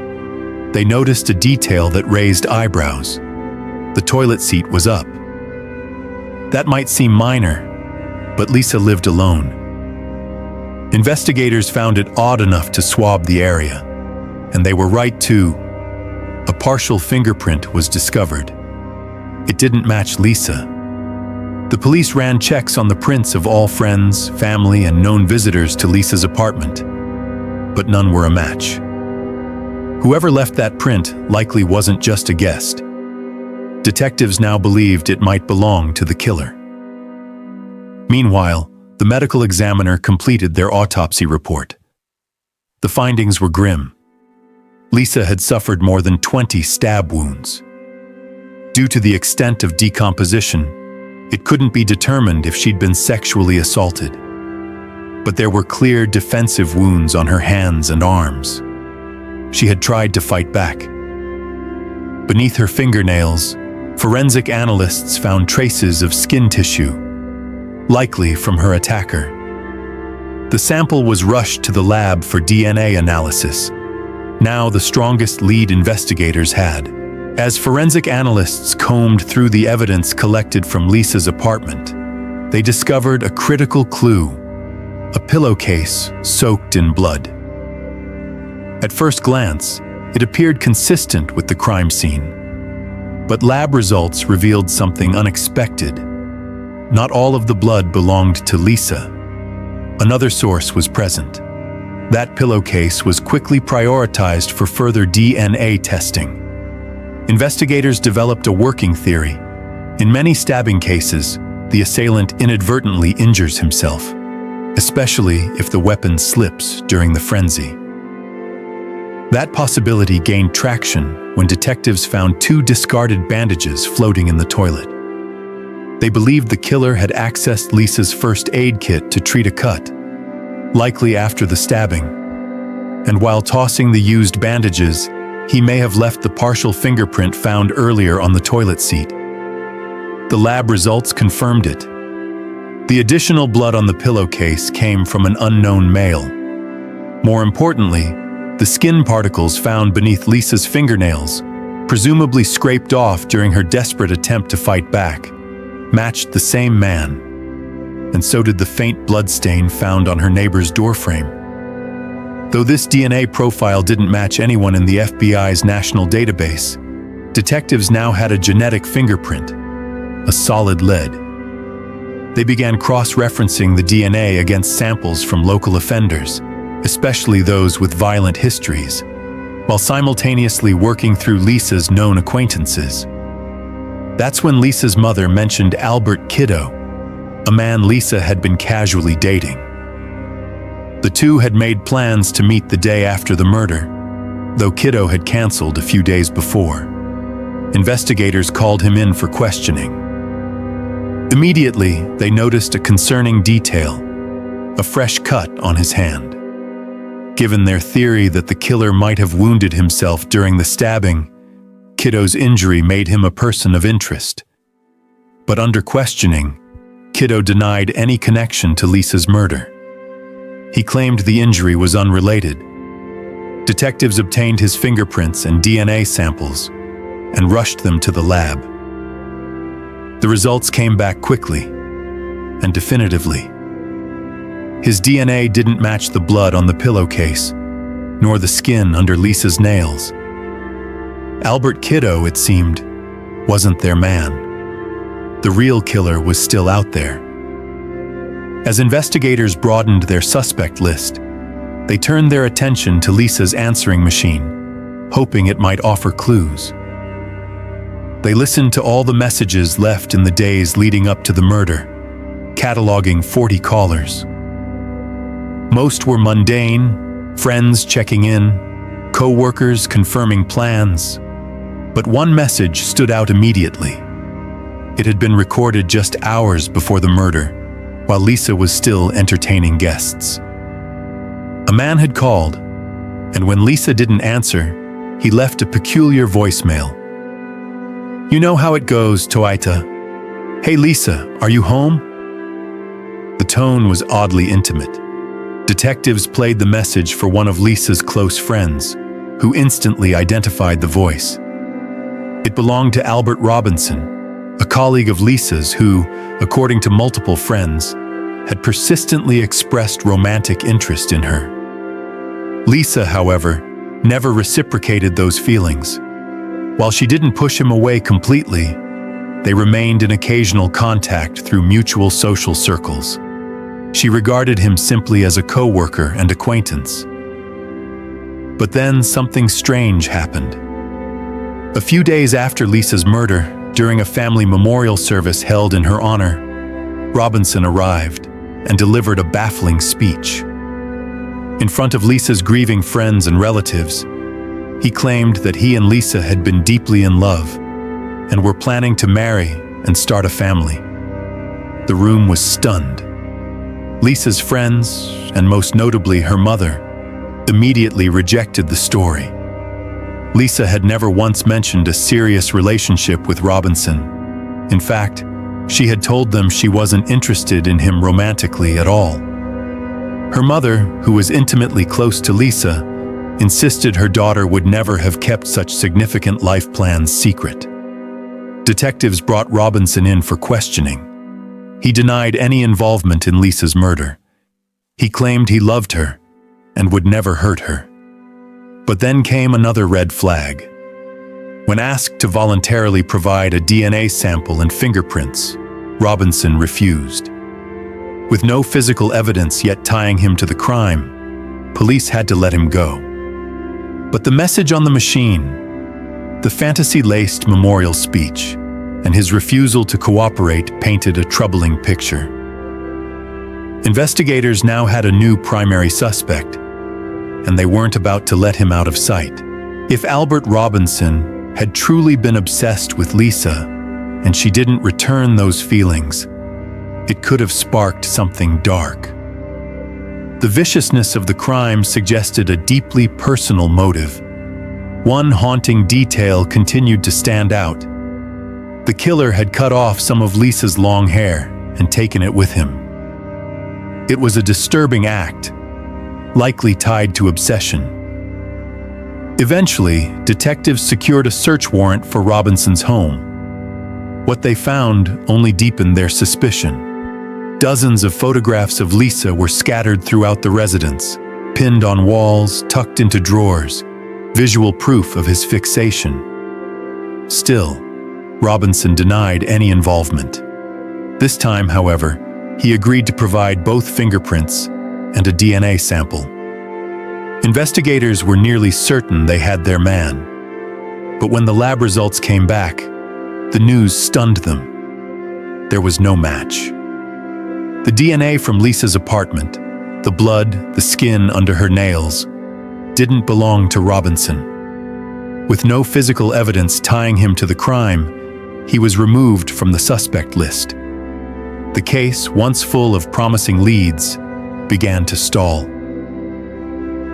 they noticed a detail that raised eyebrows. The toilet seat was up. That might seem minor, but Lisa lived alone. Investigators found it odd enough to swab the area, and they were right too. A partial fingerprint was discovered. It didn't match Lisa. The police ran checks on the prints of all friends, family, and known visitors to Lisa's apartment, but none were a match. Whoever left that print likely wasn't just a guest. Detectives now believed it might belong to the killer. Meanwhile, the medical examiner completed their autopsy report. The findings were grim. Lisa had suffered more than 20 stab wounds. Due to the extent of decomposition, it couldn't be determined if she'd been sexually assaulted. But there were clear defensive wounds on her hands and arms. She had tried to fight back. Beneath her fingernails, forensic analysts found traces of skin tissue, likely from her attacker. The sample was rushed to the lab for DNA analysis, now the strongest lead investigators had. As forensic analysts combed through the evidence collected from Lisa's apartment, they discovered a critical clue: a pillowcase soaked in blood. At first glance, it appeared consistent with the crime scene. But lab results revealed something unexpected. Not all of the blood belonged to Lisa. Another source was present. That pillowcase was quickly prioritized for further DNA testing. Investigators developed a working theory. In many stabbing cases, the assailant inadvertently injures himself, especially if the weapon slips during the frenzy. That possibility gained traction when detectives found 2 discarded bandages floating in the toilet. They believed the killer had accessed Lisa's first aid kit to treat a cut, likely after the stabbing. And while tossing the used bandages, he may have left the partial fingerprint found earlier on the toilet seat. The lab results confirmed it. The additional blood on the pillowcase came from an unknown male. More importantly, the skin particles found beneath Lisa's fingernails, presumably scraped off during her desperate attempt to fight back, matched the same man, and so did the faint bloodstain found on her neighbor's doorframe. Though this DNA profile didn't match anyone in the FBI's national database, detectives now had a genetic fingerprint, a solid lead. They began cross-referencing the DNA against samples from local offenders, especially those with violent histories, while simultaneously working through Lisa's known acquaintances. That's when Lisa's mother mentioned Albert Kiddo, a man Lisa had been casually dating. The two had made plans to meet the day after the murder, though Kiddo had canceled a few days before. Investigators called him in for questioning. Immediately, they noticed a concerning detail: a fresh cut on his hand. Given their theory that the killer might have wounded himself during the stabbing, Kiddo's injury made him a person of interest. But under questioning, Kiddo denied any connection to Lisa's murder. He claimed the injury was unrelated. Detectives obtained his fingerprints and DNA samples and rushed them to the lab. The results came back quickly and definitively. His DNA didn't match the blood on the pillowcase, nor the skin under Lisa's nails. Albert Kiddo, it seemed, wasn't their man. The real killer was still out there. As investigators broadened their suspect list, they turned their attention to Lisa's answering machine, hoping it might offer clues. They listened to all the messages left in the days leading up to the murder, cataloging 40 callers. Most were mundane, friends checking in, co-workers confirming plans. But one message stood out immediately. It had been recorded just hours before the murder, while Lisa was still entertaining guests. A man had called, and when Lisa didn't answer, he left a peculiar voicemail. "You know how it goes, Toita. Hey Lisa, are you home?" The tone was oddly intimate. Detectives played the message for one of Lisa's close friends, who instantly identified the voice. It belonged to Albert Robinson, a colleague of Lisa's who, according to multiple friends, had persistently expressed romantic interest in her. Lisa, however, never reciprocated those feelings. While she didn't push him away completely, they remained in occasional contact through mutual social circles. She regarded him simply as a co-worker and acquaintance. But then something strange happened. A few days after Lisa's murder, during a family memorial service held in her honor, Robinson arrived and delivered a baffling speech. In front of Lisa's grieving friends and relatives, he claimed that he and Lisa had been deeply in love and were planning to marry and start a family. The room was stunned. Lisa's friends, and most notably her mother, immediately rejected the story. Lisa had never once mentioned a serious relationship with Robinson. In fact, she had told them she wasn't interested in him romantically at all. Her mother, who was intimately close to Lisa, insisted her daughter would never have kept such significant life plans secret. Detectives brought Robinson in for questioning. He denied any involvement in Lisa's murder. He claimed he loved her and would never hurt her. But then came another red flag. When asked to voluntarily provide a DNA sample and fingerprints, Robinson refused. With no physical evidence yet tying him to the crime, police had to let him go. But the message on the machine, the fantasy-laced memorial speech, and his refusal to cooperate painted a troubling picture. Investigators now had a new primary suspect, and they weren't about to let him out of sight. If Albert Robinson had truly been obsessed with Lisa, and she didn't return those feelings, it could have sparked something dark. The viciousness of the crime suggested a deeply personal motive. One haunting detail continued to stand out. The killer had cut off some of Lisa's long hair and taken it with him. It was a disturbing act, likely tied to obsession. Eventually, detectives secured a search warrant for Robinson's home. What they found only deepened their suspicion. Dozens of photographs of Lisa were scattered throughout the residence, pinned on walls, tucked into drawers, visual proof of his fixation. Still, Robinson denied any involvement. This time, however, he agreed to provide both fingerprints and a DNA sample. Investigators were nearly certain they had their man. But when the lab results came back, the news stunned them. There was no match. The DNA from Lisa's apartment, the blood, the skin under her nails, didn't belong to Robinson. With no physical evidence tying him to the crime, he was removed from the suspect list. The case, once full of promising leads, began to stall.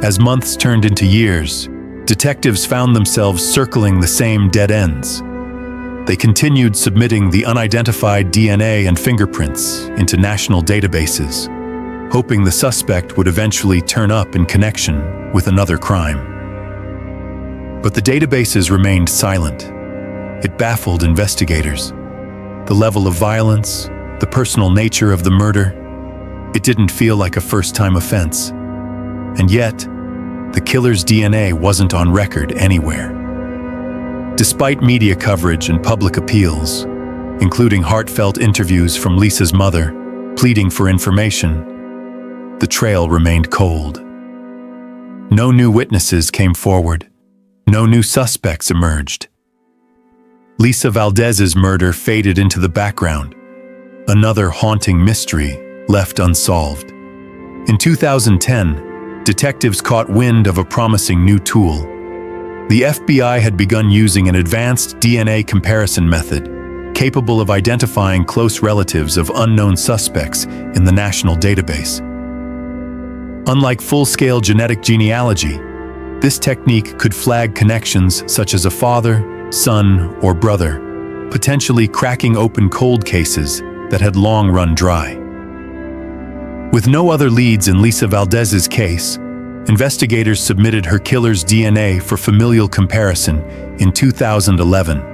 As months turned into years, detectives found themselves circling the same dead ends. They continued submitting the unidentified DNA and fingerprints into national databases, hoping the suspect would eventually turn up in connection with another crime. But the databases remained silent. It baffled investigators. The level of violence, the personal nature of the murder, it didn't feel like a first-time offense. And yet, the killer's DNA wasn't on record anywhere. Despite media coverage and public appeals, including heartfelt interviews from Lisa's mother, pleading for information, the trail remained cold. No new witnesses came forward. No new suspects emerged. Lisa Valdez's murder faded into the background, another haunting mystery left unsolved. In 2010, detectives caught wind of a promising new tool. The FBI had begun using an advanced DNA comparison method capable of identifying close relatives of unknown suspects in the national database. Unlike full-scale genetic genealogy, this technique could flag connections such as a father, son, or brother, potentially cracking open cold cases that had long run dry. With no other leads in Lisa Valdez's case, investigators submitted her killer's DNA for familial comparison in 2011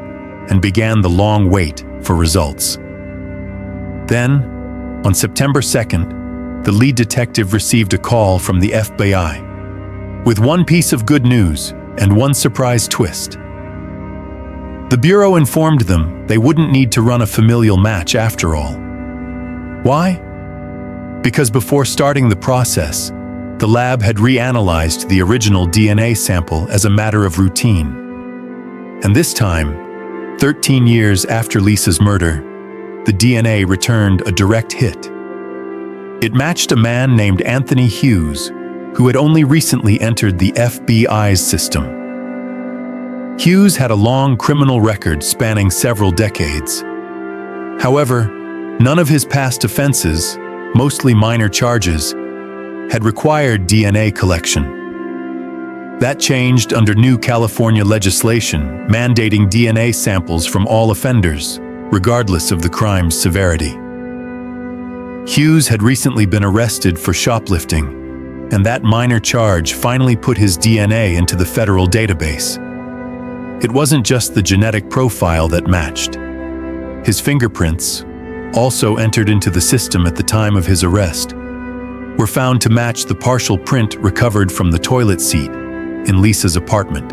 and began the long wait for results. Then, on September 2nd, the lead detective received a call from the FBI with one piece of good news and one surprise twist. The Bureau informed them they wouldn't need to run a familial match after all. Why? Because before starting the process, the lab had reanalyzed the original DNA sample as a matter of routine. And this time, 13 years after Lisa's murder, the DNA returned a direct hit. It matched a man named Anthony Hughes, who had only recently entered the FBI's system. Hughes had a long criminal record spanning several decades. However, none of his past offenses, mostly minor charges, had required DNA collection. That changed under new California legislation mandating DNA samples from all offenders, regardless of the crime's severity. Hughes had recently been arrested for shoplifting, and that minor charge finally put his DNA into the federal database. It wasn't just the genetic profile that matched. His fingerprints, also entered into the system at the time of his arrest, were found to match the partial print recovered from the toilet seat in Lisa's apartment.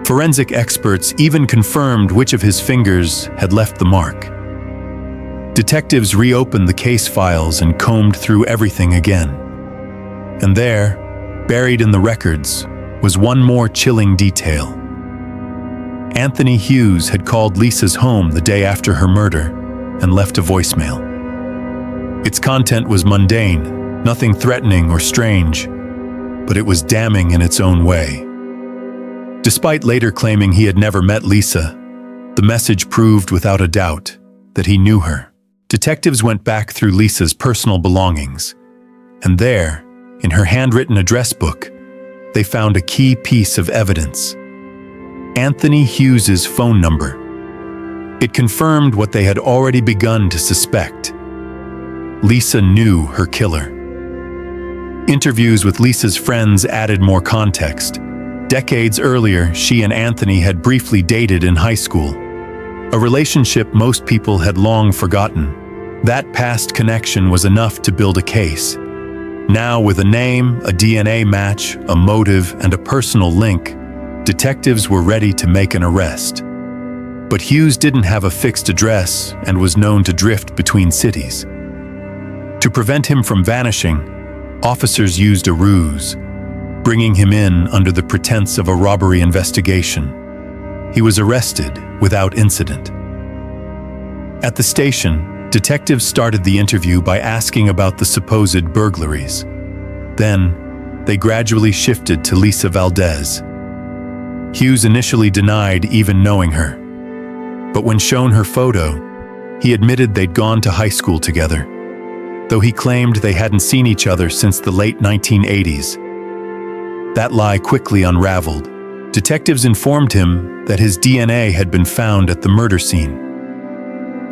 Forensic experts even confirmed which of his fingers had left the mark. Detectives reopened the case files and combed through everything again. And there, buried in the records, was one more chilling detail. Anthony Hughes had called Lisa's home the day after her murder and left a voicemail. Its content was mundane, nothing threatening or strange, but it was damning in its own way. Despite later claiming he had never met Lisa, the message proved without a doubt that he knew her. Detectives went back through Lisa's personal belongings, and there, in her handwritten address book, they found a key piece of evidence: Anthony Hughes's phone number. It confirmed what they had already begun to suspect. Lisa knew her killer. Interviews with Lisa's friends added more context. Decades earlier, she and Anthony had briefly dated in high school, a relationship most people had long forgotten. That past connection was enough to build a case. Now, with a name, a DNA match, a motive, and a personal link, detectives were ready to make an arrest. But Hughes didn't have a fixed address and was known to drift between cities. To prevent him from vanishing, officers used a ruse, bringing him in under the pretense of a robbery investigation. He was arrested without incident. At the station, detectives started the interview by asking about the supposed burglaries. Then, they gradually shifted to Lisa Valdez. Hughes initially denied even knowing her. But when shown her photo, he admitted they'd gone to high school together, though he claimed they hadn't seen each other since the late 1980s. That lie quickly unraveled. Detectives informed him that his DNA had been found at the murder scene.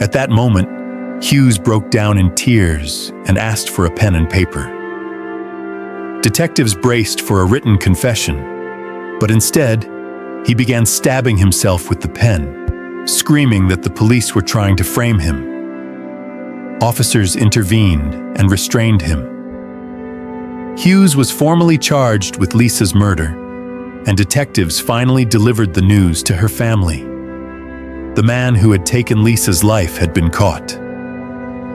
At that moment, Hughes broke down in tears and asked for a pen and paper. Detectives braced for a written confession, but instead, he began stabbing himself with the pen, screaming that the police were trying to frame him. Officers intervened and restrained him. Hughes was formally charged with Lisa's murder, and detectives finally delivered the news to her family. The man who had taken Lisa's life had been caught.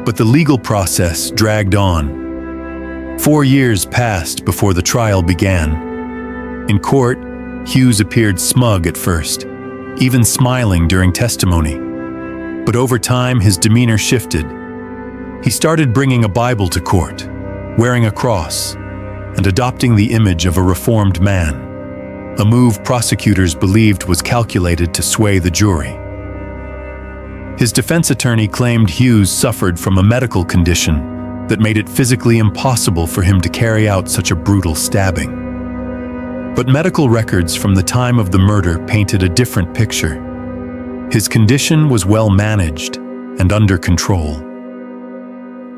But the legal process dragged on. 4 years passed before the trial began. In court, Hughes appeared smug at first, even smiling during testimony. But over time, his demeanor shifted. He started bringing a Bible to court, wearing a cross, and adopting the image of a reformed man, a move prosecutors believed was calculated to sway the jury. His defense attorney claimed Hughes suffered from a medical condition that made it physically impossible for him to carry out such a brutal stabbing. But medical records from the time of the murder painted a different picture. His condition was well managed and under control.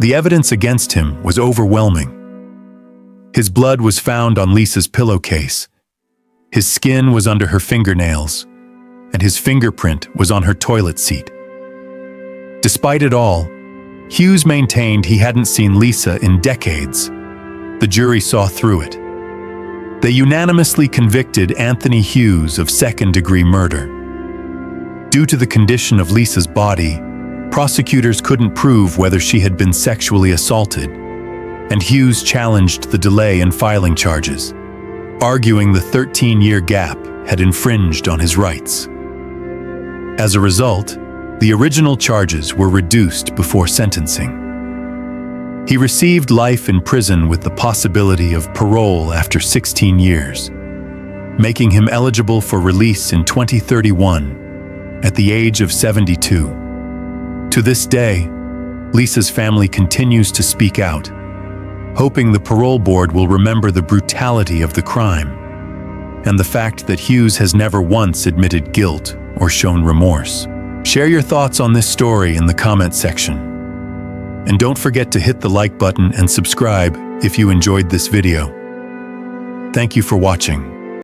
The evidence against him was overwhelming. His blood was found on Lisa's pillowcase. His skin was under her fingernails, and his fingerprint was on her toilet seat. Despite it all, Hughes maintained he hadn't seen Lisa in decades. The jury saw through it. They unanimously convicted Anthony Hughes of second-degree murder. Due to the condition of Lisa's body, prosecutors couldn't prove whether she had been sexually assaulted, and Hughes challenged the delay in filing charges, arguing the 13-year gap had infringed on his rights. As a result, the original charges were reduced before sentencing. He received life in prison with the possibility of parole after 16 years, making him eligible for release in 2031 at the age of 72. To this day, Lisa's family continues to speak out, hoping the parole board will remember the brutality of the crime and the fact that Hughes has never once admitted guilt or shown remorse. Share your thoughts on this story in the comment section. And don't forget to hit the like button and subscribe if you enjoyed this video. Thank you for watching.